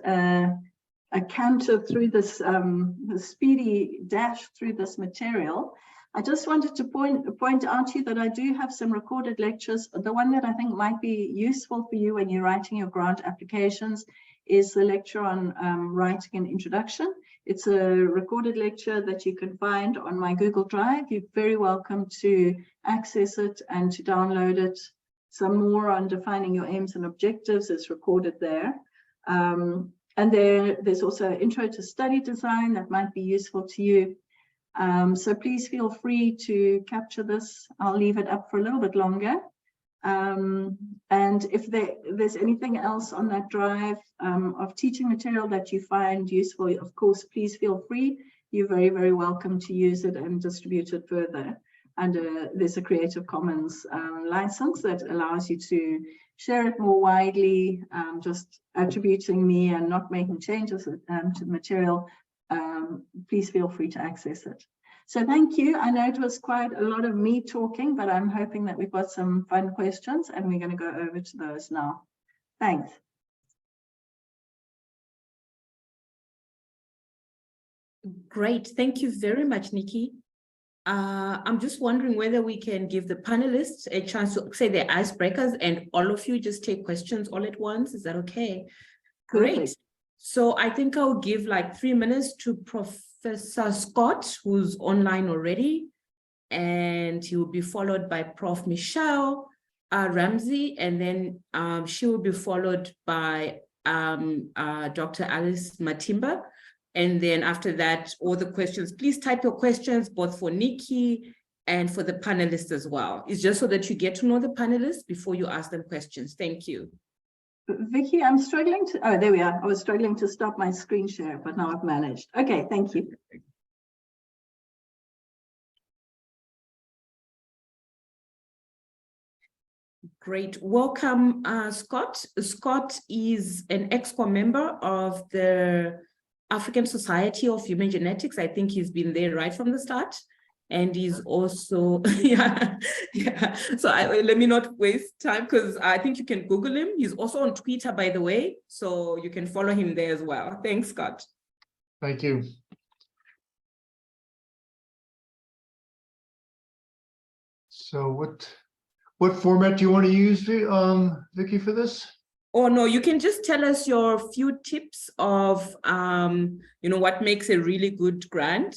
a canter through this, the speedy dash through this material. I just wanted to point out to you that I do have some recorded lectures. The one that I think might be useful for you when you're writing your grant applications is the lecture on writing an introduction. It's a recorded lecture that you can find on my Google Drive. You're very welcome to access it and to download it. Some more on defining your aims and objectives is recorded there. And there's also an intro to study design that might be useful to you. So please feel free to capture this. I'll leave it up for a little bit longer. And if there's anything else on that drive of teaching material that you find useful, of course, please feel free. You're very, very welcome to use it and distribute it further. And there's a Creative Commons license that allows you to share it more widely, just attributing me and not making changes to the material. Please feel free to access it. So thank you. I know it was quite a lot of me talking, but I'm hoping that we've got some fun questions and we're going to go over to those now. Thanks. Great. Thank you very much, Nikki. I'm just wondering whether we can give the panelists a chance to say their icebreakers and all of you just take questions all at once. Is that okay? Great. Perfect. So I think I'll give like 3 minutes to Professor Scott, who's online already, and he will be followed by Prof. Michelle Ramsay, and then she will be followed by Dr. Alice Matimba. And then after that, all the questions, please type your questions both for Nikki and for the panelists as well. It's just so that you get to know the panelists before you ask them questions. Thank you. Vicky, I'm struggling to, oh, there we are. I was struggling to stop my screen share, but now I've managed. Okay, thank you. Great. Welcome, Scott. Scott is an ExCo member of the African Society of Human Genetics. I think he's been there right from the start. And he's also, yeah. So let me not waste time because I think you can Google him. He's also on Twitter, by the way. So you can follow him there as well. Thanks, Scott. Thank you. So what format do you want to use, Vicky, for this? Oh, no, you can just tell us your few tips of, what makes a really good grant.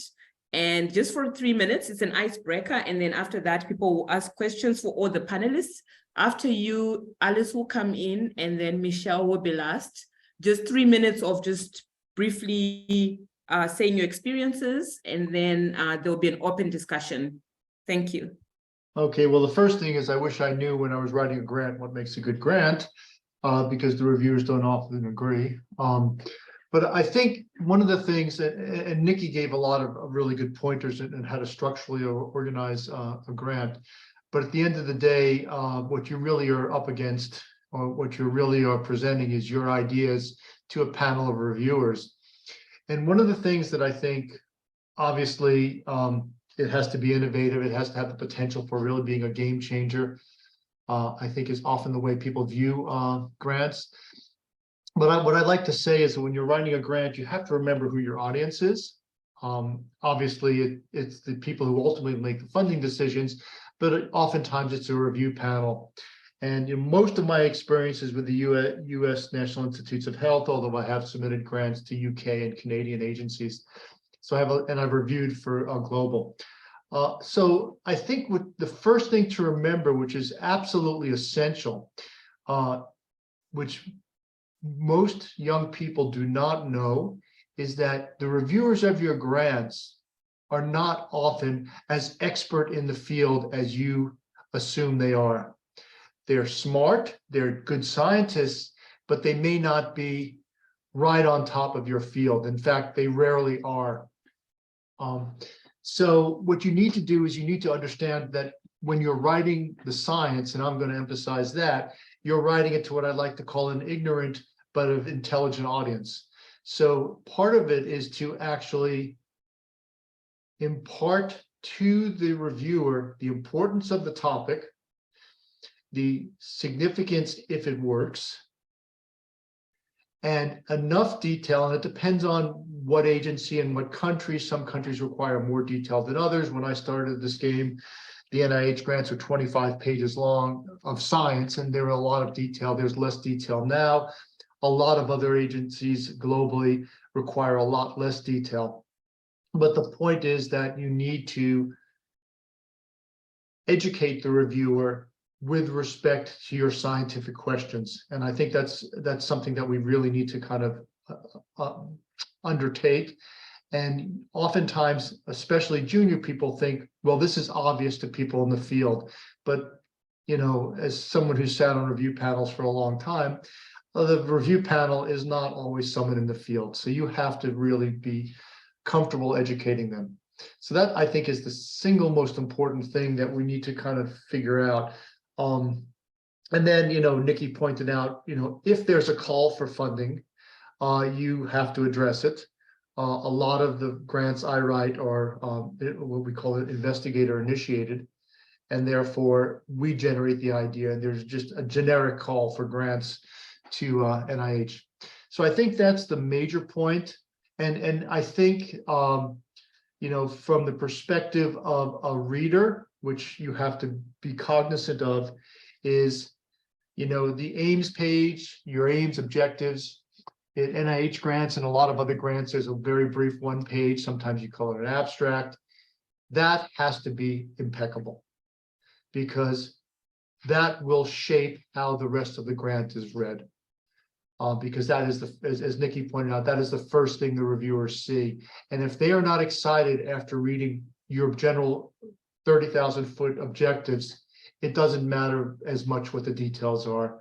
And just for 3 minutes, it's an icebreaker. And then after that, people will ask questions for all the panelists. After you, Alice will come in and then Michelle will be last. Just 3 minutes of just briefly saying your experiences, and then there'll be an open discussion. Thank you. Okay, well, the first thing is I wish I knew when I was writing a grant what makes a good grant, because the reviewers don't often agree. But I think one of the things, and Nikki gave a lot of really good pointers in how to structurally organize a grant. But at the end of the day, what you really are up against, or what you really are presenting, is your ideas to a panel of reviewers. And one of the things that I think, obviously, it has to be innovative. It has to have the potential for really being a game changer. I think is often the way people view grants. But what I'd like to say is that when you're writing a grant, you have to remember who your audience is. Obviously, it's the people who ultimately make the funding decisions, but oftentimes it's a review panel. And most of my experiences with the U.S. National Institutes of Health, although I have submitted grants to UK and Canadian agencies, so I've reviewed for global. So I think the first thing to remember, which is absolutely essential, which most young people do not know, is that the reviewers of your grants are not often as expert in the field as you assume they are. They're smart, they're good scientists, but they may not be right on top of your field. In fact, they rarely are. So what you need to do is you need to understand that when you're writing the science, and I'm going to emphasize that, you're writing it to what I like to call an ignorant but an intelligent audience. So part of it is to actually impart to the reviewer the importance of the topic, the significance if it works, and enough detail, and it depends on what agency and what country. Some countries require more detail than others. When I started this game, the NIH grants are 25 pages long of science, and there are a lot of detail. There's less detail now. A lot of other agencies globally require a lot less detail. But the point is that you need to educate the reviewer with respect to your scientific questions. And I think that's something that we really need to kind of undertake. And oftentimes, especially junior people think, well, this is obvious to people in the field. But, as someone who's sat on review panels for a long time, the review panel is not always someone in the field. So you have to really be comfortable educating them. So that, I think, is the single most important thing that we need to kind of figure out. And then, Nikki pointed out, if there's a call for funding, you have to address it. A lot of the grants I write are what we call it investigator initiated, and therefore we generate the idea, and there's just a generic call for grants to NIH. So I think that's the major point. And I think, from the perspective of a reader, which you have to be cognizant of, is, the aims page, your aims, objectives. In NIH grants and a lot of other grants, there's a very brief one page. Sometimes you call it an abstract. That has to be impeccable, because that will shape how the rest of the grant is read. Because that is, as Nikki pointed out, that is the first thing the reviewers see. And if they are not excited after reading your general 30,000-foot objectives, it doesn't matter as much what the details are.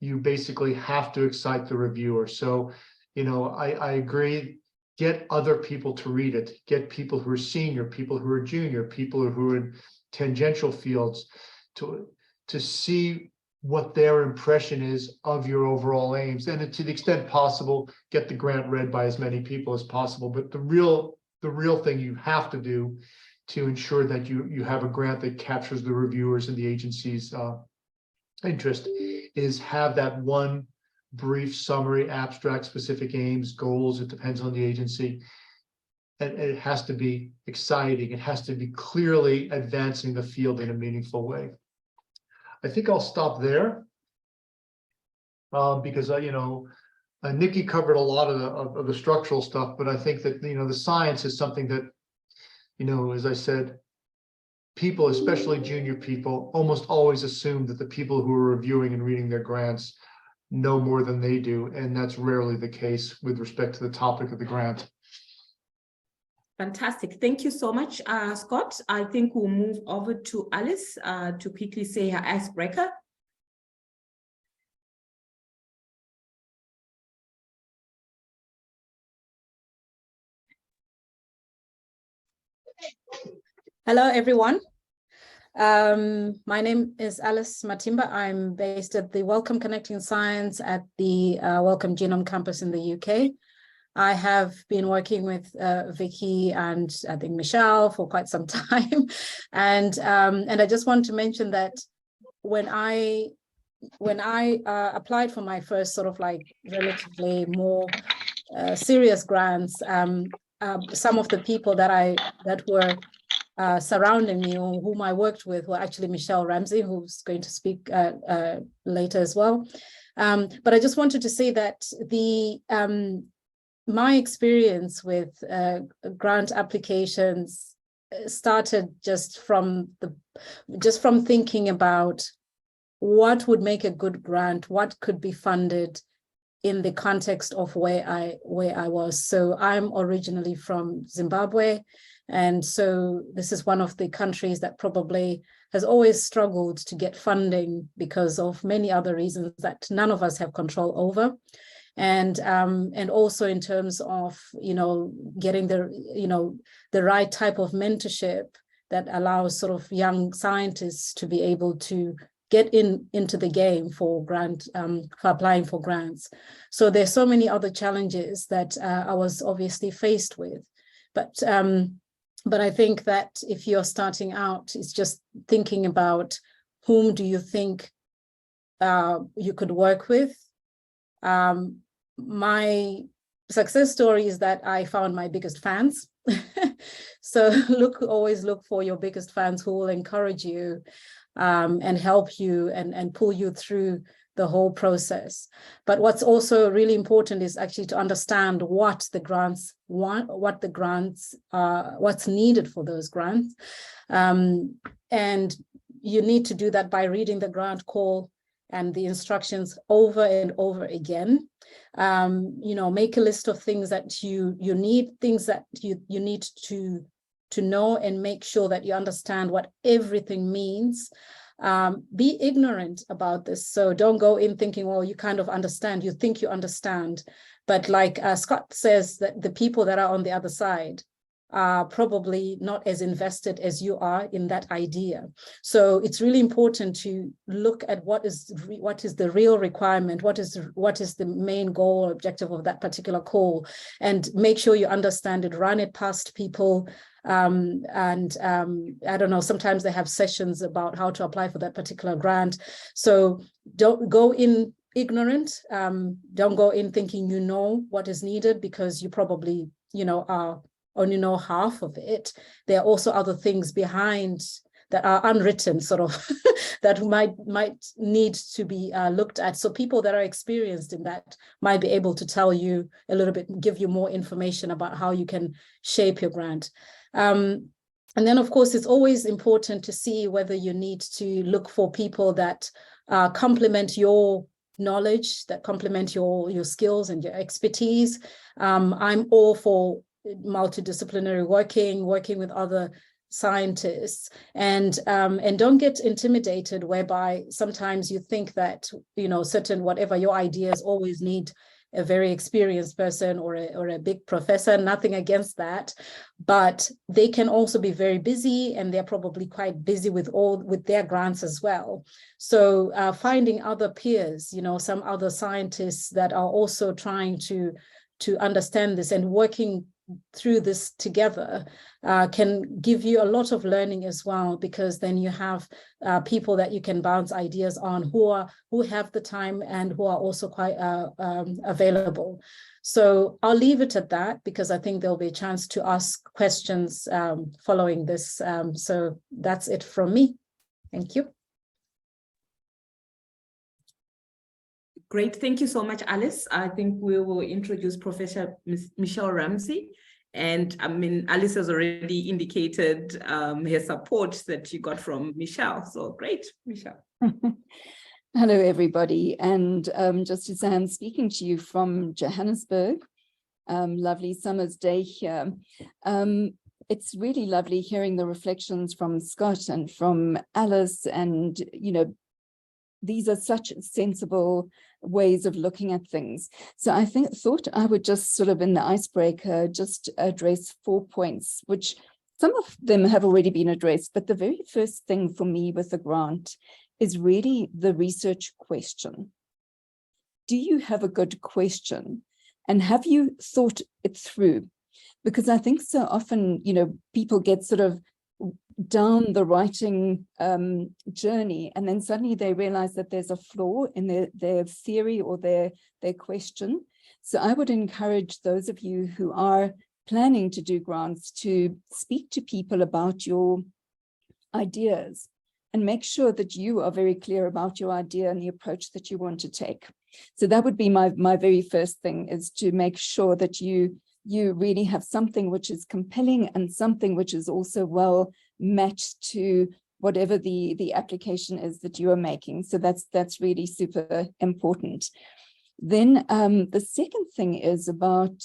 You basically have to excite the reviewer. So, I agree, get other people to read it. Get people who are senior, people who are junior, people who are in tangential fields to see what their impression is of your overall aims. And to the extent possible, get the grant read by as many people as possible. But the real thing you have to do to ensure that you have a grant that captures the reviewers and the agency's interest is have that one brief summary, abstract, specific aims, goals. It depends on the agency. And it has to be exciting. It has to be clearly advancing the field in a meaningful way. I think I'll stop there because Nicky covered a lot of the structural stuff, but I think that the science is something that, as I said, people, especially junior people, almost always assume that the people who are reviewing and reading their grants know more than they do, and that's rarely the case with respect to the topic of the grant. Fantastic. Thank you so much, Scott. I think we'll move over to Alice to quickly say her icebreaker. Hello, everyone. My name is Alice Matimba. I'm based at the Wellcome Connecting Science at the Wellcome Genome Campus in the UK. I have been working with Vicky and I think Michelle for quite some time. And I just want to mention that when I applied for my first sort of like relatively more serious grants, some of the people that were surrounding me or whom I worked with were actually Michelle Ramsay, who's going to speak later as well. But I just wanted to say that my experience with grant applications started just from thinking about what would make a good grant, what could be funded in the context of where I was. So I'm originally from Zimbabwe. And so this is one of the countries that probably has always struggled to get funding because of many other reasons that none of us have control over. And also in terms of, getting the right type of mentorship that allows sort of young scientists to be able to get into the game for applying for grants. So there's so many other challenges that I was obviously faced with. But I think that if you're starting out, it's just thinking about whom do you think you could work with. My success story is that I found my biggest fans. So always look for your biggest fans who will encourage you and help you and pull you through the whole process. But what's also really important is actually to understand what the grants want, what's needed for those grants. And you need to do that by reading the grant call and the instructions over and over again. Make a list of things that you need, things that you need to know, and make sure that you understand what everything means. Be ignorant about this. So don't go in thinking, well, you kind of understand, you think you understand. But like Scott says, that the people that are on the other side are probably not as invested as you are in that idea. So it's really important to look at what is the real requirement, what is the main goal or objective of that particular call, and make sure you understand it, run it past people. I don't know, sometimes they have sessions about how to apply for that particular grant. So don't go in ignorant, don't go in thinking you know what is needed, because you probably, only know half of it. There are also other things behind that are unwritten, sort of, that might need to be looked at. So people that are experienced in that might be able to tell you a little bit, give you more information about how you can shape your grant. And then, of course, it's always important to see whether you need to look for people that complement your knowledge, that complement your skills and your expertise. I'm all for multidisciplinary working with other scientists, and don't get intimidated, whereby sometimes you think that certain whatever your ideas always need a very experienced person or a big professor. Nothing against that, but they can also be very busy, and they're probably quite busy with their grants as well. So finding other peers, some other scientists that are also trying to understand this and working through this together can give you a lot of learning as well, because then you have people that you can bounce ideas on who have the time and who are also quite available. So I'll leave it at that, because I think there'll be a chance to ask questions following this. So that's it from me. Thank you. Great, thank you so much, Alice. I think we will introduce Professor Michelle Ramsay. And I mean, Alice has already indicated her support that you got from Michelle. So great, Michelle. Hello, everybody. And just to say, I'm speaking to you from Johannesburg. Lovely summer's day here. It's really lovely hearing the reflections from Scott and from Alice. And, you know, these are such sensible ways of looking at things. So I thought I would just sort of in the icebreaker, just address 4 points, which some of them have already been addressed. But the very first thing for me with the grant is really the research question. Do you have a good question? And have you thought it through? Because I think so often, you know, people get sort of down the writing journey, and then suddenly they realize that there's a flaw in their theory or their question. So I would encourage those of you who are planning to do grants to speak to people about your ideas and make sure that you are very clear about your idea and the approach that you want to take. So that would be my very first thing, is to make sure that you really have something which is compelling and something which is also well matched to whatever the application is that you are making. So that's really super important. Then the second thing is about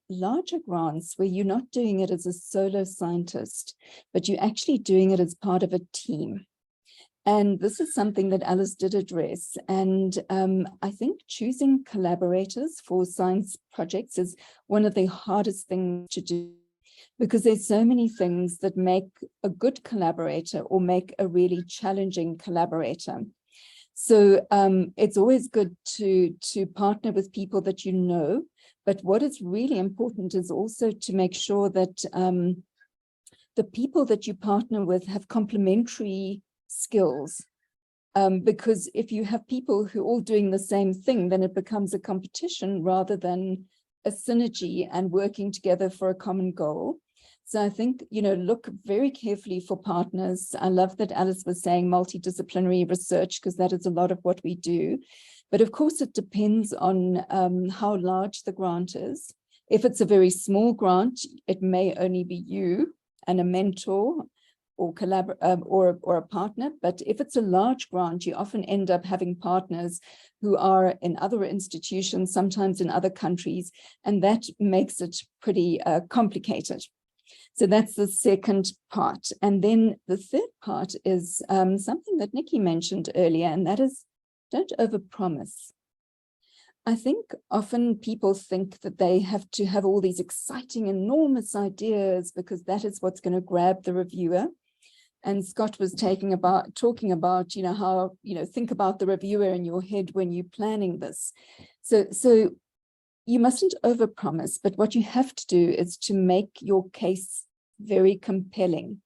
larger grants where you're not doing it as a solo scientist, but you're actually doing it as part of a team. And this is something that Alice did address. And I think choosing collaborators for science projects is one of the hardest things to do, because there's so many things that make a good collaborator or make a really challenging collaborator. So it's always good to partner with people that you know, but what is really important is also to make sure that the people that you partner with have complementary skills, because if you have people who are all doing the same thing, then it becomes a competition rather than a synergy and working together for a common goal. So I think, you know, look very carefully for partners. I love that Alice was saying multidisciplinary research, because that is a lot of what we do. But of course, it depends on how large the grant is. If it's a very small grant, it may only be you and a mentor or or a partner. But if it's a large grant, you often end up having partners who are in other institutions, sometimes in other countries, and that makes it pretty complicated. So that's the second part. And then the third part is something that Nicky mentioned earlier, and that is don't overpromise. I think often people think that they have to have all these exciting, enormous ideas because that is what's going to grab the reviewer. And Scott was talking about, you know, how, you know, think about the reviewer in your head when you're planning this. So you mustn't overpromise, but what you have to do is to make your case very compelling.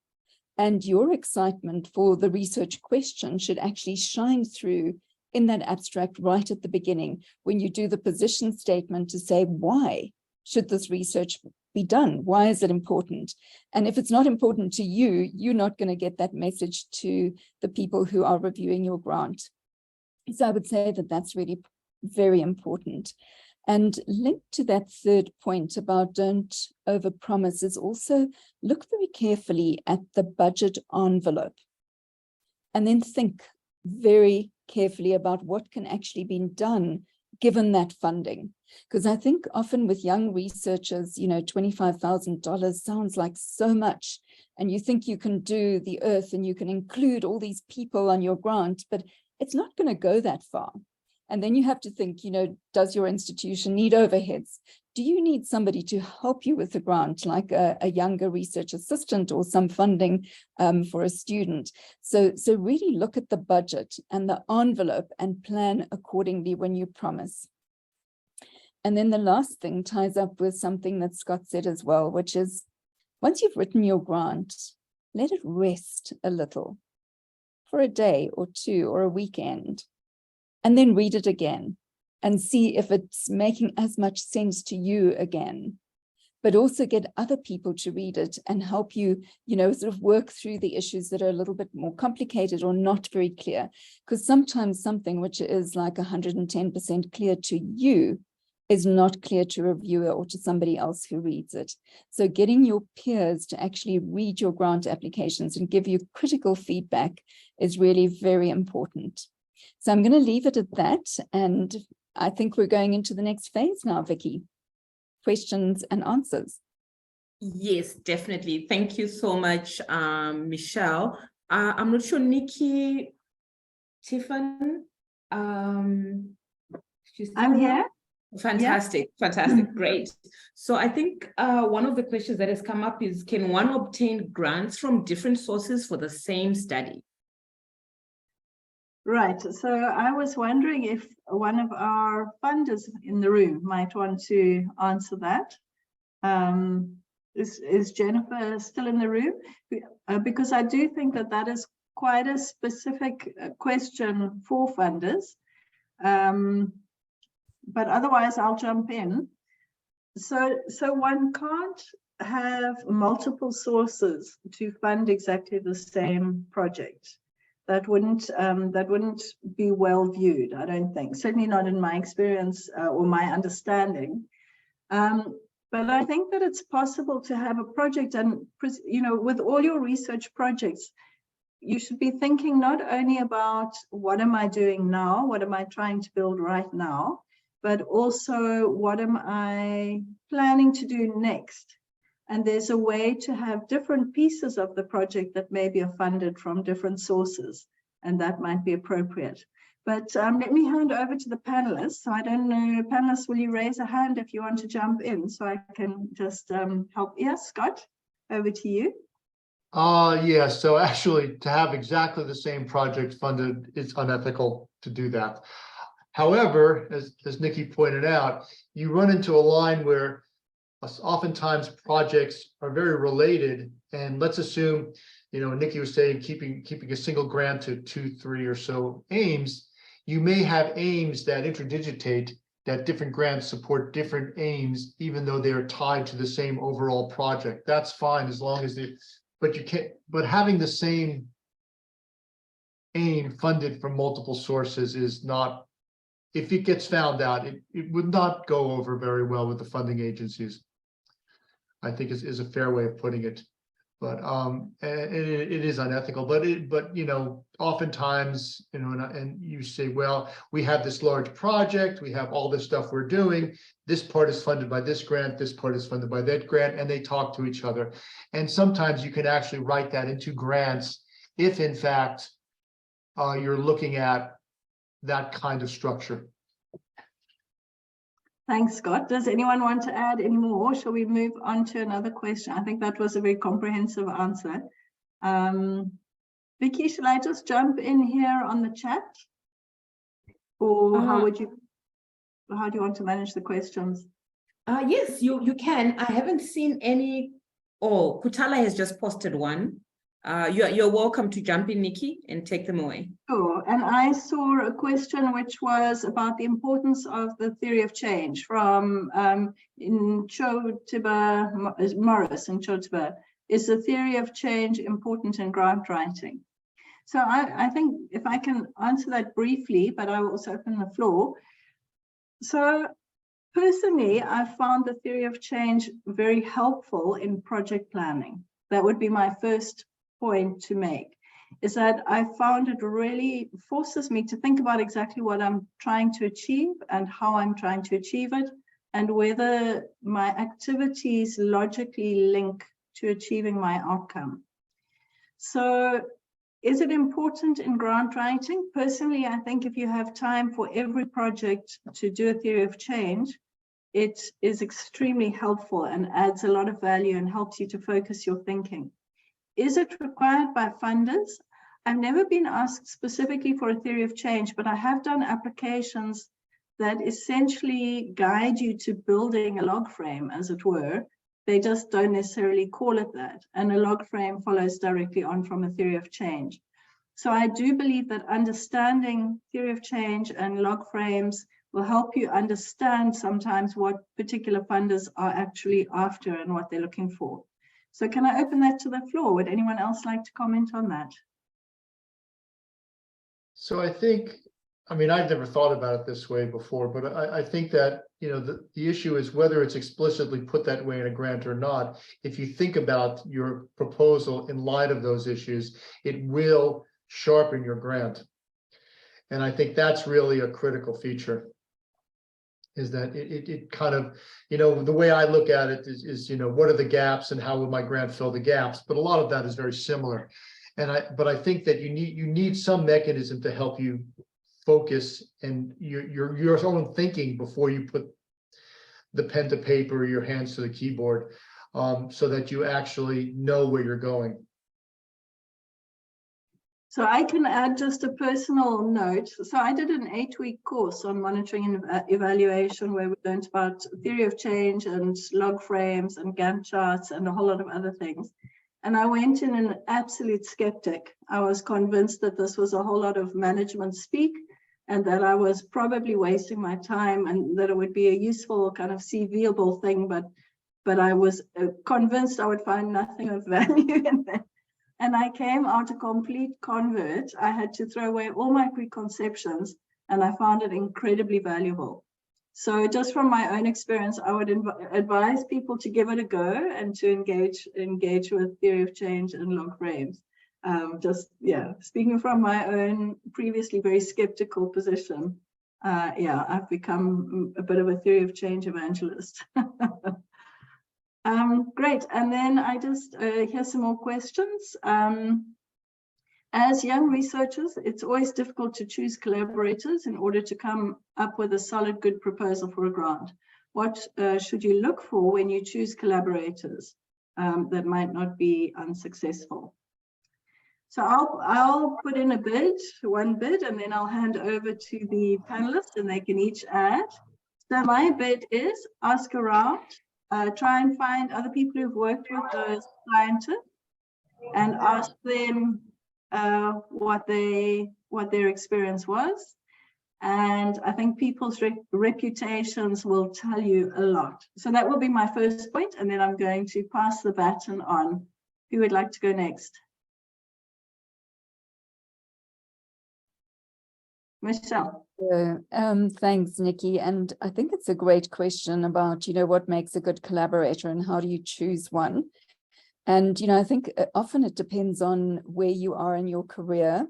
And your excitement for the research question should actually shine through in that abstract right at the beginning, when you do the position statement to say, why should this research be done? Why is it important? And if it's not important to you, you're not going to get that message to the people who are reviewing your grant. So I would say that that's really very important. And linked to that third point about don't overpromise is also look very carefully at the budget envelope and then think very carefully about what can actually be done given that funding. Because I think often with young researchers, you know, $25,000 sounds like so much, and you think you can do the earth and you can include all these people on your grant, but it's not going to go that far. And then you have to think, you know, does your institution need overheads? Do you need somebody to help you with the grant, like a younger research assistant or some funding for a student? So really look at the budget and the envelope and plan accordingly when you promise. And then the last thing ties up with something that Scott said as well, which is once you've written your grant, let it rest a little for a day or two or a weekend, and then read it again and see if it's making as much sense to you again, but also get other people to read it and help you, sort of work through the issues that are a little bit more complicated or not very clear. Because sometimes something which is like 110% clear to you is not clear to a reviewer or to somebody else who reads it. So getting your peers to actually read your grant applications and give you critical feedback is really very important. So I'm going to leave it at that. And I think we're going into the next phase now, Vicky. Questions and answers. Yes, definitely. Thank you so much, Michelle. I'm not sure, Nicky, Tiffin. I'm here. Fantastic, yeah. Fantastic, great. So I think one of the questions that has come up is, can one obtain grants from different sources for the same study? Right, so I was wondering if one of our funders in the room might want to answer that. Is Jennifer still in the room? Because I do think that that is quite a specific question for funders. But otherwise I'll jump in. So one can't have multiple sources to fund exactly the same project. That wouldn't be well viewed, I don't think. Certainly not in my experience or my understanding. But I think that it's possible to have a project, and with all your research projects, you should be thinking not only about what am I doing now, what am I trying to build right now, but also what am I planning to do next. And there's a way to have different pieces of the project that maybe are funded from different sources, and that might be appropriate. But let me hand over to the panelists. So I don't know, panelists, will you raise a hand if you want to jump in so I can just help? Yes, Scott, over to you. Yeah, so actually to have exactly the same project funded, it's unethical to do that. However, as Nicky pointed out, you run into a line where oftentimes projects are very related, and let's assume, Nicky was saying keeping a single grant to 2, 3 or so aims. You may have aims that interdigitate, that different grants support different aims, even though they are tied to the same overall project. That's fine as long as but having the same aim funded from multiple sources is not, if it gets found out, it would not go over very well with the funding agencies, I think is a fair way of putting it. But it is unethical, but oftentimes, and you say, well, we have this large project, we have all this stuff we're doing, this part is funded by this grant, this part is funded by that grant, and they talk to each other. And sometimes you can actually write that into grants if in fact you're looking at that kind of structure. Thanks, Scott. Does anyone want to add any more? Shall we move on to another question? I think that was a very comprehensive answer. Vicky, shall I just jump in here on the chat? Or how do you want to manage the questions? Yes, you can. I haven't seen any. Oh, Kutala has just posted one. You're welcome to jump in, Nicky, and take them away. Sure. And I saw a question which was about the importance of the theory of change from Chotiba Morris and Chotiba. Is the theory of change important in grant writing? So I think if I can answer that briefly, but I will also open the floor. So personally, I found the theory of change very helpful in project planning. That would be my first point to make, is that I found it really forces me to think about exactly what I'm trying to achieve and how I'm trying to achieve it, and whether my activities logically link to achieving my outcome. So is it important in grant writing? Personally, I think if you have time for every project to do a theory of change, it is extremely helpful and adds a lot of value and helps you to focus your thinking. Is it required by funders? I've never been asked specifically for a theory of change, but I have done applications that essentially guide you to building a log frame, as it were. They just don't necessarily call it that. And a log frame follows directly on from a theory of change. So I do believe that understanding theory of change and log frames will help you understand sometimes what particular funders are actually after and what they're looking for. So can I open that to the floor? Would anyone else like to comment on that? So I think, I mean, I've never thought about it this way before, but I think that, you know, the issue is whether it's explicitly put that way in a grant or not. If you think about your proposal in light of those issues, it will sharpen your grant. And I think that's really a critical feature, is that it kind of, you know, the way I look at it is, you know, what are the gaps and how will my grant fill the gaps? But a lot of that is very similar. But I think that you need some mechanism to help you focus and your own thinking before you put the pen to paper or your hands to the keyboard, so that you actually know where you're going. So I can add just a personal note. So I did an 8-week course on monitoring and evaluation where we learned about theory of change and log frames and Gantt charts and a whole lot of other things. And I went in an absolute skeptic. I was convinced that this was a whole lot of management speak and that I was probably wasting my time and that it would be a useful kind of CVable thing, but I was convinced I would find nothing of value in that. And I came out a complete convert. I had to throw away all my preconceptions and I found it incredibly valuable. So just from my own experience, I would advise people to give it a go and to engage with theory of change and log frames. Speaking from my own previously very skeptical position, I've become a bit of a theory of change evangelist. Great, and then I just hear some more questions. As young researchers, it's always difficult to choose collaborators in order to come up with a solid, good proposal for a grant. What should you look for when you choose collaborators that might not be unsuccessful? So I'll put in one bid, and then I'll hand over to the panelists and they can each add. So my bid is ask around, try and find other people who've worked with those scientists and ask them what their experience was. And I think people's reputations will tell you a lot. So that will be my first point, and then I'm going to pass the baton on. Who would like to go next? Michelle. Thanks, Nikki. And I think it's a great question about, you know, what makes a good collaborator and how do you choose one? And, you know, I think often it depends on where you are in your career.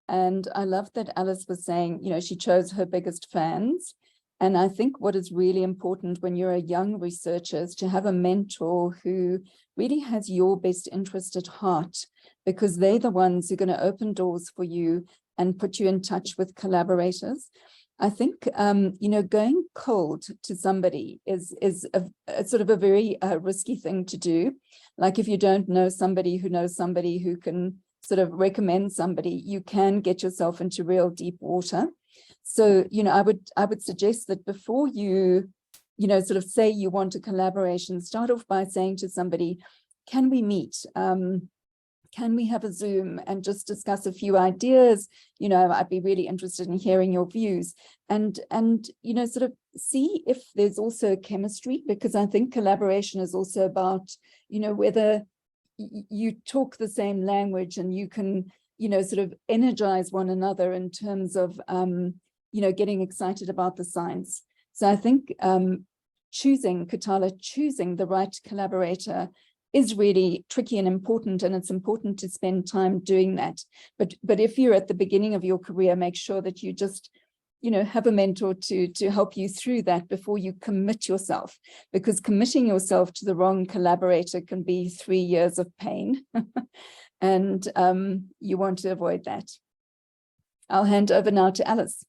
And I love that Alice was saying, you know, she chose her biggest fans. And I think what is really important when you're a young researcher is to have a mentor who really has your best interest at heart, because they're the ones who are going to open doors for you and put you in touch with collaborators. I think, you know, going cold to somebody is a sort of a very risky thing to do. Like if you don't know somebody who can sort of recommend somebody, you can get yourself into real deep water. So, you know, I would suggest that before you know, sort of say you want a collaboration, start off by saying to somebody, can we meet? Can we have a Zoom and just discuss a few ideas? You know, I'd be really interested in hearing your views and, you know, sort of see if there's also chemistry, because I think collaboration is also about, you know, whether you talk the same language and you can, you know, sort of energize one another in terms of, you know, getting excited about the science. So I think choosing the right collaborator is really tricky and important, and it's important to spend time doing that. But if you're at the beginning of your career, make sure that you just, you know, have a mentor to help you through that before you commit yourself, because committing yourself to the wrong collaborator can be 3 years of pain. And you want to avoid that. I'll hand over now to Alice.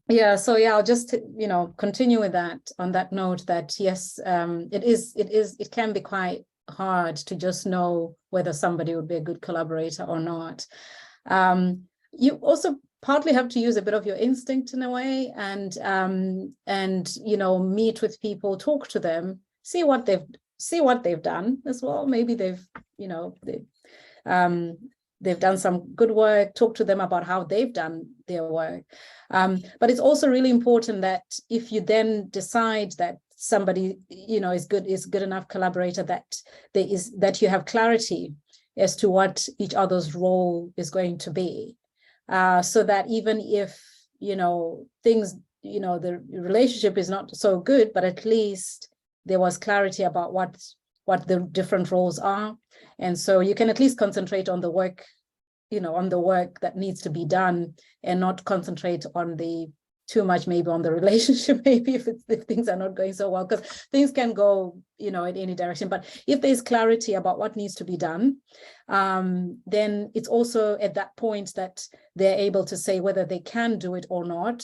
Yeah, so yeah, I'll just, you know, continue with that on that note that yes, it can be quite hard to just know whether somebody would be a good collaborator or not. You also partly have to use a bit of your instinct in a way, and you know, meet with people, talk to them, see what they've done as well. Maybe they've, you know, they've done some good work, talk to them about how they've done their work. But it's also really important that if you then decide that somebody, you know, is good enough collaborator, that you have clarity as to what each other's role is going to be, so that even if, you know, things, you know, the relationship is not so good, but at least there was clarity about what the different roles are. And so you can at least concentrate on the work, you know, on the work that needs to be done, and not concentrate on too much maybe on the relationship, maybe if things are not going so well, because things can go, you know, in any direction. But if there's clarity about what needs to be done, then it's also at that point that they're able to say whether they can do it or not,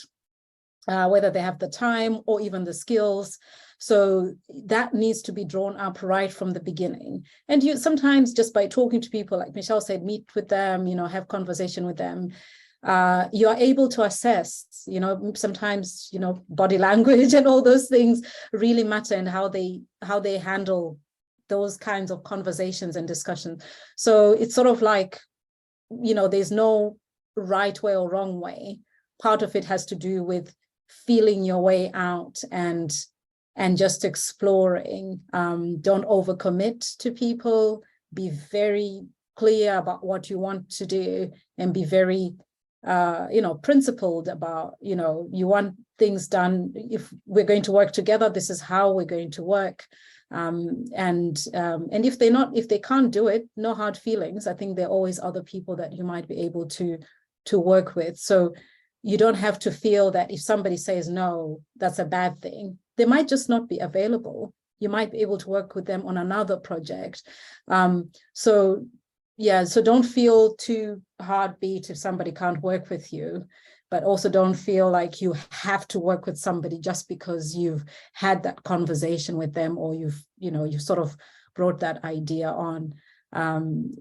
whether they have the time or even the skills. So that needs to be drawn up right from the beginning. And you sometimes, just by talking to people, like Michelle said, meet with them, you know, have conversation with them, you are able to assess, you know, sometimes, you know, body language and all those things really matter, and how they handle those kinds of conversations and discussions. So it's sort of like, you know, there's no right way or wrong way. Part of it has to do with feeling your way out and just exploring. Don't overcommit to people. Be very clear about what you want to do, and be very you know, principled about, you know, you want things done. If we're going to work together, this is how we're going to work. And if they can't do it, no hard feelings. I think there are always other people that you might be able to work with. So you don't have to feel that if somebody says no, that's a bad thing. They might just not be available. You might be able to work with them on another project. So yeah, so don't feel too hard beat if somebody can't work with you, but also don't feel like you have to work with somebody just because you've had that conversation with them, or you've sort of brought that idea on.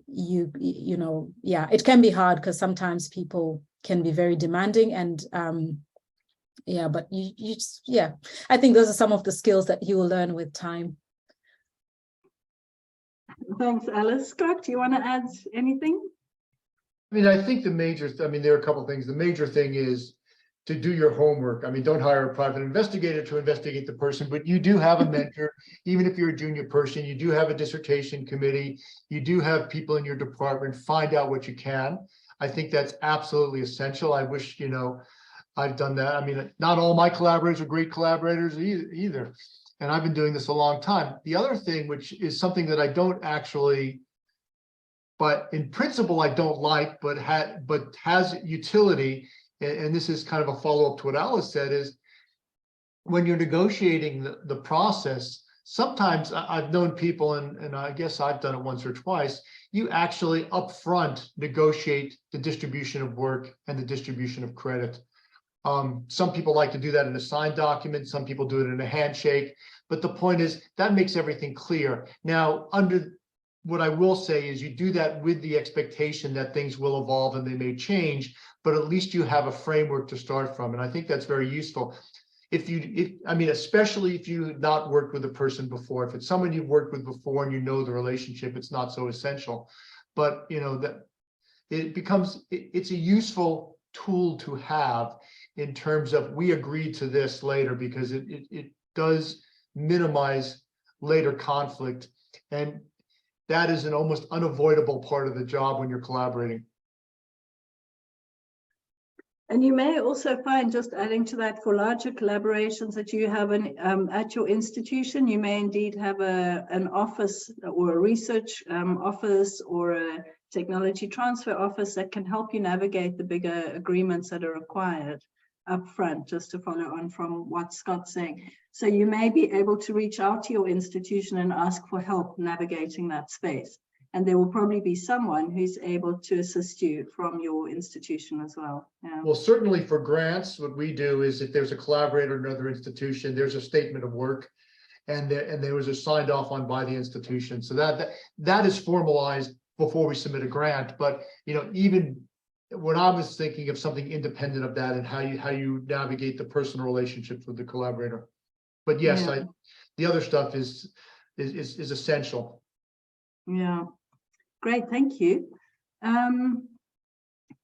You know, yeah, it can be hard because sometimes people can be very demanding, and yeah, but you just, yeah, I think those are some of the skills that you will learn with time. Thanks, Alice. Scott, do you want to add anything? I mean, I think there are a couple of things. The major thing is to do your homework. I mean, don't hire a private investigator to investigate the person, but you do have a mentor. Even if you're a junior person, you do have a dissertation committee. You do have people in your department. Find out what you can. I think that's absolutely essential. I wish, you know, I've done that. I mean, not all my collaborators are great collaborators either. And I've been doing this a long time. The other thing, which is something that I don't actually, but in principle, I don't like, but has utility, and this is kind of a follow-up to what Alice said, is when you're negotiating the process, sometimes I've known people, and I guess I've done it once or twice, you actually upfront negotiate the distribution of work and the distribution of credit. Some people like to do that in a signed document, some people do it in a handshake, but the point is that makes everything clear. Now, what I will say is you do that with the expectation that things will evolve and they may change, but at least you have a framework to start from. And I think that's very useful. I mean, especially if you've not worked with a person before, if it's someone you've worked with before and you know the relationship, it's not so essential. But, you know, that it's a useful tool to have in terms of, we agreed to this later, because it does minimize later conflict. And that is an almost unavoidable part of the job when you're collaborating. And you may also find, just adding to that, for larger collaborations that you have at your institution, you may indeed have an office or a research office or a technology transfer office that can help you navigate the bigger agreements that are required up front, just to follow on from what Scott's saying. So you may be able to reach out to your institution and ask for help navigating that space. And there will probably be someone who's able to assist you from your institution as well. Yeah. Well, certainly for grants, what we do is if there's a collaborator in another institution, there's a statement of work, and there was a signed off on by the institution. So that is formalized before we submit a grant. But, you know, even when I was thinking of something independent of that and how you navigate the personal relationships with the collaborator. But yes, Yeah. the other stuff is essential. Yeah, great, thank you.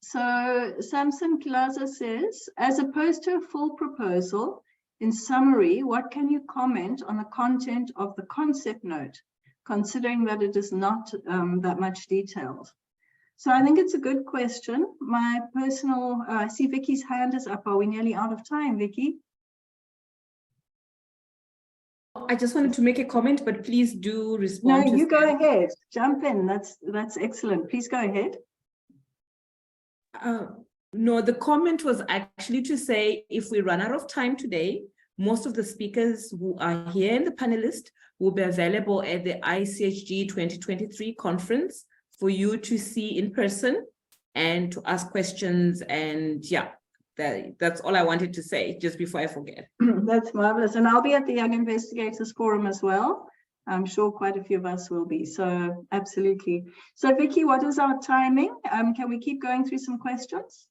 So Samson Kilaza says, as opposed to a full proposal, in summary, what can you comment on the content of the concept note, considering that it is not that much detailed? So I think it's a good question. My personal, I see Vicky's hand is up. Are we nearly out of time, Vicky? I just wanted to make a comment, but please do respond. No, you go ahead. Jump in. That's excellent. Please go ahead. No, the comment was actually to say, if we run out of time today, most of the speakers who are here in the panelist will be available at the AfSHG 2023 conference for you to see in person and to ask questions. And yeah, that's all I wanted to say just before I forget. That's marvelous. And I'll be at the Young Investigators Forum as well. I'm sure quite a few of us will be. So absolutely. So Vicky, what is our timing? Can we keep going through some questions?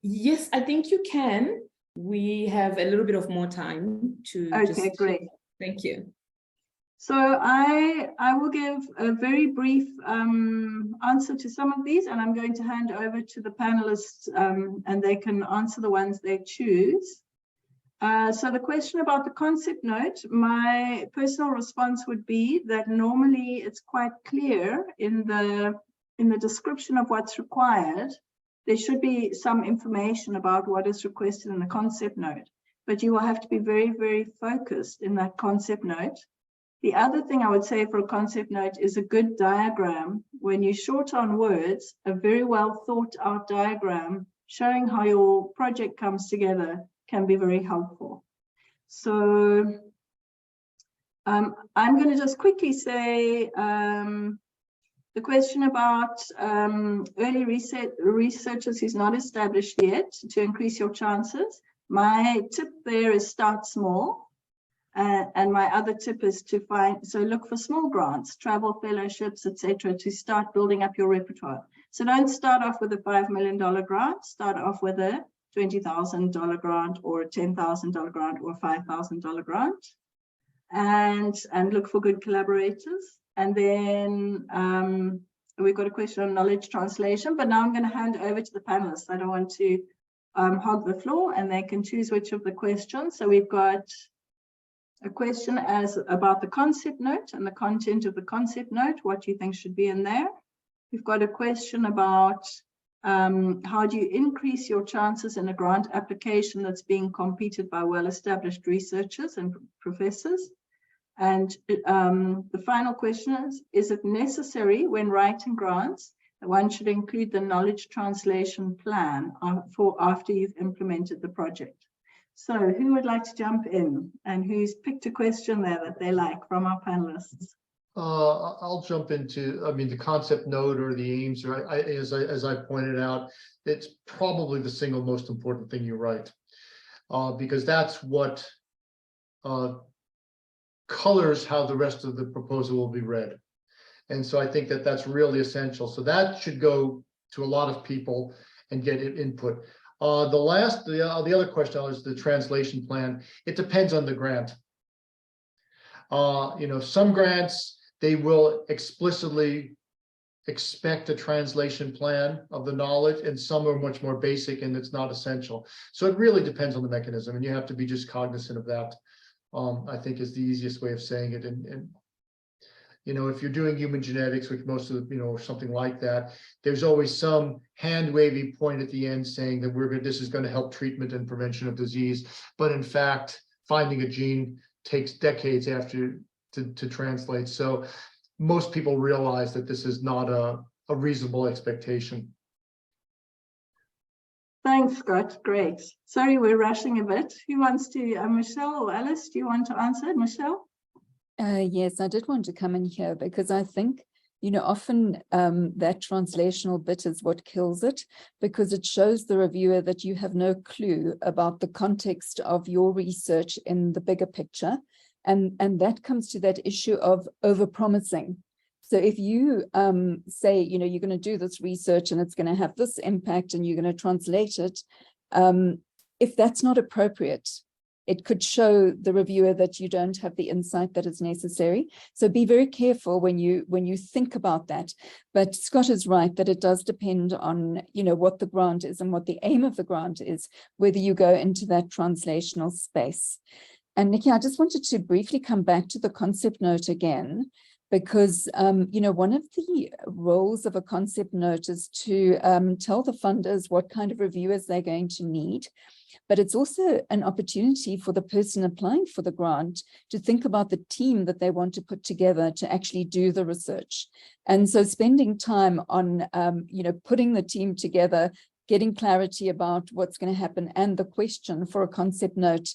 Yes, I think you can. We have a little bit of more time to. Okay, great. Thank you. So I will give a very brief answer to some of these, and I'm going to hand over to the panelists and they can answer the ones they choose. So the question about the concept note, my personal response would be that normally it's quite clear in the description of what's required. There should be some information about what is requested in the concept note, but you will have to be very, very focused in that concept note. The other thing I would say for a concept note is a good diagram. When you're short on words, a very well thought out diagram showing how your project comes together can be very helpful. So I'm going to just quickly say the question about early researchers who's not established yet to increase your chances. My tip there is start small. And my other tip is to look for small grants, travel fellowships, etc., to start building up your repertoire. So don't start off with a $5 million grant, start off with a $20,000 grant or a $10,000 grant or a $5,000 grant, and look for good collaborators. And then we've got a question on knowledge translation, but now I'm going to hand over to the panelists. I don't want to hog the floor, and they can choose which of the questions. So we've got a question about the concept note and the content of the concept note, what you think should be in there. We've got a question about how do you increase your chances in a grant application that's being competed by well-established researchers and professors. And the final question is it necessary when writing grants that one should include the knowledge translation plan for after you've implemented the project? So who would like to jump in and who's picked a question there that they like from our panelists? I'll jump into, the concept note or the aims, or as I pointed out, it's probably the single most important thing you write, because that's what colors how the rest of the proposal will be read. And so I think that that's really essential. So that should go to a lot of people and get input. The other question was the translation plan. It depends on the grant. Some grants, they will explicitly expect a translation plan of the knowledge, and some are much more basic and it's not essential. So it really depends on the mechanism, and you have to be just cognizant of that. I think is the easiest way of saying it. And if you're doing human genetics, which most of or something like that, there's always some hand wavy point at the end saying that this is going to help treatment and prevention of disease. But in fact, finding a gene takes decades after to translate. So most people realize that this is not a reasonable expectation. Thanks, Scott. Great. Sorry, we're rushing a bit. Who wants to, Michelle or Alice, do you want to answer? Michelle? Yes, I did want to come in here because I think, often that translational bit is what kills it, because it shows the reviewer that you have no clue about the context of your research in the bigger picture. And that comes to that issue of overpromising. So if you say, you know, you're going to do this research and it's going to have this impact and you're going to translate it, if that's not appropriate, it could show the reviewer that you don't have the insight that is necessary. So be very careful when you think about that. But Scott is right that it does depend on, you know, what the grant is and what the aim of the grant is, whether you go into that translational space. And Nicky, I just wanted to briefly come back to the concept note again, because, you know, one of the roles of a concept note is to tell the funders what kind of reviewers they're going to need. But it's also an opportunity for the person applying for the grant to think about the team that they want to put together to actually do the research. And so spending time on, you know, putting the team together, getting clarity about what's going to happen and the question for a concept note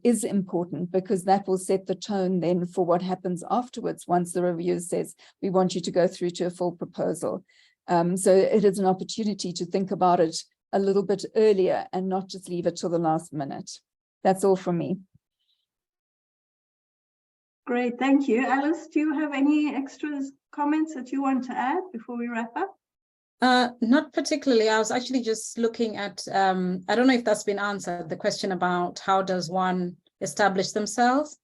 is important, because that will set the tone then for what happens afterwards once the reviewer says, we want you to go through to a full proposal. So it is an opportunity to think about it a little bit earlier and not just leave it till the last minute. That's all from me. Great, thank you. Alice, do you have any extra comments that you want to add before we wrap up? Not particularly. I was actually just looking at, I don't know if that's been answered, the question about how does one establish themselves?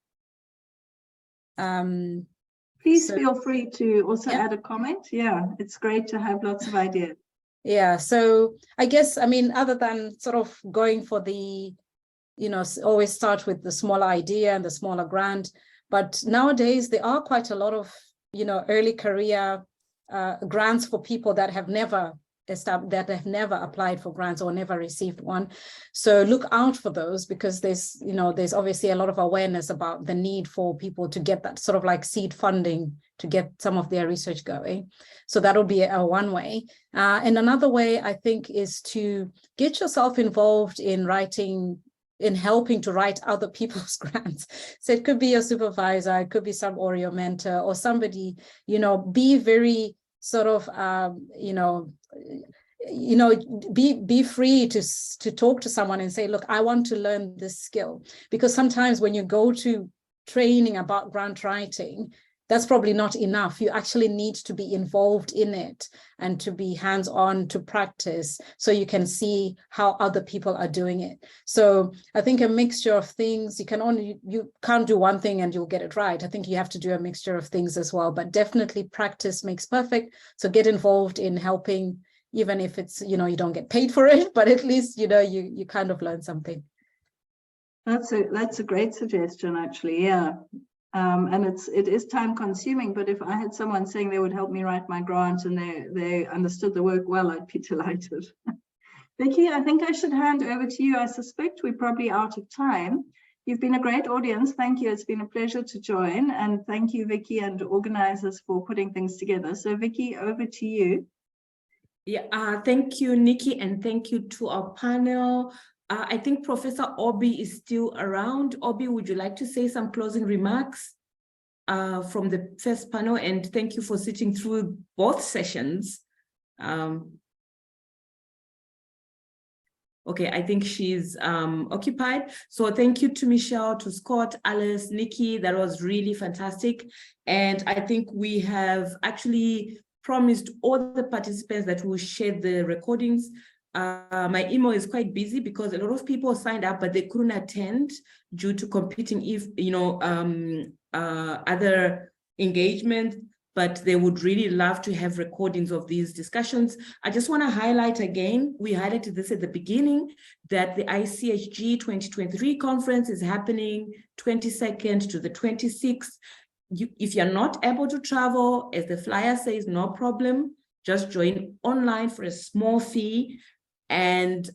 Please feel free to also add a comment. Yeah, it's great to have lots of ideas. Yeah, so I guess, I mean, other than sort of going for the, you know, always start with the smaller idea and the smaller grant, but nowadays there are quite a lot of, you know, early career grants for people that have never applied for grants or never received one. So look out for those, because there's, you know, there's obviously a lot of awareness about the need for people to get that sort of like seed funding to get some of their research going. So that'll be one way. And another way, I think, is to get yourself involved in writing, in helping to write other people's grants. So it could be your supervisor, it could be or your mentor or somebody, you know, be very sort of, be free to talk to someone and say, look, I want to learn this skill. Because sometimes when you go to training about grant writing, that's probably not enough. You actually need to be involved in it and to be hands-on, to practice, so you can see how other people are doing it. So I think a mixture of things, you can't do one thing and you'll get it right. I think you have to do a mixture of things as well, but definitely practice makes perfect. So get involved in helping, even if it's, you know, you don't get paid for it, but at least, you know, you kind of learn something. That's a great suggestion, actually. Yeah. And it is time consuming, but if I had someone saying they would help me write my grant and they understood the work well, I'd be delighted. Vicky, I think I should hand over to you. I suspect we're probably out of time. You've been a great audience. Thank you. It's been a pleasure to join. And thank you, Vicky, and organizers for putting things together. So Vicky, over to you. Yeah, thank you, Nikki, and thank you to our panel. I think Professor Obi is still around. Obi, would you like to say some closing remarks from the first panel? And thank you for sitting through both sessions. Okay, I think she's occupied. So thank you to Michelle, to Scott, Alice, Nikki. That was really fantastic. And I think we have actually promised all the participants that we'll share the recordings. My email is quite busy because a lot of people signed up, but they couldn't attend due to competing, other engagements, but they would really love to have recordings of these discussions. I just want to highlight again, we highlighted this at the beginning, that the AfSHG 2023 conference is happening 22nd to the 26th. If you're not able to travel, as the flyer says, no problem, just join online for a small fee. And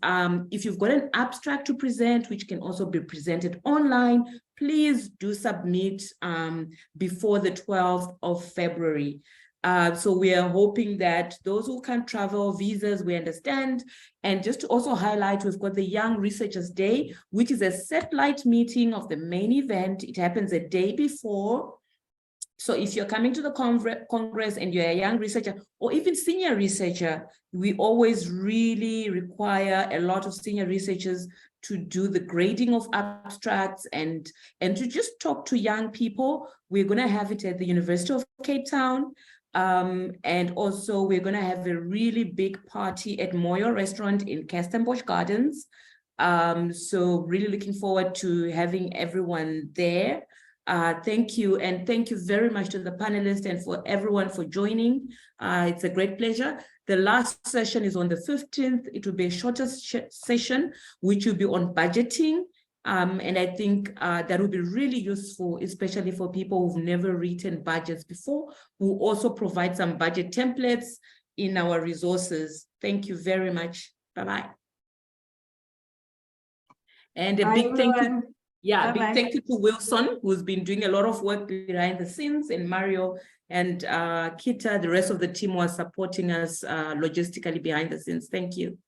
if you've got an abstract to present, which can also be presented online, please do submit before the 12th of February. So we are hoping that those who can't travel, visas, we understand. And just to also highlight, we've got the Young Researchers Day, which is a satellite meeting of the main event. It happens a day before. So if you're coming to the Congress and you're a young researcher or even senior researcher, we always really require a lot of senior researchers to do the grading of abstracts and to just talk to young people. We're going to have it at the University of Cape Town. And also we're going to have a really big party at Moyo Restaurant in Kirstenbosch Gardens. So really looking forward to having everyone there. Thank you. And thank you very much to the panelists and for everyone for joining. It's a great pleasure. The last session is on the 15th. It will be a shorter session, which will be on budgeting. And I think that will be really useful, especially for people who've never written budgets before. We'll also provide some budget templates in our resources. Thank you very much. Bye-bye. And a big thank you. Yeah, big thank you to Wilson, who's been doing a lot of work behind the scenes, and Mario and Kita, the rest of the team was supporting us logistically behind the scenes. Thank you.